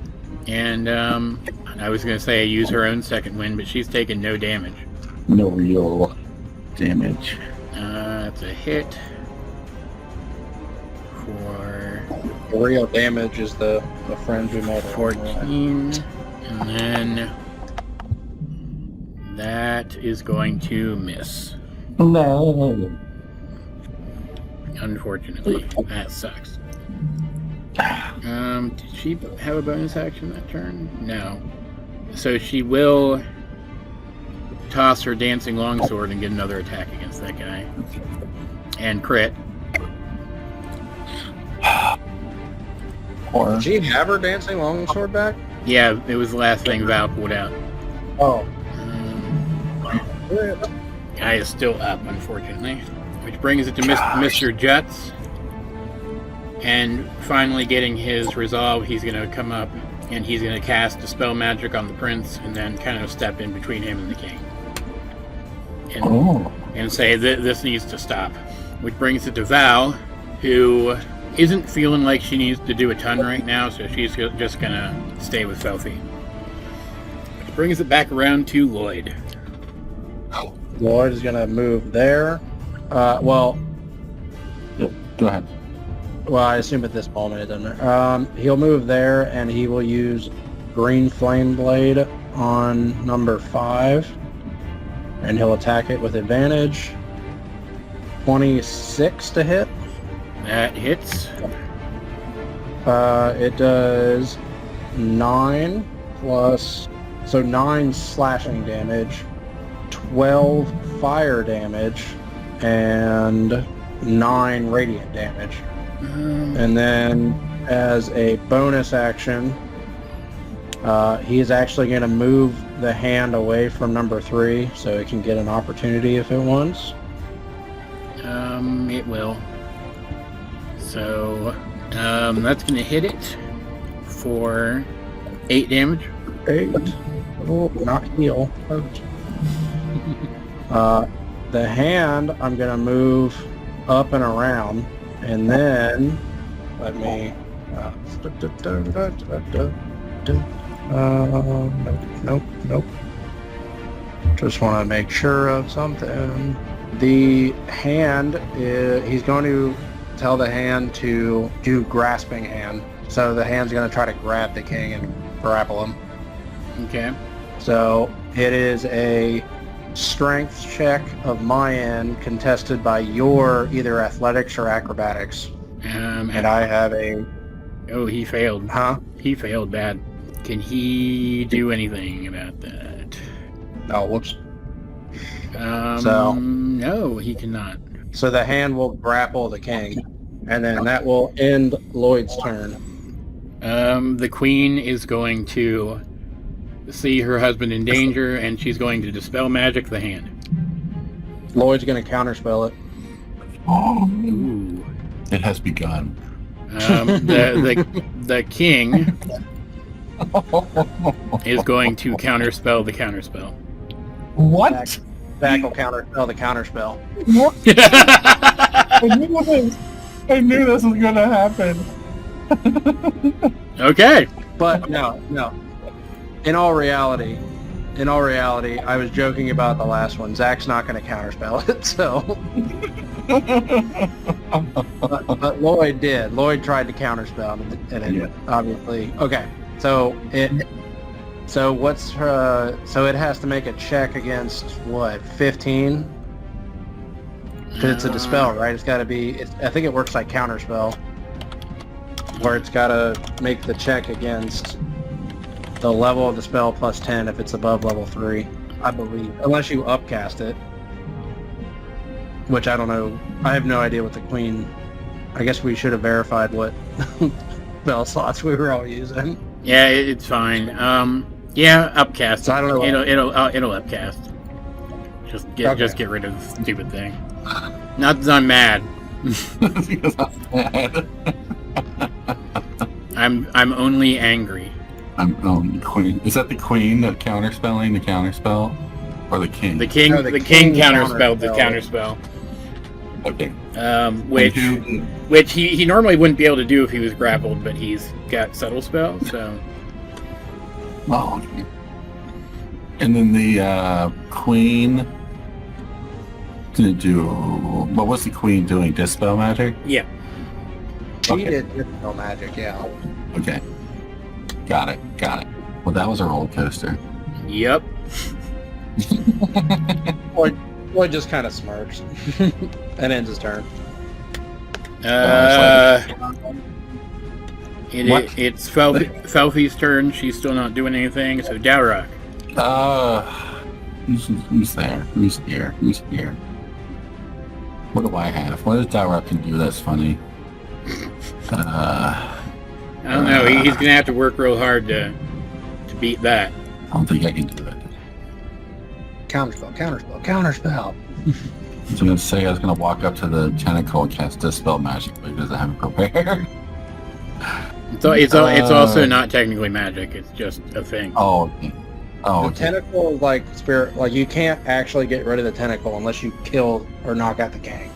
and I was gonna say use her own second wind, but she's taking no damage. No real damage. That's a hit. For The real damage is the friends we made. 14, and then that is going to miss. No. Unfortunately, that sucks. Did she have a bonus action that turn? No. So she will toss her dancing longsword and get another attack against that guy. And crit. Did she have her dancing longsword back? Yeah, it was the last thing Val pulled out. Oh. Guy is still up, unfortunately. Which brings it to Mr. Juts. And finally getting his resolve, he's going to come up and he's going to cast Dispel Magic on the prince and then kind of step in between him and the king. And and say that this needs to stop. Which brings it to Val, who isn't feeling like she needs to do a ton right now, so she's just gonna stay with Felfie. Which brings it back around to Lloyd. Lloyd is gonna move there. Well, Go ahead. I assume at this moment it doesn't matter. He'll move there, and he will use Green Flame Blade on number 5, and he'll attack it with advantage. 26 to hit. That hits. It does 9 plus, so 9 slashing damage, 12 fire damage, and 9 radiant damage. And then as a bonus action, he is actually going to move the hand away from number 3 so it can get an opportunity if it wants. It will. So, that's going to hit it for 8 damage. 8. Oh, not heal. Hurt. The hand, I'm going to move up and around, and then let me... Nope. Just want to make sure of something. The hand, he's going to tell the hand to do grasping hand. So the hand's going to try to grab the king and grapple him. Okay. So it is a strength check of my end contested by your either athletics or acrobatics. And I have a... Oh, he failed. Huh? He failed bad. Can he do anything about that? Oh, whoops. No, he cannot. So the hand will grapple the king, and then that will end Lloyd's turn. The queen is going to see her husband in danger, and she's going to dispel magic the hand. Lloyd's going to counterspell it. Ooh. It has begun. The king is going to counterspell the counterspell. What? Zack will counterspell the counterspell. What? I knew this was going to happen. Okay. But no. In all reality, I was joking about the last one. Zack's not going to counterspell it, so... but Lloyd did. Lloyd tried to counterspell, and it obviously... Okay, so it... So what's her... So it has to make a check against, what, 15? Because it's a dispel, right? It's got to be... I think it works like counterspell, where it's got to make the check against the level of the spell plus 10 if it's above level 3, I believe. Unless you upcast it. Which I don't know. I have no idea what the queen... I guess we should have verified what spell slots we were all using. Yeah, it's fine. Yeah, upcast. So I don't know. It'll upcast. Just get rid of the stupid thing. Not that I'm mad. Because I'm mad. I'm only angry. The queen. Is that the queen that counterspelling the counterspell, or the king? The king. No, the king counterspelled the counterspell. Okay. Which he normally wouldn't be able to do if he was grappled, but he's got subtle spell, so. Oh. Okay. And then the queen didn't do. What was the queen doing? Dispel magic? Yeah. She Okay. did dispel magic, yeah. Okay. Got it. Well, that was a roller coaster. Yep. Lloyd just kind of smirks and ends his turn. It's Felfie's turn. She's still not doing anything, so Dowroc. Who's there? Who's here? What do I have? What does Dowroc can do that's funny? I don't know. He's gonna have to work real hard to beat that. I don't think I can do it. Counterspell. I was going to say I was going to walk up to the tentacle and cast Dispel Magic, but he doesn't have it prepared. It's also not technically magic. It's just a thing. Oh, okay. Oh, The okay. tentacle is like spirit. Like you can't actually get rid of the tentacle unless you kill or knock out the king.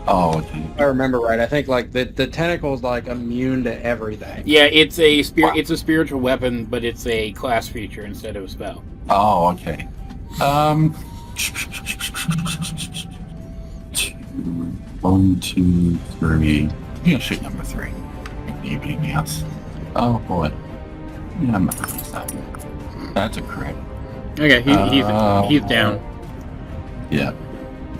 Oh, okay. If I remember right. I think like the tentacle is like immune to everything. Yeah, it's a it's a spiritual weapon, but it's a class feature instead of a spell. Oh, okay. One, two, three. I'm gonna shoot number 3. Evening, yes. Oh boy. Yeah, I'm not gonna use that one. That's a crit. Okay, he's down. Yeah.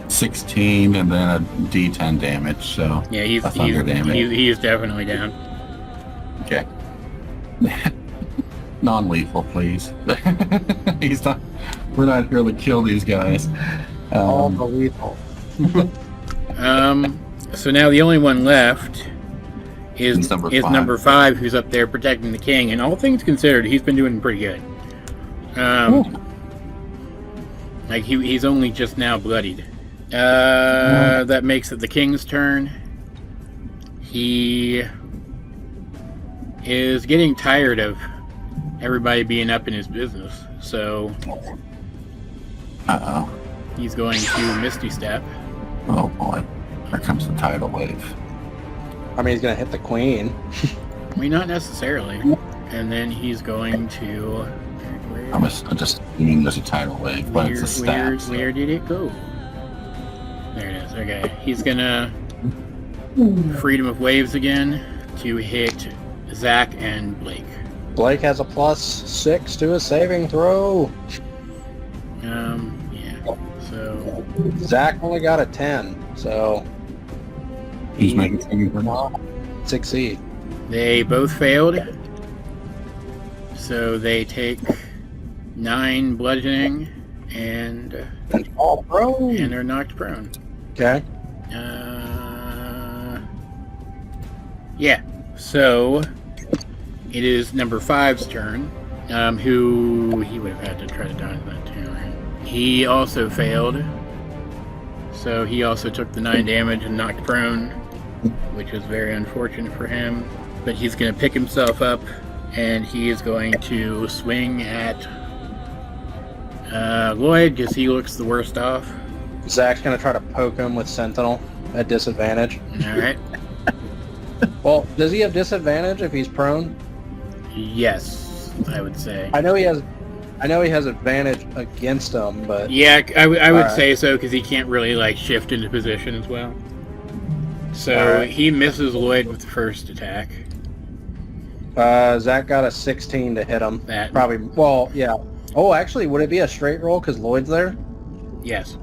16 and then a D10 damage, so Yeah, he's a thunder damage. he's definitely down. Okay. Non-lethal, please. He's not. We're not here to kill these guys. All the lethal. So now the only one left is It's number 5. number 5, who's up there protecting the king. And all things considered, he's been doing pretty good. Like he's only just now bloodied. That makes it the king's turn. He is getting tired of everybody being up in his business, so Uh-oh. he's going to Misty Step. Oh boy. Here comes the tidal wave. I mean, he's gonna hit the queen. I mean, not necessarily. And then he's going to. I'm just assuming there's a tidal wave, but it's a stab. so- Where did it go? There it is. Okay, he's gonna Freedom of Waves again to hit Zack and Blake. Blake has a +6 to his saving throw. Yeah. So Zack only got a 10, so Who's making saving throws? succeed. they both failed. So they take 9 bludgeoning and All prone. they're knocked prone. Okay. Yeah. So it is number 5's turn. Who he would have had to try to dodge that too, right? He also failed. So he also took the 9 damage and knocked prone, which is very unfortunate for him. But he's going to pick himself up, and he is going to swing at Lloyd, because he looks the worst off. Zack's gonna try to poke him with Sentinel at disadvantage. Alright. Well, does he have disadvantage if he's prone? Yes, I would say. I know he has advantage against him, but Yeah, I would Alright. say so, because he can't really, like, shift into position as well. So Alright. he misses Lloyd with the first attack. Zack got a 16 to hit him. That Probably. Well, yeah. Oh, actually, would it be a straight roll because Lloyd's there? Yes.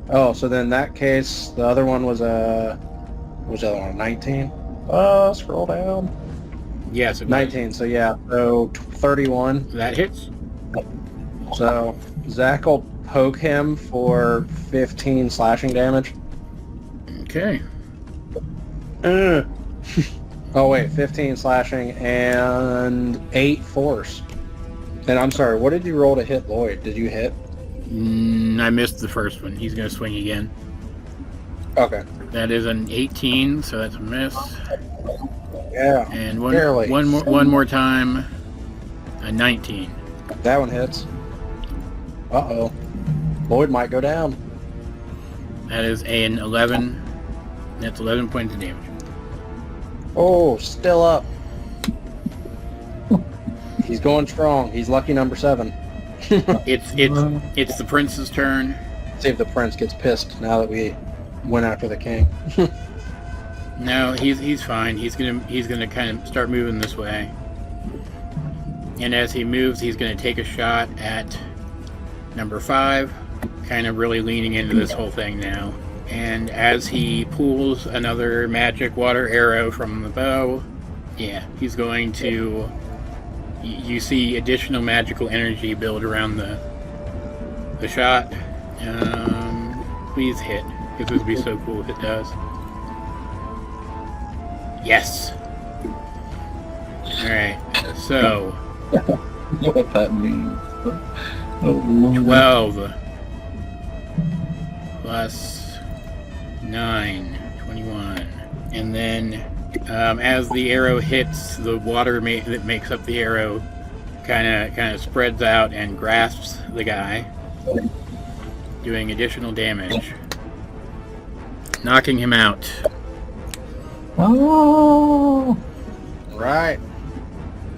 Oh, so then in that case, the other one was what was the other one? 19. Scroll down. Yes, it was. 19. So yeah, so 31. That hits. So Zack will poke him for 15 slashing damage. Okay. Oh wait, 15 slashing and 8 force. And I'm sorry, what did you roll to hit Lloyd? Did you hit? I missed the first one. He's going to swing again. Okay. That is an 18, so that's a miss. Yeah. And Barely. one more time, a 19. That one hits. Uh-oh. Lloyd might go down. That is an 11. That's 11 points of damage. Oh, still up. He's going strong. He's lucky number 7. It's the prince's turn. See if the prince gets pissed now that we went after the king. No, he's fine. He's gonna kind of start moving this way. And as he moves, he's gonna take a shot at number 5, kind of really leaning into this whole thing now. And as he pulls another magic water arrow from the bow, yeah, he's going to. You see additional magical energy build around the shot. Please hit, because this would be so cool if it does. Yes. All right. So What that means. Oh, Lord. 12 plus 9, 21, and then as the arrow hits the water that makes up the arrow kind of spreads out and grasps the guy, doing additional damage, knocking him out. Oh! Right.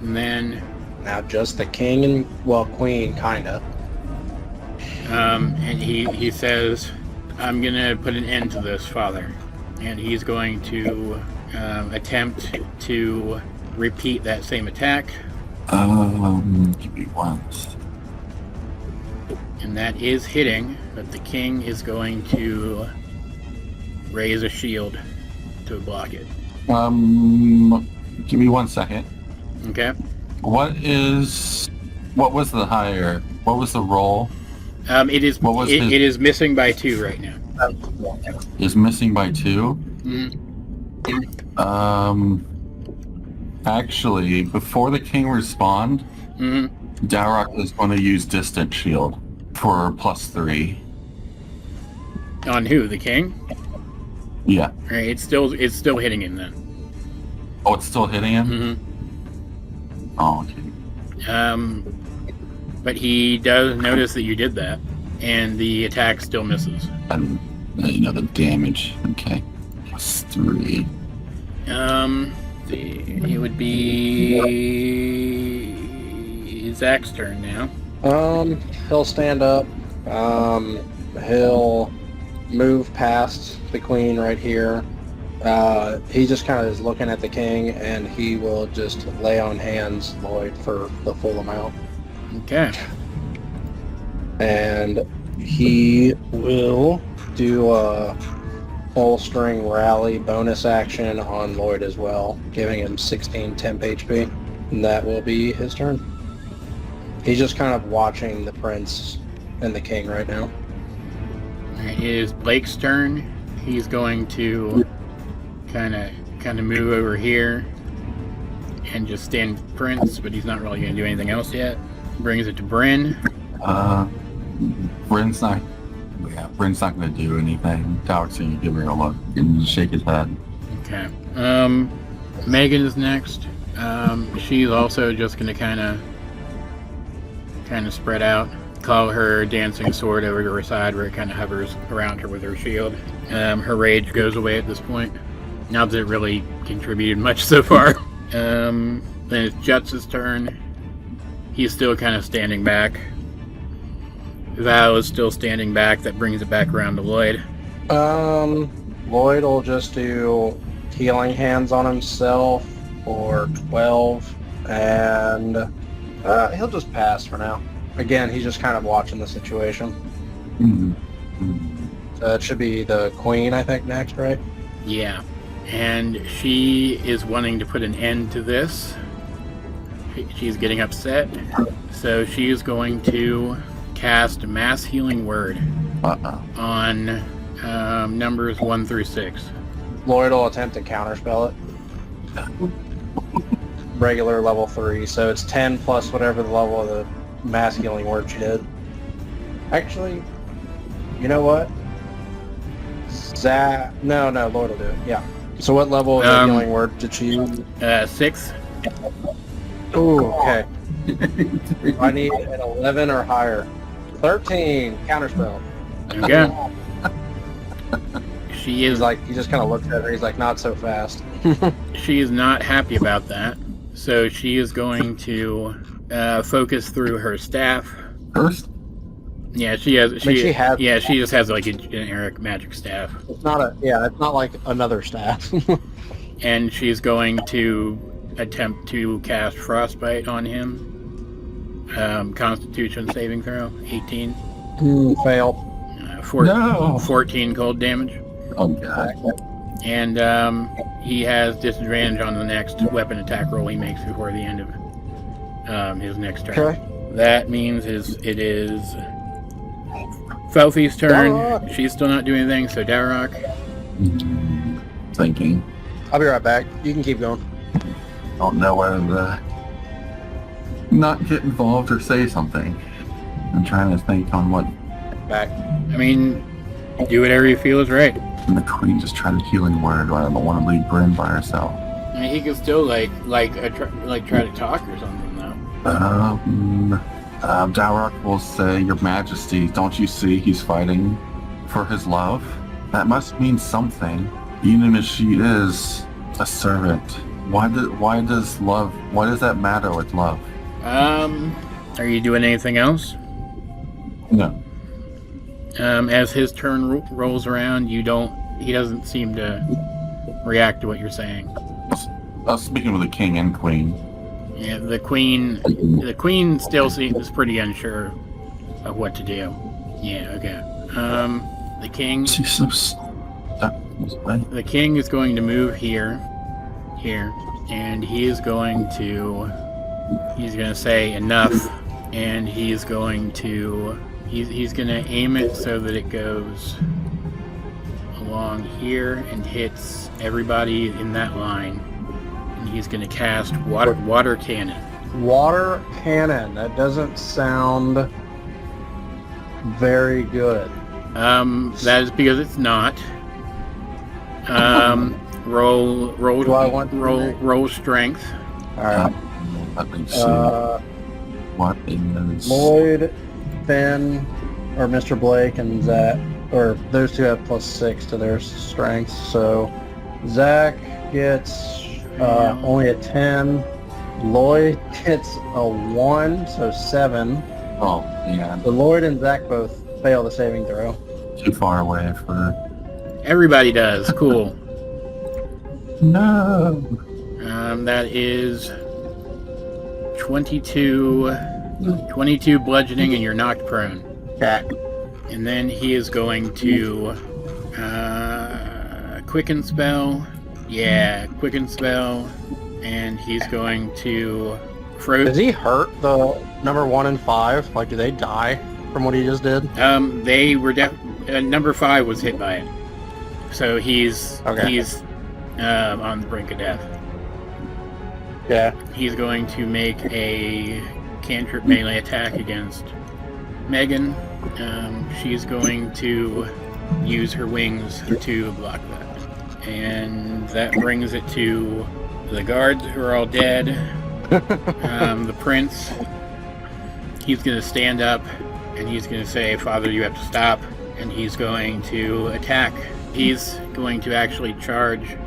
And then, Now just the king and, well, queen, kinda. and he says, "I'm gonna put an end to this, Father," and he's going to attempt to repeat that same attack, Give me once. and that is hitting, but the king is going to raise a shield to block it. Give me 1 second. Okay. What was the roll? It is What was it, his- it is missing by 2 right now. Is missing by 2? Mhm. Actually, before the king respond, Mhm. Dowroc is going to use distant shield for +3. On who? The king? Yeah. All right, it's still hitting him then. Oh, it's still hitting him? Mm-hmm. Oh, okay. But he does notice that you did that, and the attack still misses. And, the damage. Okay. +3. It would be Zack's turn now. He'll stand up. He'll move past the queen right here. He just kind of is looking at the king, and he will just lay on hands Lloyd for the full amount. Okay. And he will do a full string rally bonus action on Lloyd as well, giving him 16 temp HP. And that will be his turn. He's just kind of watching the prince and the king right now. All right, it is Blake's turn. He's going to kind of move over here and just stand with the prince, but he's not really going to do anything else yet. Brings it to Bryn. Bryn's not going to do anything. Dowroc's going to give her a look and shake his head. Okay. Megan is next. She's also just going to kind of spread out. Call her dancing sword over to her side where it kind of hovers around her with her shield. Her rage goes away at this point. Not that it really contributed much so far. Then it's Jutz's turn. He's still kind of standing back. Val is still standing back. That brings it back around to Lloyd. Lloyd will just do healing hands on himself for 12, and he'll just pass for now. Again, he's just kind of watching the situation. So it should be the queen, I think, next, right? Yeah. And she is wanting to put an end to this. She's getting upset. So she is going to cast Mass Healing Word on numbers 1 through 6. Lloyd will attempt to counterspell it. Regular level 3, so it's 10 plus whatever the level of the Mass Healing Word she did. Actually, you know what? Zack... No, Lloyd will do it, yeah. So what level of the Healing Word did she use? 6. Ooh, okay. I need an 11 or higher. 13, counterspell. Okay. She is He just kind of looks at her, he's like, not so fast. She is not happy about that. So she is going to focus through her staff. First? Yeah, she has. she has- Yeah, she just has like a generic magic staff, It's not it's not like another staff. and she's going to attempt to cast Frostbite on him. Constitution saving throw, 18. Fail. 14 cold damage. Oh, God. And he has disadvantage on the next weapon attack roll he makes before the end of his next turn. Okay. That means it is Fofi's turn. Dowroc. She's still not doing anything, so Dowroc. Thinking. I'll be right back. You can keep going. Don't know whether to not get involved or say something. I'm trying to think on what. Back. I mean, do whatever you feel is right. And the queen just tried a healing word. I don't want to leave Bryn by herself. I mean, he could still try to talk or something though. Dowroc will say, Your Majesty, don't you see he's fighting for his love? That must mean something, even if she is a servant. Why does that matter with love? Are you doing anything else? No. As his turn rolls around, he doesn't seem to react to what you're saying. I was speaking with the king and queen. Yeah, the queen still seems pretty unsure of what to do. Yeah, okay. The king... She's so stuck in his way. The king is going to move here, and he's going to say enough, and he's going to aim it so that it goes along here and hits everybody in that line. And he's going to cast water cannon. Water cannon. That doesn't sound very good. That is because it's not. Roll Do I want to roll strength. All right. Let me see. What is... Lloyd, Finn, or Mr. Blake and Zack, or those two have +6 to their strengths. So Zack gets only a 10. Lloyd gets a 1, so 7. Oh, yeah. So Lloyd and Zack both fail the saving throw. Too far away for... Everybody does. Cool. No. That is 22 bludgeoning, and you're knocked prone. Okay. And then he is going to quicken spell. Yeah, quicken spell. And he's going to Does he hurt the number 1 and 5? Like, do they die from what he just did? They were number 5 was hit by it. So he's on the brink of death. Yeah. He's going to make a cantrip melee attack against Megan. She's going to use her wings to block that. And that brings it to the guards who are all dead. The prince, he's going to stand up and he's going to say, Father, you have to stop. And he's going to attack. He's going to actually charge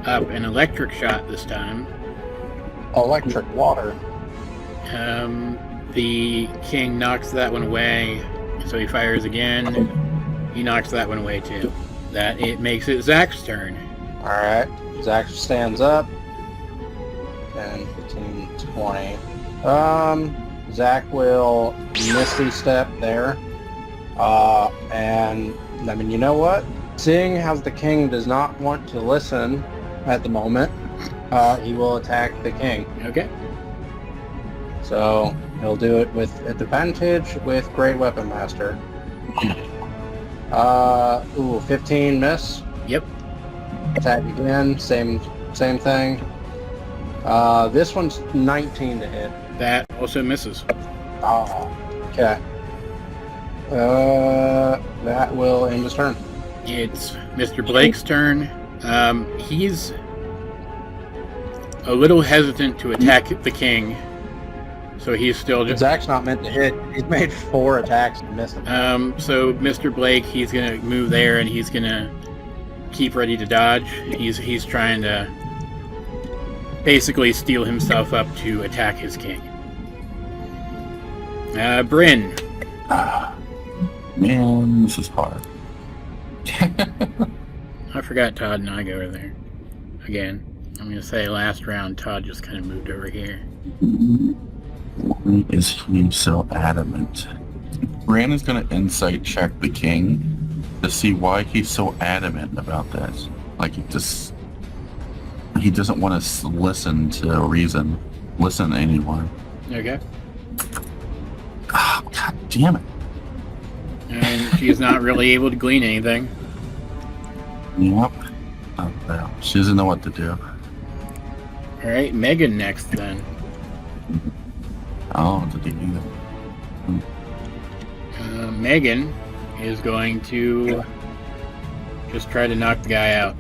up an electric shot this time. Electric water. The king knocks that one away, so he fires again. He knocks that one away too. It makes it Zack's turn. Alright. Zack stands up. 10, 15, 20. Zack will Misty Step there. And, I mean, you know what? Seeing how the king does not want to listen at the moment, he will attack the king. Okay. So, he'll do it with advantage with Great Weapon Master. 15 miss. Yep. Attack again, same thing. This one's 19 to hit. That also misses. Oh, okay. That will end his turn. It's Mr. Blake's turn. He's a little hesitant to attack the king, so he's still just... Zack's not meant to hit. He's made 4 attacks and missed them. So Mr. Blake, he's gonna move there and he's gonna keep ready to dodge. He's trying to basically steel himself up to attack his king. Bryn. Man, this is hard. I forgot Todd and I go over there. Again. I'm going to say last round, Todd just kind of moved over here. Why is he so adamant? Brandon's going to insight check the king to see why he's so adamant about this. Like, he doesn't want to listen to reason, listen to anyone. Okay. Oh, God damn it. And she's not really able to glean anything. Yep. Oh, well, she doesn't know what to do. Alright, Megan next then. Oh, did he do that? Megan is going to just try to knock the guy out.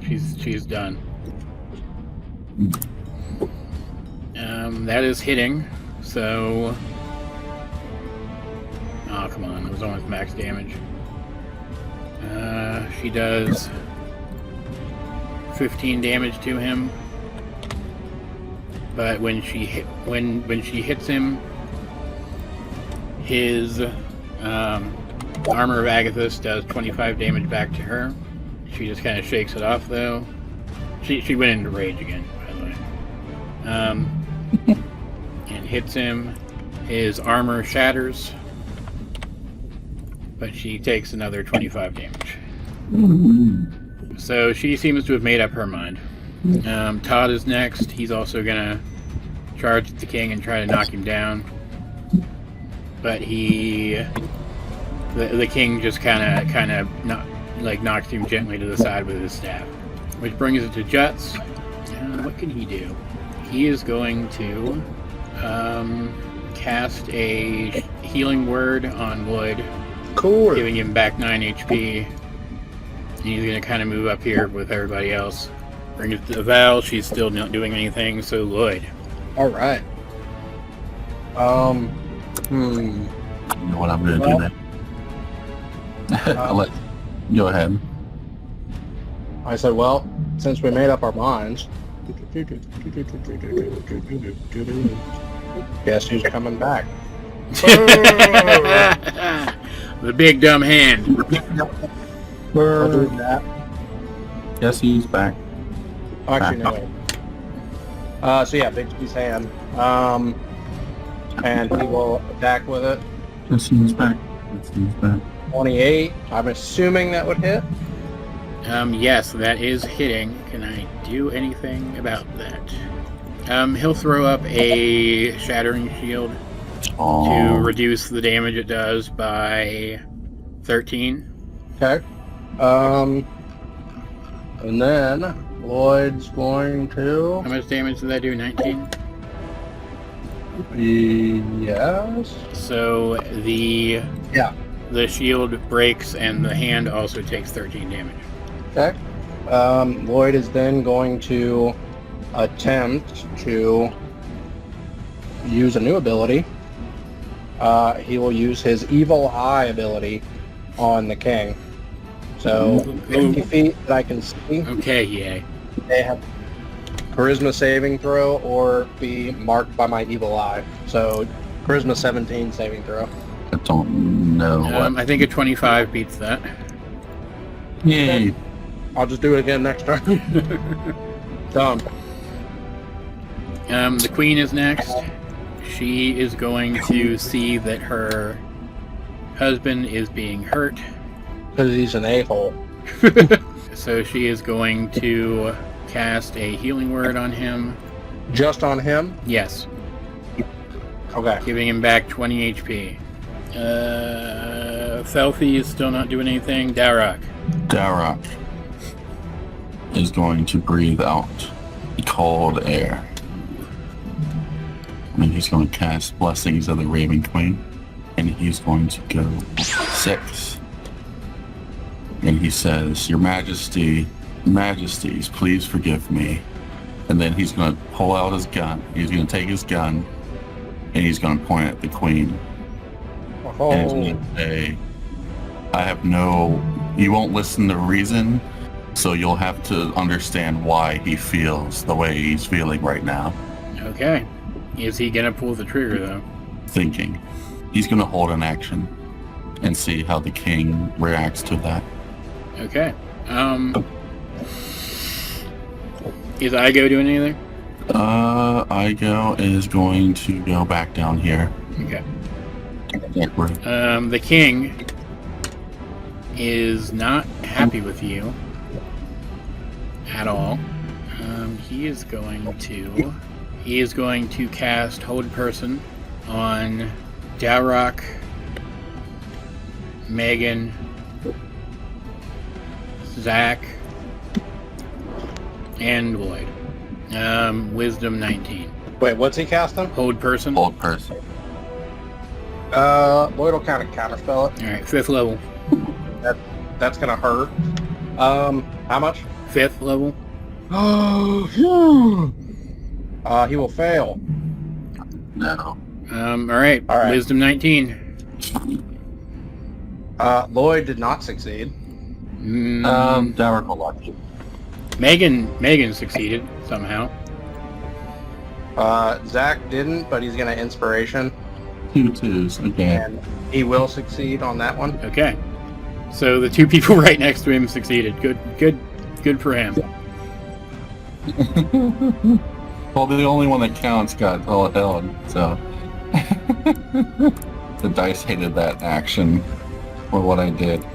She's done. That is hitting. So... Oh, come on. It was almost max damage. She does 15 damage to him. But when she hits him, his armor of Agathis does 25 damage back to her. She just kind of shakes it off, though. She went into rage again, by the way. And hits him. His armor shatters, but she takes another 25 damage. So she seems to have made up her mind. Todd is next. He's also gonna charge at the king and try to knock him down. But the king just kind of knocks him gently to the side with his staff. Which brings it to Juts. What can he do? He is going to cast a healing word on Lloyd, Cool. giving him back 9 HP. And he's going to kind of move up here with everybody else. Bring it to Val. She's still not doing anything, so Lloyd. All right. You know what I'm going to do now? I'll let go ahead. I said, well, since we made up our minds, guess who's coming back? The big dumb hand. I'll do that. Yes, he's back. Actually, no. So yeah, Bigsby's hand. And he will attack with it. Yes, he's back. Yes, he's back. 28. I'm assuming that would hit. Yes, that is hitting. Can I do anything about that? He'll throw up a shattering shield to reduce the damage it does by 13. Okay. And then Lloyd's going to. How much damage did that do? 19? Yes. So the shield breaks and the hand also takes 13 damage. Okay. Lloyd is then going to attempt to use a new ability. He will use his Evil Eye ability on the king. So 50 feet that I can see. Okay, yay. They have charisma saving throw or be marked by my Evil Eye. So charisma 17 saving throw. I don't know what. I think a 25 beats that. Yay. I'll just do it again next turn. Done. The queen is next. She is going to see that her husband is being hurt. Because he's an a-hole. So she is going to cast a healing word on him. Just on him? Yes. Okay. Giving him back 20 HP. Felthy is still not doing anything. Dowroc. Dowroc is going to breathe out cold air. And he's going to cast Blessings of the Raven Queen. And he's going to go 6. And he says, Your Majesties, please forgive me. And then he's going to pull out his gun. He's going to take his gun and he's going to point at the queen. Oh. And he's going to say, you won't listen to reason, so you'll have to understand why he feels the way he's feeling right now. Okay. Is he going to pull the trigger, though? Thinking. He's going to hold an action and see how the king reacts to that. Okay. Is Igo doing anything? Igo is going to go back down here. Okay. The king is not happy with you at all. He is going to cast Hold Person on Dowroc, Megan, Zack, and Lloyd. Wisdom 19. Wait, what's he casting? Hold Person. Hold person. Lloyd will kind of counterspell it. Alright, 5th level. That's gonna hurt. How much? 5th level. He will fail. No. All right. All right. Wisdom 19. Lloyd did not succeed. Dowroc will lucky. Megan succeeded somehow. Zack didn't, but he's gonna inspiration, 2 2s. Okay. and he will succeed on that one. Okay. So the two people right next to him succeeded. Good for him. Well, the only one that counts got all held, so the dice hated that action for what I did.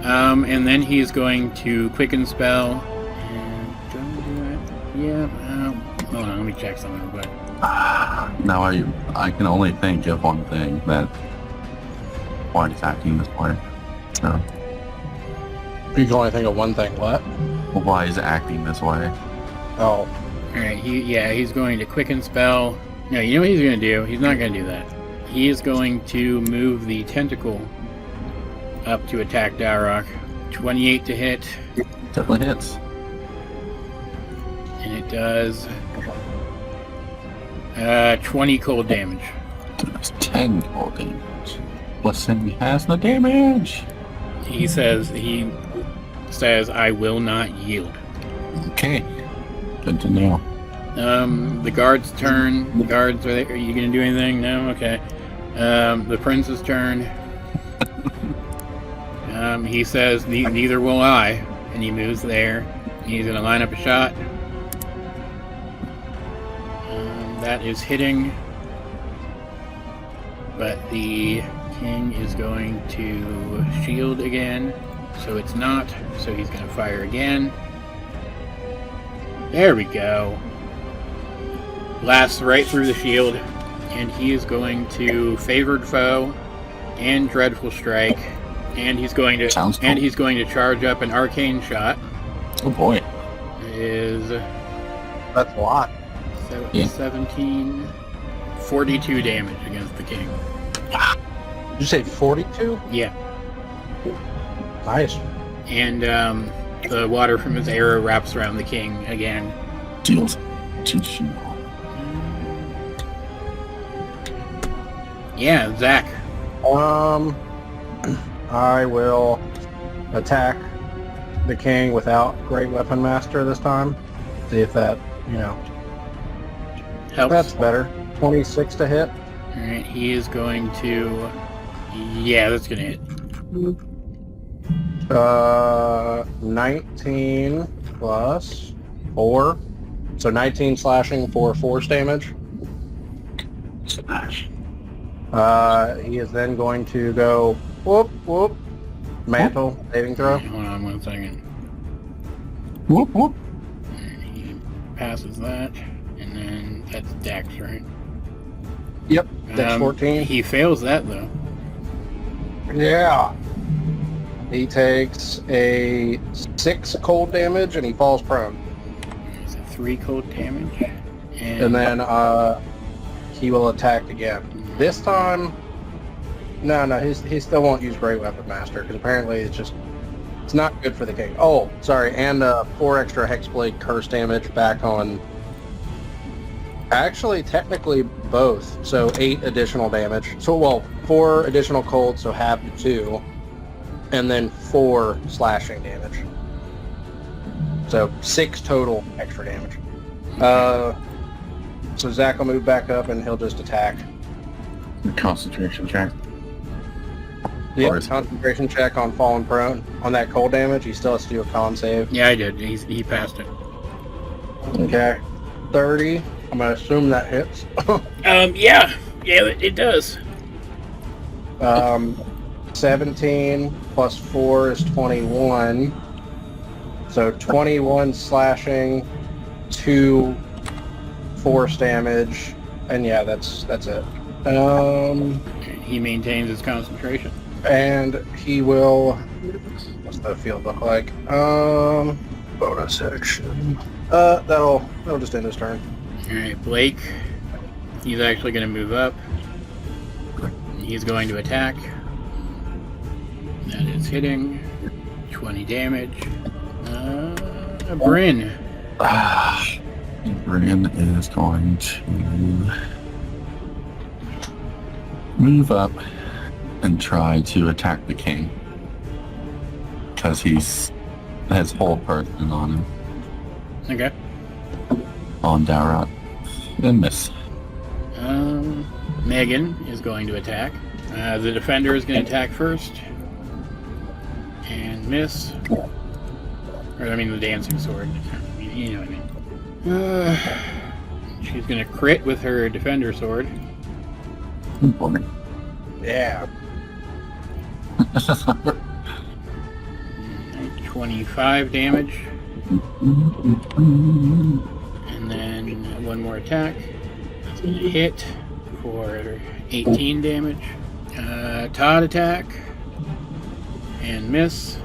And then he's going to quicken spell. And do I do that? Yeah. Hold on, let me check something real quick. Now I can only think of one thing, that why he's acting this way. So, You can only think of one thing. What? why he's acting this way? Oh, Alright, he's going to quicken spell. No, you know what he's going to do? He's not going to do that. He is going to move the tentacle up to attack Dowroc. 28 to hit, Definitely hits. and it does 20 cold damage. That's 10 cold damage. Listen, he has no damage. He says, I will not yield. Okay. Good to know. The guard's turn. The guards, are you going to do anything? No? Okay. The prince's turn. He says, neither will I. And he moves there. He's going to line up a shot. That is hitting. But the king is going to shield again. So it's not. So he's going to fire again. There we go. Blasts right through the shield. And he is going to favored foe and dreadful strike. And he's going to Sounds cool. and he's going to charge up an arcane shot. Oh boy. Is that's a lot. Yeah. 17, 42 damage against the king. Did you say 42? Yeah. Nice. And the water from his arrow wraps around the king again. Deals to shield. Yeah, Zack. I will attack the king without Great Weapon Master this time. See if that, Helps. that's better. 26 to hit. Alright, he is going to... Yeah, that's going to hit. 19 plus 4. So 19 slashing for force damage. Smash. He is then going to go whoop whoop. Mantle saving throw. Hold on 1 second. Whoop whoop. And he passes that, and then that's Dex, right? Yep. Dex 14. He fails that, though. Yeah. He takes a 6 cold damage and he falls prone. It's a 3 cold damage. And then he will attack again. This time, no, he still won't use Great Weapon Master because apparently it's not good for the king. Oh, sorry, and 4 extra Hexblade curse damage back on. Actually, technically both, so 8 additional damage. So 4 additional cold, so half the 2, and then 4 slashing damage. So 6 total extra damage. So Zack will move back up and he'll just attack. Concentration check. Yeah, concentration check on fallen prone. On that cold damage, he still has to do a con save. Yeah, I did. He passed it. Okay. 30. I'm going to assume that hits. Yeah, it does. 17 plus 4 is 21. So 21 slashing, 2 force damage, and yeah, that's it. He maintains his concentration. And he will. What's the field look like? Bonus action. That'll just end his turn. Alright, Blake. He's actually going to move up. He's going to attack. That is hitting. 20 damage. Bryn. Ran is going to move up and try to attack the king. Because he's has whole person on him. Okay. On Dowroc. And miss. Megan is going to attack. The defender is going to attack first. And miss. Or, I mean, the dancing sword. You know what I mean. She's going to crit with her defender sword. Yeah. 25 damage. And then one more attack. It's going to hit for 18 damage. Todd attack. And miss.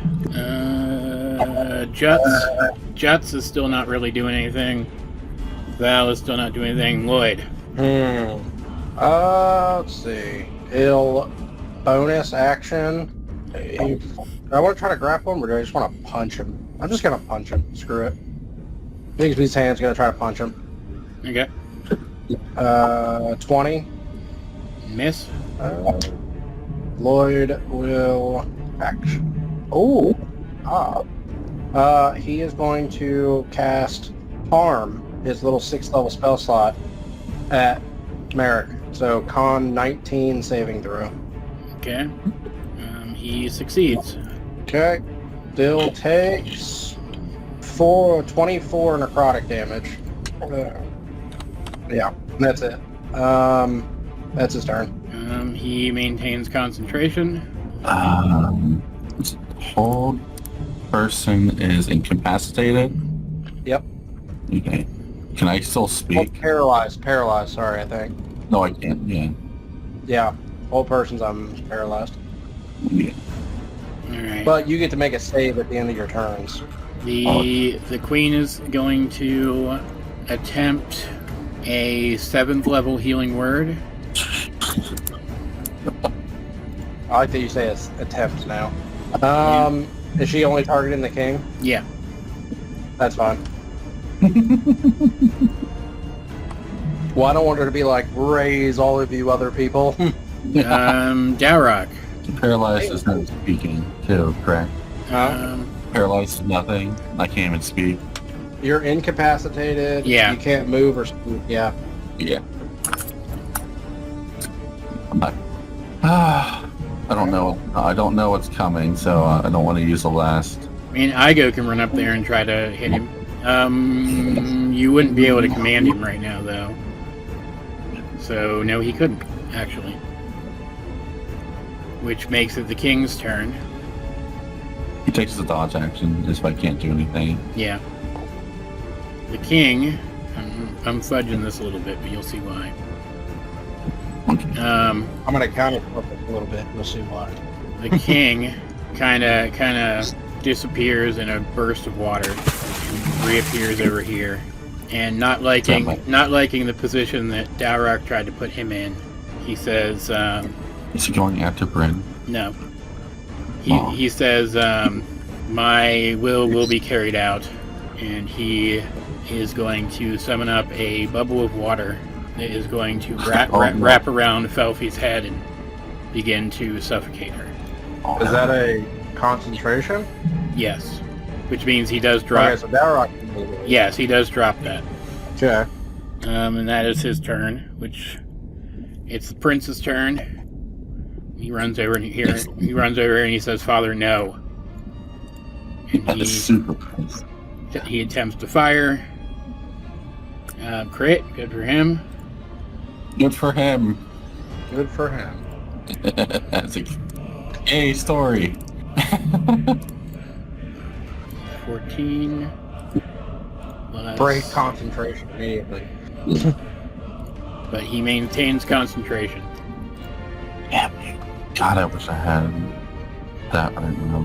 Juts is still not really doing anything. Val is still not doing anything. Lloyd. Let's see. He'll bonus action. I want to try to grapple him, or do I just want to punch him? I'm just going to punch him. Screw it. I think his hand's going to try to punch him. Okay. 20. Miss. Lloyd will action. Oh. He is going to cast Harm, his little 6th level spell slot, at Merrick. So con 19 saving throw. Okay. He succeeds. Okay. Still takes 24 necrotic damage. Yeah, that's it. That's his turn. He maintains concentration. Whole person is incapacitated. Yep. Okay. Can I still Oh, speak? paralyzed, sorry, I think. No, I can't. Yeah. Yeah, whole person's paralyzed. Yeah. Alright. But you get to make a save at the end of your turns. The queen is going to attempt a 7th level healing word. I like that you say it's attempt now. Is she only targeting the king? Yeah. That's fine. Well, I don't want her to be like, raise all of you other people. Dowroc. Paralyzed is not speaking, too, correct? Paralyzed is nothing. I can't even speak. You're incapacitated. Yeah. You can't move or speak. Yeah. Yeah. I'm not. I don't know. I don't know what's coming, so I don't want to use the last. I mean, Igo can run up there and try to hit him. You wouldn't be able to command him right now, though. So, no, he couldn't, actually. Which makes it the king's turn. He takes the dodge action if I can't do anything. Yeah. The king... I'm fudging this a little bit, but you'll see why. I'm going to counter a little bit. We'll see why. The king kind of disappears in a burst of water and reappears over here. And not liking the position that Dowroc tried to put him in, he says... Is he going after Bryn? No. He says, my will be carried out, and he is going to summon up a bubble of water that is going to wrap around Felfie's head and begin to suffocate her. Is that a concentration? Yes. Which means he does drop... Okay, so Dowroc can move it. Yes, he does drop that. Okay. And that is his turn, which... It's the prince's turn. He runs over and he says, "Father, no." And That is super cool. he attempts to fire. Crit, good for him. Good for him. Good for him. That's a gay story. 14. Plus, Break concentration immediately. but he maintains concentration. Yeah, God, I wish I had that right now.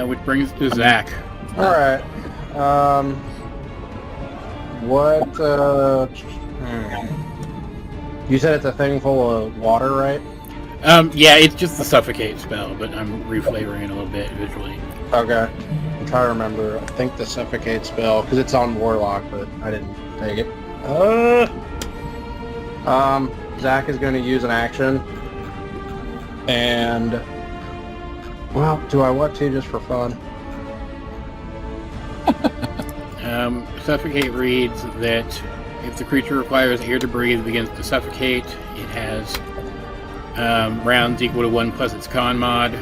Which brings us to Zack. Alright. You said it's a thing full of water, right? Yeah, it's just the suffocate spell, but I'm reflavoring it a little bit visually. Okay. I'm trying to remember. I think the suffocate spell, because it's on Warlock, but I didn't take it. Zack is going to use an action. And, well, do I want to just for fun? Suffocate reads that if the creature requires air to breathe, it begins to suffocate. It has rounds equal to 1 plus its con mod.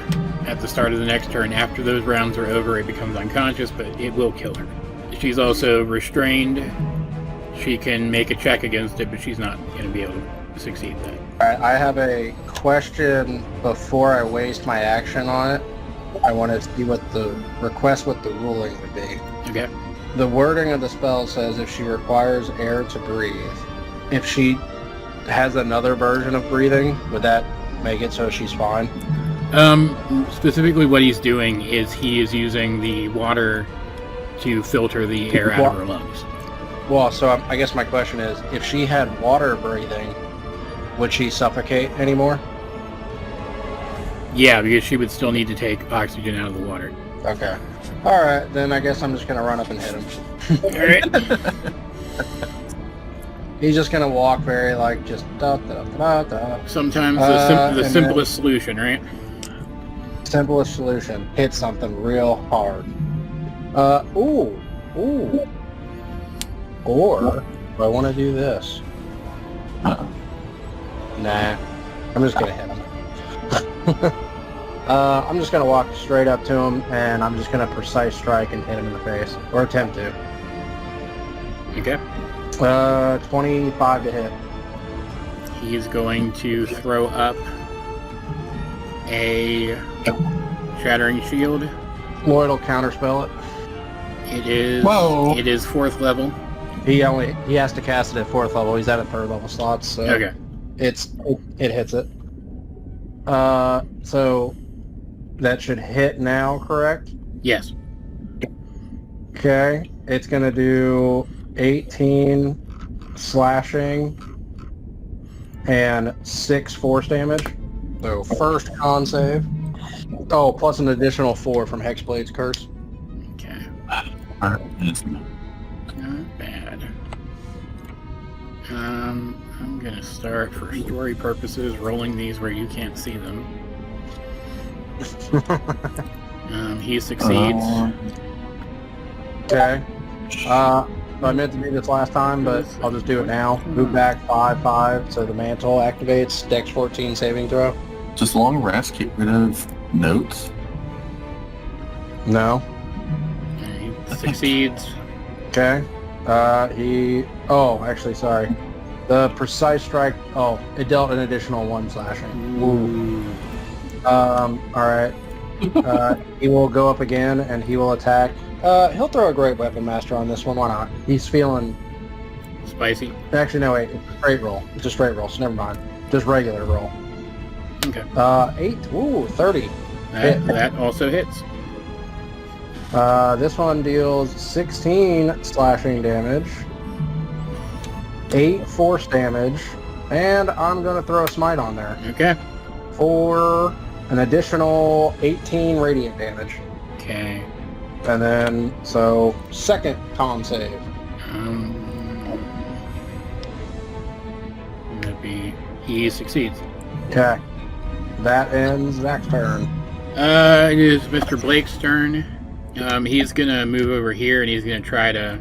At the start of the next turn, after those rounds are over, it becomes unconscious, but it will kill her. She's also restrained. She can make a check against it, but she's not going to be able to succeed that. Alright, I have a question before I waste my action on it. I want to see what the ruling would be. Okay. The wording of the spell says if she requires air to breathe. If she has another version of breathing, would that make it so she's fine? Specifically what he's doing is he is using the water to filter the air out of her lungs. Well, so I guess my question is, if she had water breathing, would she suffocate anymore? Yeah, because she would still need to take oxygen out of the water. Okay. Alright, then I guess I'm just going to run up and hit him. Alright. He's just going to walk very, like, just da-da-da-da-da. Sometimes the simplest solution, right? Simplest solution. Hit something real hard. Ooh. Or, do I want to do this? Nah. I'm just going to hit him. I'm just going to walk straight up to him, and I'm just going to precise strike and hit him in the face. Or attempt to. Okay. 25 to hit. He's going to throw up a Shattering Shield. Lloyd will counterspell it. It is Whoa. It is 4th level. He has to cast it at 4th level. He's at a 3rd level slot, so Okay. it hits it. So that should hit now, correct? Yes. Okay. It's gonna do 18 slashing and 6 force damage. So first con save. Oh, plus an additional 4 from Hexblade's Curse. Okay. Alright. Not bad. I'm gonna start for story purposes rolling these where you can't see them. He succeeds. Okay. I meant to do this last time, but I'll just do it now. Move back 5/5, so the mantle activates. Dex 14 saving throw. Does long rest get rid of notes? No. He succeeds. Okay. Actually, sorry. The precise strike. Oh, it dealt an additional 1 slashing. Ooh. Alright. He will go up again, and he will attack. He'll throw a Great Weapon Master on this one. Why not? He's feeling... Spicy. Actually, no, wait. It's a straight roll. It's a straight roll, so never mind. Just regular roll. Okay. 8. Ooh, 30. That also hits. This one deals 16 slashing damage, 8 force damage, and I'm going to throw a smite on there Okay. for an additional 18 radiant damage. Okay. And then, so, second con save. That'd be... He succeeds. Okay. That ends Zack's turn. It is Mr. Blake's turn. He's gonna move over here and he's gonna try to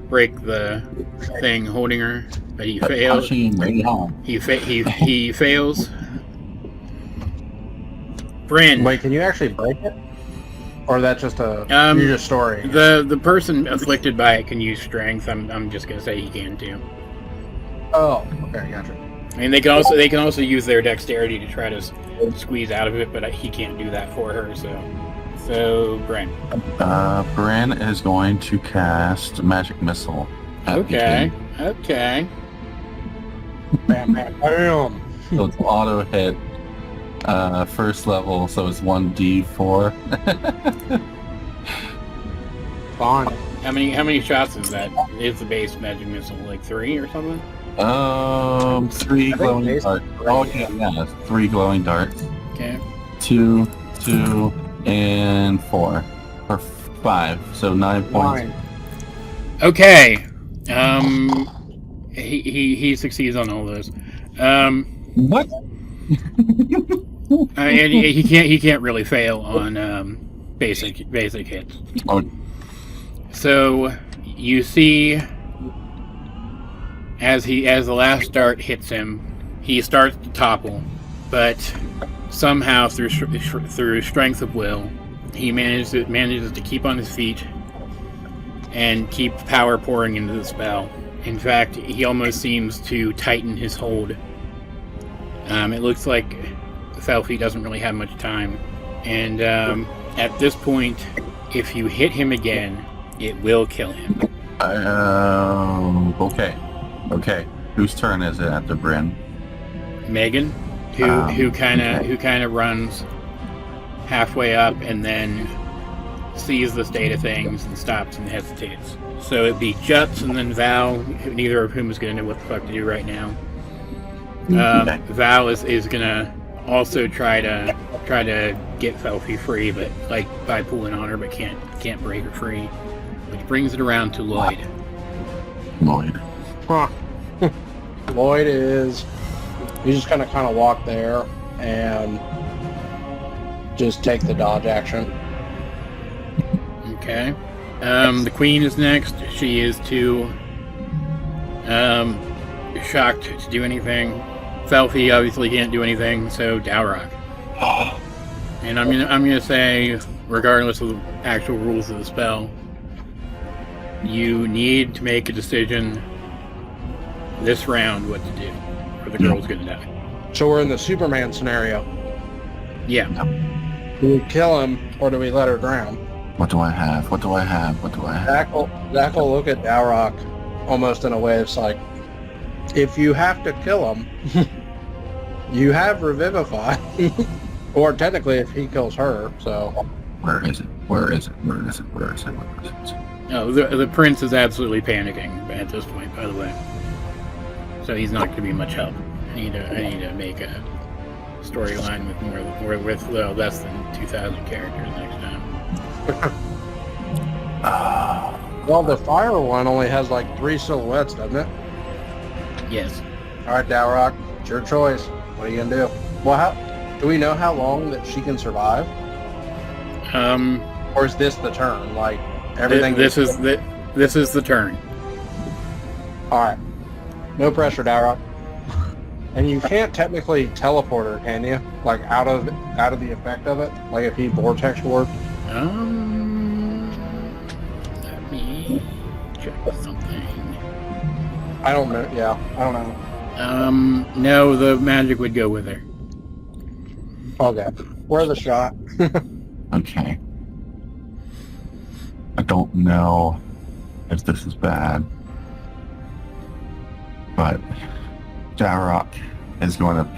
break the thing holding her, but he fails. He fails. Bryn. Wait, can you actually break it? Or that's just a you're just story? The person afflicted by it can use strength. I'm just gonna say he can too. Oh, okay, gotcha. I mean, they can also use their dexterity to try to squeeze out of it, but he can't do that for her. So Bryn. Bryn is going to cast Magic Missile. Okay. Bam, bam, bam. So it's auto hit. First level, so it's 1d4. Fine. How many shots is that? Is the base magic missile like 3 or something? 3 glowing base- dart. Oh, yeah, that's 3 glowing darts. Okay. 2, 2, and 4. Or 5, so 9 points. 9. Okay. He succeeds on all those. What? And he can't really fail on basic hits. Oh, So you see, as the last dart hits him, he starts to topple, but somehow through strength of will, he manages to keep on his feet and keep power pouring into the spell. In fact, he almost seems to tighten his hold. It looks like Felfie doesn't really have much time, and at this point, if you hit him again, it will kill him. Okay. Whose turn is it at the Bryn? Megan, who kind of runs halfway up and then sees the state of things and stops and hesitates. So it'd be Juts and then Val, neither of whom is going to know what the fuck to do right now. Val is going to also try to get Felfie free, but like by pulling on her, but can't break her free. Which brings it around to Lloyd. Huh. Lloyd is... He's just going to kind of walk there and just take the dodge action. Okay. The Queen is next. She is too shocked to do anything. Felfie obviously can't do anything, so Dowroc. And I'm gonna say, regardless of the actual rules of the spell, you need to make a decision this round what to do, or the girl's gonna die. So we're in the Superman scenario. Yeah. Do we kill him, or do we let her drown? What do I have? Zack will look at Dowroc almost in a way that's like, if you have to kill him, you have Revivify. Or technically, if he kills her, so... Where is it? Oh, the prince is absolutely panicking at this point, by the way. So he's not going to be much help. I need to make a storyline with less than 2,000 characters next time. Well, the fire one only has like 3 silhouettes, doesn't it? Yes. All right, Dowroc, it's your choice. What are you gonna do? Well, do we know how long that she can survive? Or is this the turn? Like everything? This is the turn. All right. No pressure, Dowroc. And you can't technically teleport her, can you? Like out of the effect of it? Like if he vortex warped? Let me check something. I don't know. Yeah, I don't know. No, the magic would go with her. Okay. Worth a shot. Okay. I don't know if this is bad, but Dowroc is going to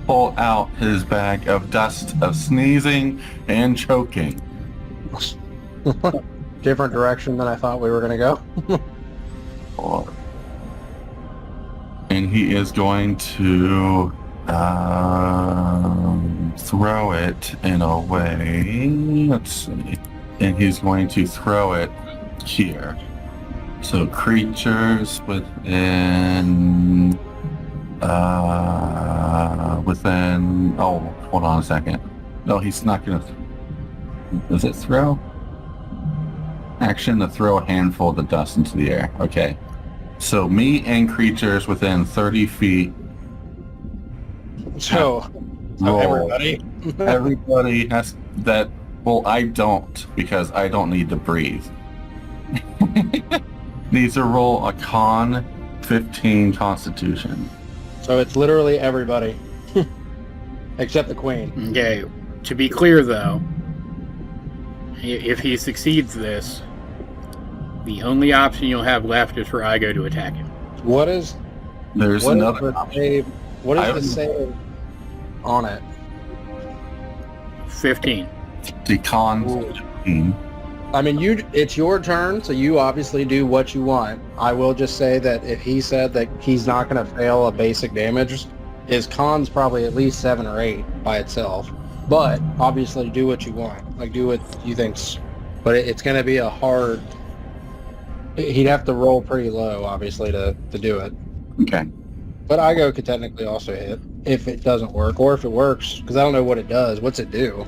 pull out his bag of dust of sneezing and choking. Different direction than I thought we were going to go. And he is going to throw it in a way. Let's see. And he's going to throw it here. So creatures within. Oh, hold on a second. No, he's not going to. Does it throw? Action to throw a handful of the dust into the air. Okay. So me and creatures within 30 feet. So everybody? Everybody has that. Well, I don't, because I don't need to breathe. Needs to roll a con 15 constitution. So it's literally everybody. Except the Queen. Okay. To be clear, though, if he succeeds this, the only option you'll have left is for Igo to attack him. There's another option. What is the save on it? 15. The con 15. I mean, it's your turn, so you obviously do what you want. I will just say that if he said that he's not going to fail a basic damage His con's probably at least 7 or 8 by itself. But obviously, do what you want. Like, do what you think's. But it's going to be a hard. He'd have to roll pretty low, obviously, to do it. Okay. But Igo could technically also hit if it doesn't work, or if it works, because I don't know what it does. What's it do?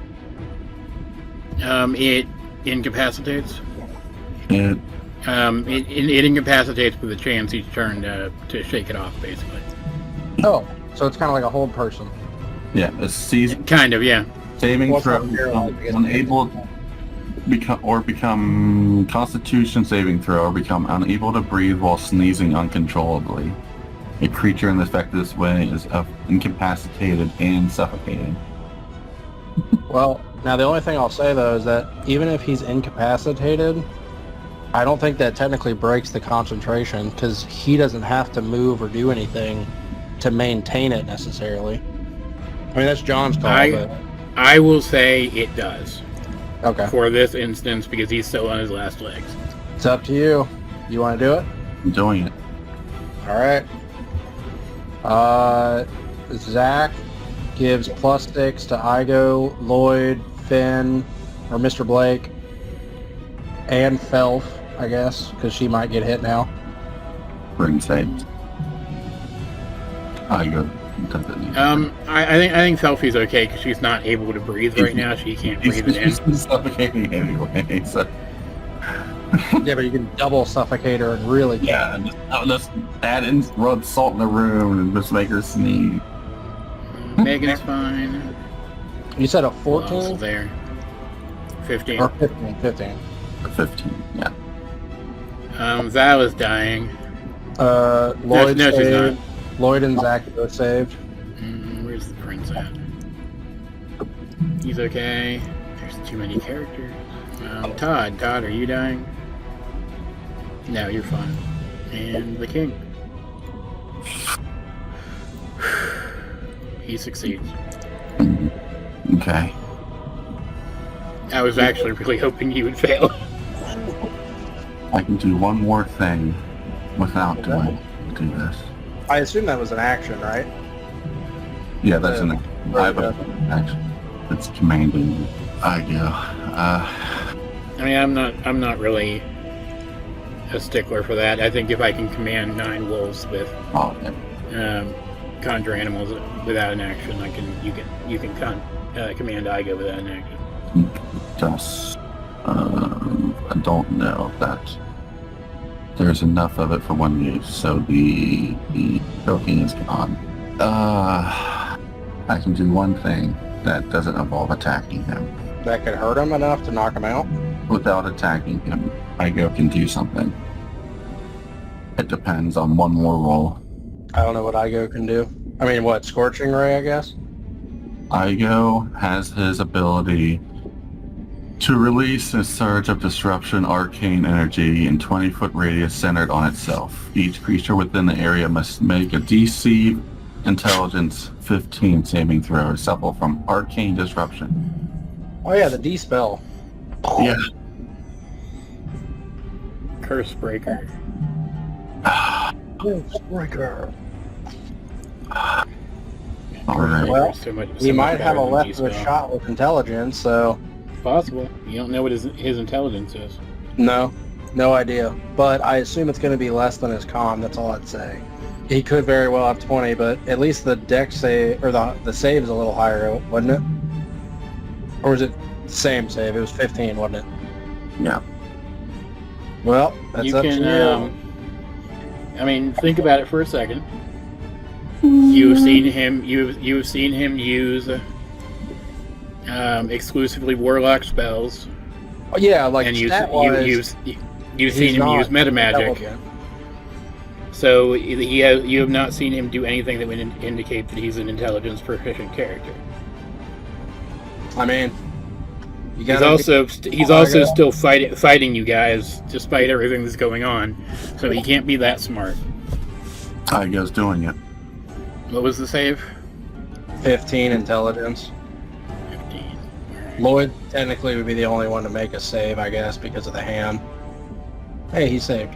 It incapacitates. It, It incapacitates with a chance each turn to shake it off, basically. Oh, so it's kind of like a hold person. yeah, a season Kind of, yeah. saving What's throw. not paralyzed, I guess. Unable become Constitution saving throw, or become unable to breathe while sneezing uncontrollably. A creature in effect this way is incapacitated and suffocated. Well, now the only thing I'll say, though, is that even if he's incapacitated, I don't think that technically breaks the concentration, because he doesn't have to move or do anything to maintain it necessarily. I mean, that's John's call, but... I will say it does Okay. for this instance because he's still on his last legs. It's up to you. You want to do it? I'm doing it. All right. Zack gives +6 to Igo, Lloyd, Finn, or Mr. Blake, and Felf, I guess, because she might get hit now. Ring saved. I go. Doesn't I think Selfie's okay because she's not able to breathe right now. She can't breathe it in. She's suffocating anyway. So Yeah, but you can double suffocate her and really kill yeah, just add in, rub salt in the room and just make her sneeze. Megan's fine. You said a Who else 14? is there? 15. Or 15, 15. 15. Yeah. Val is dying. Lloyd no, she's saved. not. Lloyd and Zack both saved. Where's the prince at? He's okay. There's too many characters. Todd, are you dying? No, you're fine. And the king. He succeeds. Okay. I was actually really hoping he would fail. I can do one more thing without do this. I assume that was an action, right? Yeah, that's an action. It's commanding. I go. I mean, I'm not really a stickler for that. I think if I can command 9 wolves with Oh, yeah. conjure animals without an action, you can command Igo without an action. Just, I don't know that there's enough of it for one use, so the token is gone. I can do one thing that doesn't involve attacking him. That could hurt him enough to knock him out? Without attacking him, Igo can do something. It depends on one more roll. I don't know what Igo can do. I mean, what, Scorching Ray, I guess? Igo has his ability to release a surge of disruption arcane energy in 20-foot radius centered on itself. Each creature within the area must make a DC Intelligence 15 saving throw to suffer from arcane disruption. Oh yeah, the D-spell. Yeah. Curse breaker. Breaker. Alright. Well, So much He might better have a than left D-spell. with shot with intelligence, so Possible. You don't know what his intelligence is. no idea. But I assume it's going to be less than his con, that's all I'd say. He could very well have 20, but at least the dex save, or the save is a little higher, wasn't it? Or was it the same save? It was 15, wasn't it? Yeah. Well, that's You up can, to you. I mean, think about it for a second. You've seen him. You've seen him use exclusively warlock spells, Oh, yeah, like and you've stat-wise, seen he's him not use metamagic. intelligent. So you have not seen him do anything that would indicate that he's an intelligence proficient character. I mean, you He's gotta also Igo. still fighting you guys despite everything that's going on. So he can't be that smart. Igo's doing it. What was the save? 15 intelligence. 15. Lloyd technically would be the only one to make a save, I guess, because of the hand. Hey, he saved.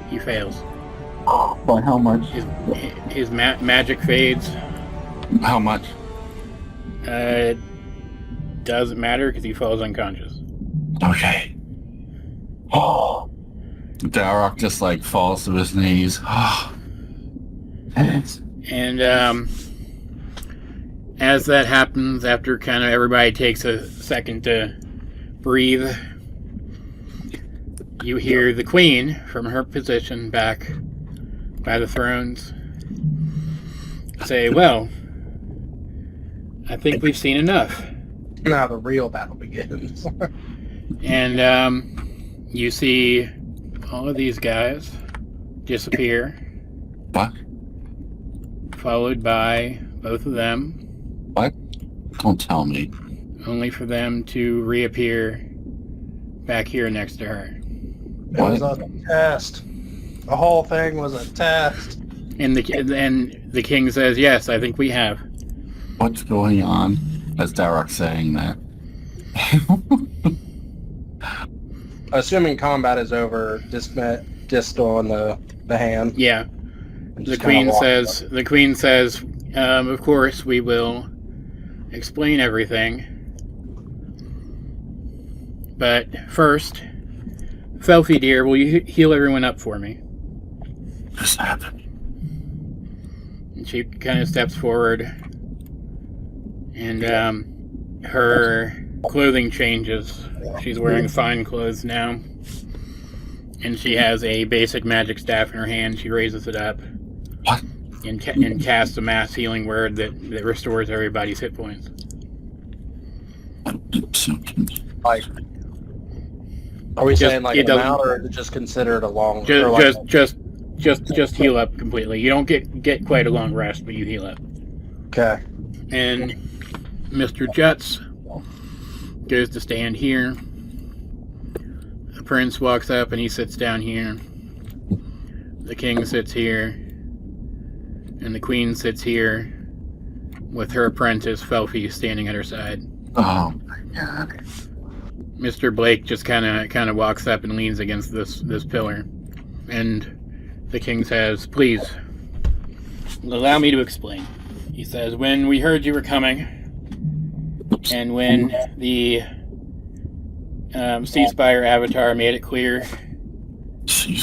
He fails. By how much? His magic fades. How much? Doesn't matter because he falls unconscious. Okay. Oh. Dowroc just like falls to his knees. And as that happens, after kind of everybody takes a second to breathe, you hear the queen from her position back by the thrones say, well, I think we've seen enough. Now the real battle begins. And you see all of these guys disappear, What? followed by both of them, What? Don't tell me. only for them to reappear back here next to her. It was a test. The whole thing was a test. And the king says, yes, I think we have. What's going on? As Dowroc's saying that. Assuming combat is over, distal on the hand. Yeah. The queen says, of course we will explain everything. But first, Felfie dear, will you heal everyone up for me? This happened. And she kind of steps forward, and her clothing changes. She's wearing fine clothes now, and she has a basic magic staff in her hand. She raises it up. What? And casts a mass healing word that restores everybody's hit points. Like, are we saying like an amount, or is it just considered a long? Just heal up completely. You don't get quite a long rest, but you heal up. Okay. And Mr. Juts goes to stand here. The prince walks up and he sits down here. The king sits here. And the queen sits here with her apprentice, Felfie, standing at her side. Oh my god. Mr. Blake just kind of walks up and leans against this pillar. And the king says, please, allow me to explain. He says, when we heard you were coming, and when the Ceasefire Avatar made it clear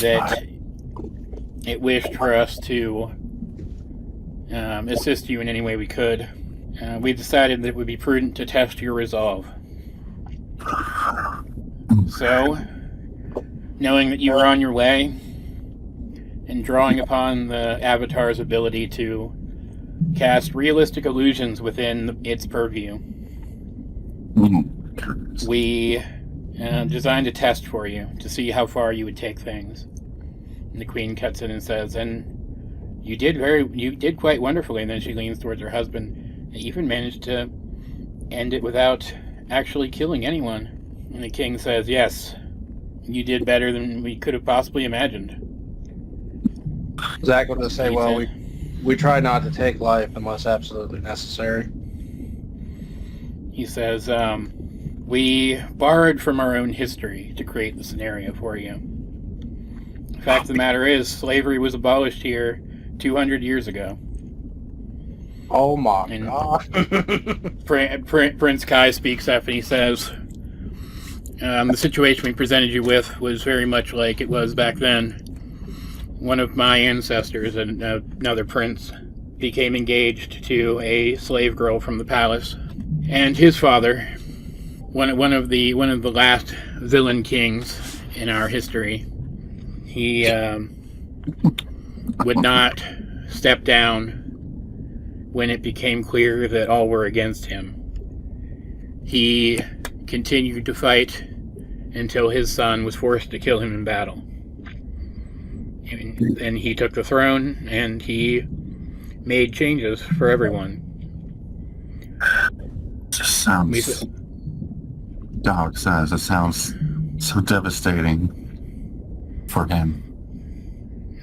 that it wished for us to assist you in any way we could, we decided that it would be prudent to test your resolve. So, knowing that you were on your way, and drawing upon the Avatar's ability to cast realistic illusions within its purview, we designed a test for you to see how far you would take things. And the queen cuts in and says, and you did quite wonderfully. And then she leans towards her husband and even managed to end it without actually killing anyone. And the king says, yes, you did better than we could have possibly imagined. Zack would just say, well, we try not to take life unless absolutely necessary. He says, we borrowed from our own history to create the scenario for you. The fact of the matter is, slavery was abolished here 200 years ago. Oh my And god. Prince Kai speaks up and he says, the situation we presented you with was very much like it was back then. One of my ancestors, another prince, became engaged to a slave girl from the palace, and his father, one of the last villain kings in our history, he would not step down when it became clear that all were against him. He continued to fight until his son was forced to kill him in battle. And he took the throne, and he made changes for everyone. Just sounds... Dog says it sounds so devastating for him.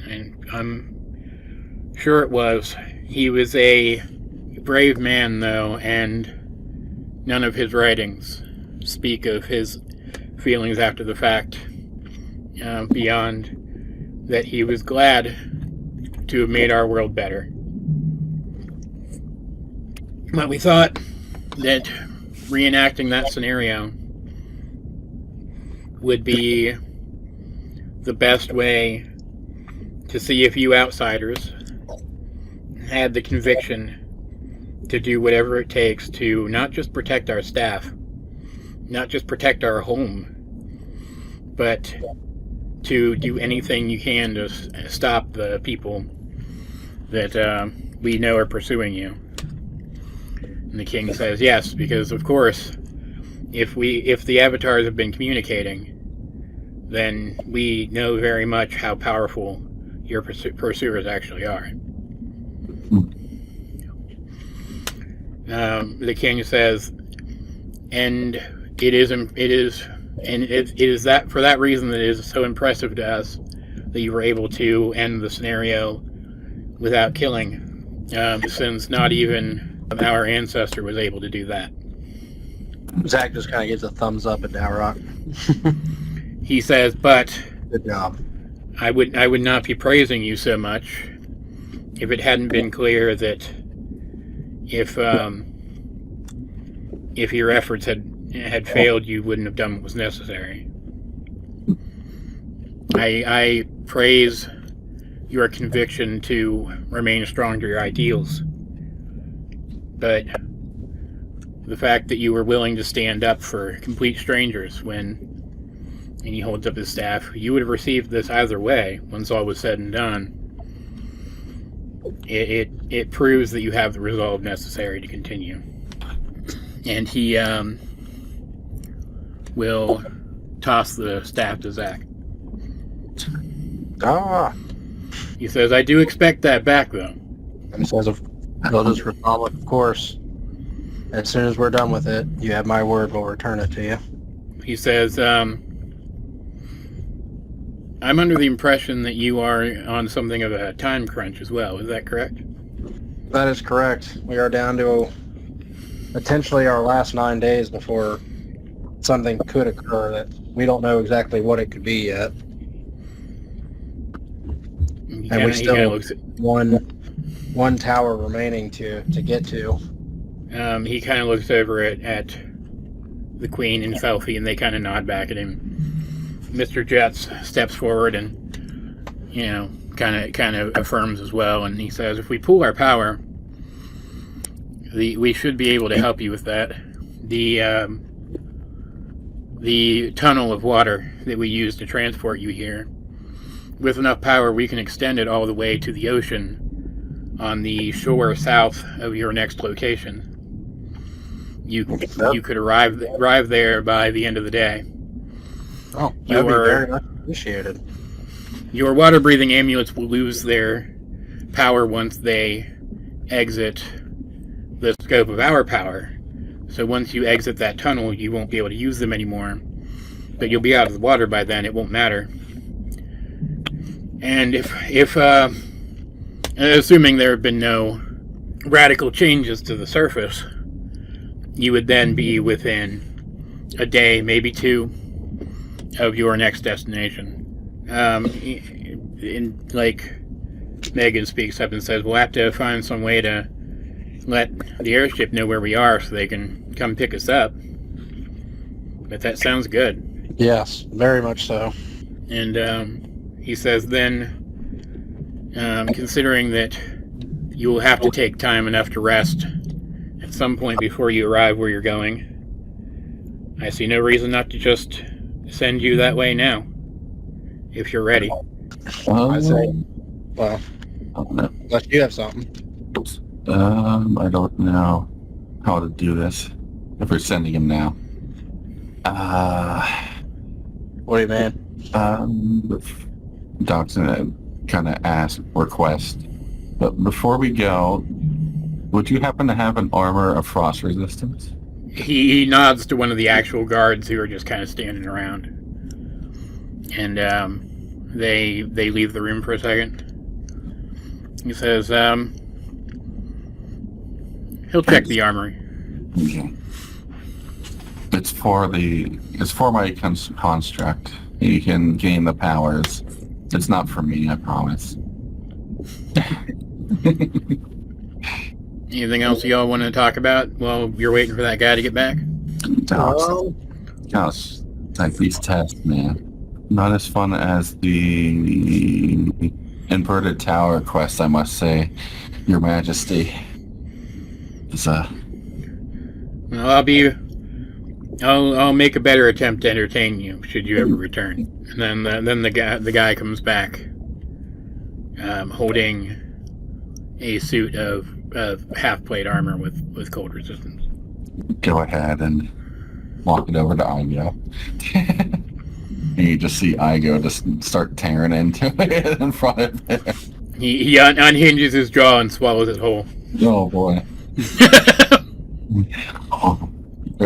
And I'm sure it was. He was a brave man, though, and none of his writings speak of his feelings after the fact, beyond that he was glad to have made our world better. But we thought that reenacting that scenario would be the best way to see if you outsiders had the conviction to do whatever it takes to not just protect our staff, not just protect our home, but to do anything you can to stop the people that we know are pursuing you. And the king says yes, because of course, if the avatars have been communicating, then we know very much how powerful your pursuers actually are. The king says, and it is that for that reason that it is so impressive to us that you were able to end the scenario without killing, since not even our ancestor was able to do that. Zack just kind of gives a thumbs up at Dowroc. He says, but Good job. I would not be praising you so much if it hadn't been clear that if your efforts had failed, you wouldn't have done what was necessary. I praise your conviction to remain strong to your ideals, but the fact that you were willing to stand up for complete strangers and he holds up his staff, you would have received this either way once all was said and done. It proves that you have the resolve necessary to continue. And he will toss the staff to Zack. He says, I do expect that back, though. And he says, "They'll just resolve it, of course. As soon as we're done with it, you have my word, we'll return it to you." He says, I'm under the impression that you are on something of a time crunch as well. Is that correct? That is correct. We are down to potentially our last 9 days before something could occur that we don't know exactly what it could be yet. And we still have one tower remaining to get to. He kind of looks over at the Queen and Felfie, and they kind of nod back at him. Mr. Jets steps forward and, kind of affirms as well, and he says, if we pool our power, we should be able to help you with that. The tunnel of water that we use to transport you here, with enough power, we can extend it all the way to the ocean on the shore south of your next location. You could arrive there by the end of the day. Oh, that would be very much appreciated. Your water-breathing amulets will lose their power once they exit the scope of our power. So once you exit that tunnel, you won't be able to use them anymore. But you'll be out of the water by then, it won't matter. And if assuming there have been no radical changes to the surface, you would then be within a day, maybe two, of your next destination. Megan speaks up and says, we'll have to find some way to let the airship know where we are so they can come pick us up. But that sounds good. Yes, very much so. And he says then, considering that you will have to take time enough to rest at some point before you arrive where you're going, I see no reason not to just send you that way now, if you're ready. I say, well, unless you have something. I don't know how to do this. If we're sending him now. What do you mean? Doc's gonna kind of request. But before we go, would you happen to have an armor of frost resistance? He nods to one of the actual guards who are just kind of standing around. And they leave the room for a second. He says, he'll check the armory. Okay. It's for my construct. You can gain the powers It's not for me, I promise. Anything else y'all want to talk about while you're waiting for that guy to get back? Gosh, like these tests, man. Not as fun as the inverted tower quest, I must say, Your Majesty. It's Well, I'll make a better attempt to entertain you should you ever return. And then the guy comes back, holding a suit of half plate armor with cold resistance. Go ahead and walk it over to Igo. And you just see Igo just start tearing into it in front of it. He unhinges his jaw and swallows it whole. Oh boy.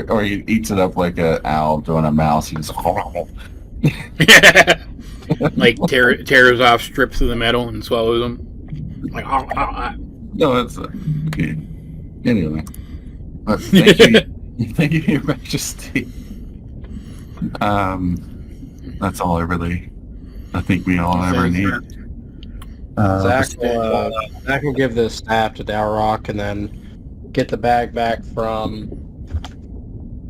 Or he eats it up like an owl doing a mouse. He just like tears off strips of the metal and swallows them. Like, No, that's okay. Anyway, but thank you, Your Majesty. That's all I think we all ever need. Zack will give the staff to Dowroc and then get the bag back from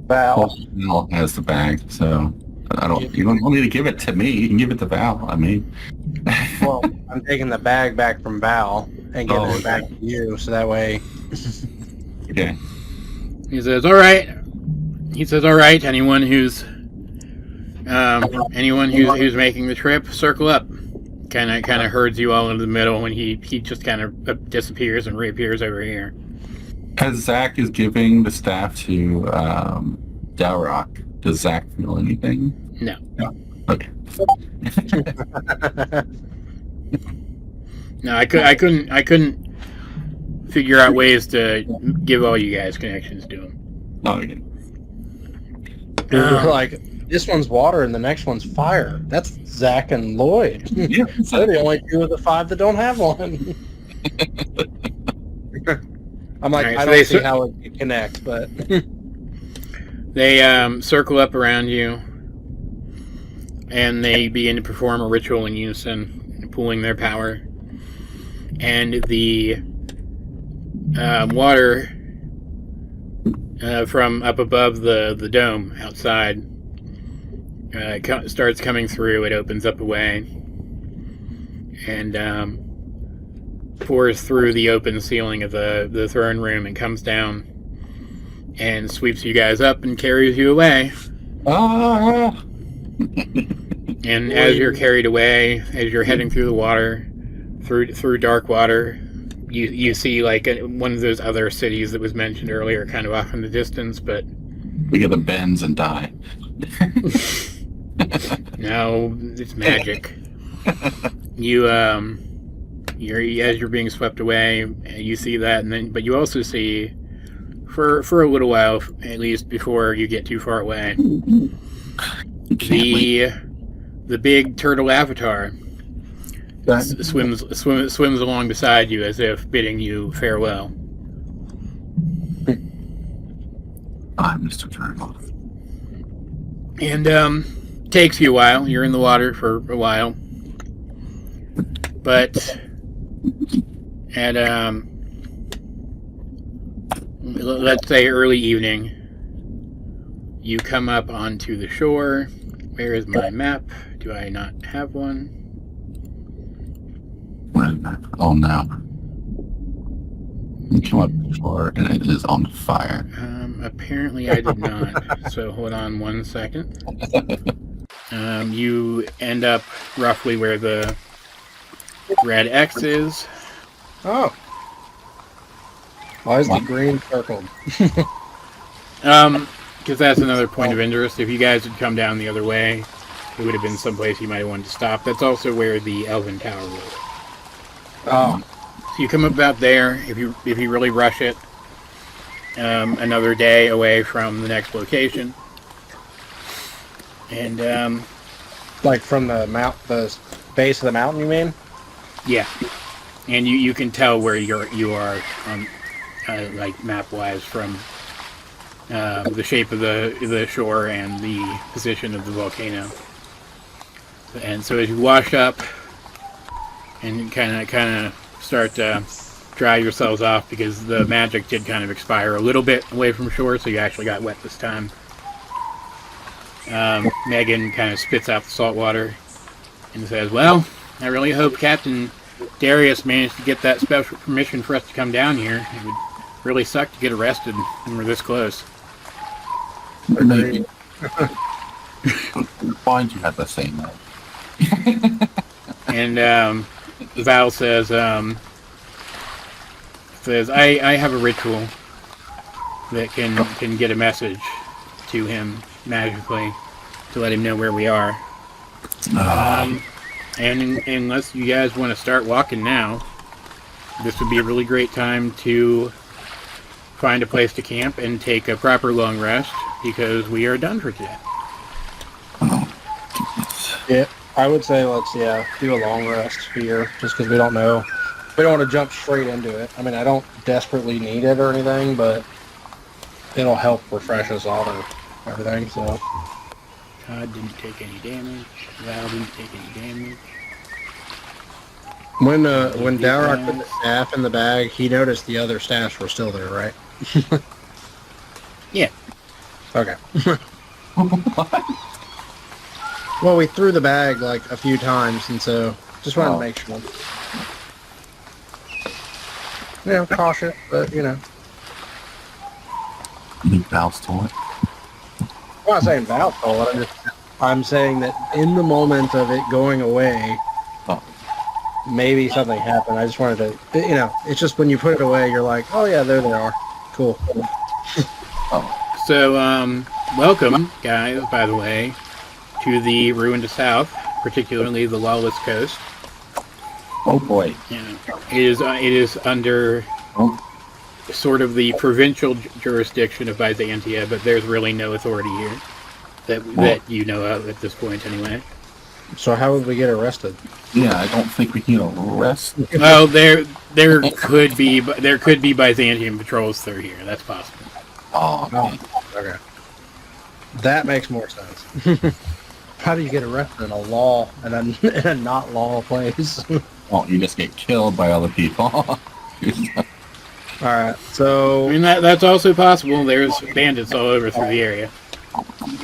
Val. Val has the bag, so you don't need to give it to me. You can give it to Val. I mean, Well, I'm taking the bag back from Val and giving it back to you, so that way. Okay. He says, "All right." "All right. Anyone who's making the trip, circle up." Kind of herds you all into the middle, when he just kind of disappears and reappears over here. As Zack is giving the staff to Dowroc, does Zack feel anything? No. Okay. No, I couldn't figure out ways to give all you guys connections to him. Okay. Like, this one's water and the next one's fire. That's Zack and Lloyd. Yeah, They're the only two of the five that don't have one. I'm like, Right, I so don't see how it could connect, but... They circle up around you, and they begin to perform a ritual in unison, pooling their power. And the water from up above the dome outside starts coming through. It opens up a way and pours through the open ceiling of the throne room and comes down and sweeps you guys up and carries you away. And as you're carried away, as you're heading through the water, through dark water, you see like one of those other cities that was mentioned earlier, kind of off in the distance, but we get the bends and die. No, it's magic. You're being swept away, you see that, but you also see, for a little while, at least before you get too far away, the big turtle avatar swims along beside you as if bidding you farewell. I'm Mr. Turtle. And takes you a while. You're in the water for a while, but at let's say early evening, you come up onto the shore. Where is my map? Do I not have one? Oh no. You come up before and it is on fire. Apparently I did not. So hold on 1 second. You end up roughly where the red X is. Oh. Why is the green circled? Because that's another point of interest. If you guys had come down the other way, it would have been someplace you might have wanted to stop. That's also where the Elven Tower was. Oh. So you come about there. If you really rush it, another day away from the next location, and Like from the base of the mountain, you mean? yeah, and you can tell where you are on like map wise from the shape of the shore and the position of the volcano. And so as you wash up and kind of start to dry yourselves off because the magic did kind of expire a little bit away from shore, so you actually got wet this time. Megan kind of spits out the salt water and says, "Well, I really hope Captain Darius managed to get that special permission for us to come down here. It would really suck to get arrested when we're this close." Maybe. Why'd you have to say that? And Val says, I have a ritual that can get a message to him magically to let him know where we are. And unless you guys want to start walking now, this would be a really great time to find a place to camp and take a proper long rest because we are done for today. Yeah, I would say let's do a long rest here, just because we don't know. We don't want to jump straight into it. I mean, I don't desperately need it or anything, but it'll help refresh us all and everything. So Todd didn't take any damage. Val didn't take any damage. when Dowroc put the staff in the bag, he noticed the other staffs were still there, right? Yeah. Okay. Well, we threw the bag like a few times, and so just wanted to make sure. Yeah, cautious, but you know. You think Val stole it? I'm not saying Val stole it. I'm saying that in the moment of it going away, maybe something happened. I just wanted to, you know, it's just when you put it away, you're like, oh yeah, there they are. Cool. So, welcome, guys, by the way, to the ruined south, particularly the lawless coast. Oh boy. Yeah, it is under sort of the provincial jurisdiction of Byzantia, but there's really no authority here that you know of at this point, anyway. So how would we get arrested? Yeah, I don't think we can arrest. Well, there could be Byzantium patrols through here. That's possible. Oh, man. Okay. That makes more sense. How do you get arrested in a law in a not law place? Well, you just get killed by other people. All right, so I mean that's also possible. There's bandits all over through the area.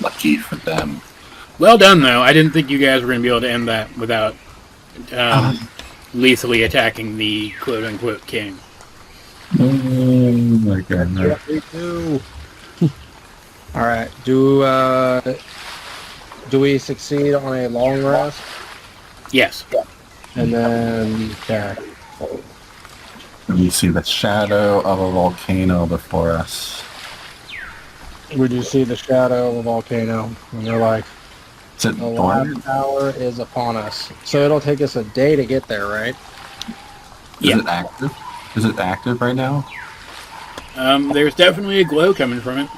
Lucky for them. Well done, though. I didn't think you guys were going to be able to end that without lethally attacking the quote-unquote king. Oh my god, no. yeah, we do. All right, do we succeed on a long rest? Yes. And then, okay. You see the shadow of a volcano before us. Would you see the shadow of a volcano? And they're like, Is it the last dormant? hour is upon us. So it'll take us a day to get there, right? Is it active? Is it active right now? There's definitely a glow coming from it.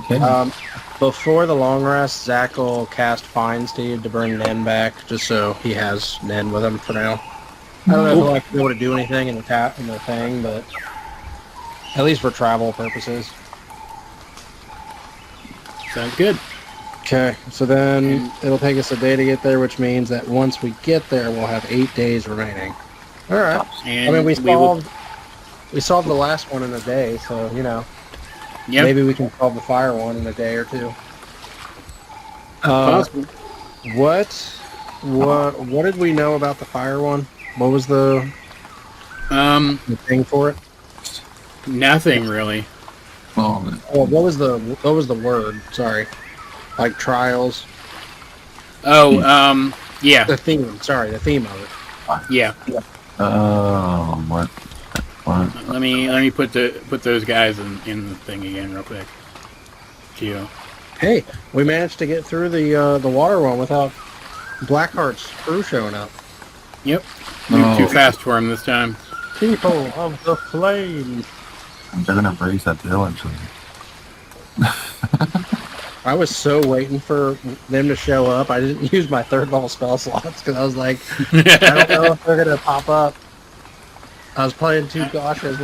Okay. Before the long rest, Zack will cast Find Steve to bring Nen back, just so he has Nen with him for now. I don't know if he'll like be able to do anything in the thing, but at least for travel purposes. Sounds good. Okay, so then it'll take us a day to get there, which means that once we get there, we'll have 8 days remaining. All right. And I mean, we will- solved the last one in a day, so you know, Yep. maybe we can solve the fire one in a day or two. Possible. What did we know about the fire one? What was the thing for it? Nothing really. Oh, Oh, what was the word? Sorry, like trials. Oh, yeah, The theme. Sorry, the theme of it. yeah. what? What? Let me put those guys in the thing again real quick. Geo. Hey, we managed to get through the water one without Blackheart's crew showing up. Yep. Moved Oh. too fast for him this time. People of the flame. They're gonna raise that village. I was so waiting for them to show up. I didn't use my third level spell slots because I was like, I don't know if they're gonna pop up. I was playing too cautious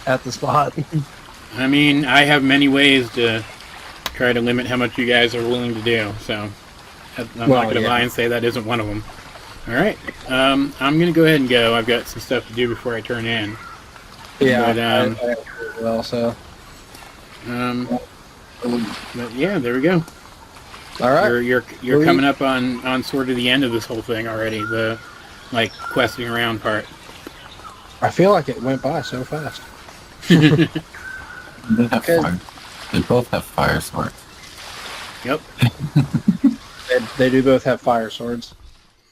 at the spot. I mean, I have many ways to try to limit how much you guys are willing to do, so I'm not going to lie and say that isn't one of them. All right. I'm gonna go ahead and go. I've got some stuff to do before I turn in. Yeah, But, I agree as well. So, But yeah, there we go. all right. You're coming up on sort of the end of this whole thing already. The like questing around part. I feel like it went by so fast. They have Okay. fire. They both have fire swords. Yep. They do both have fire swords.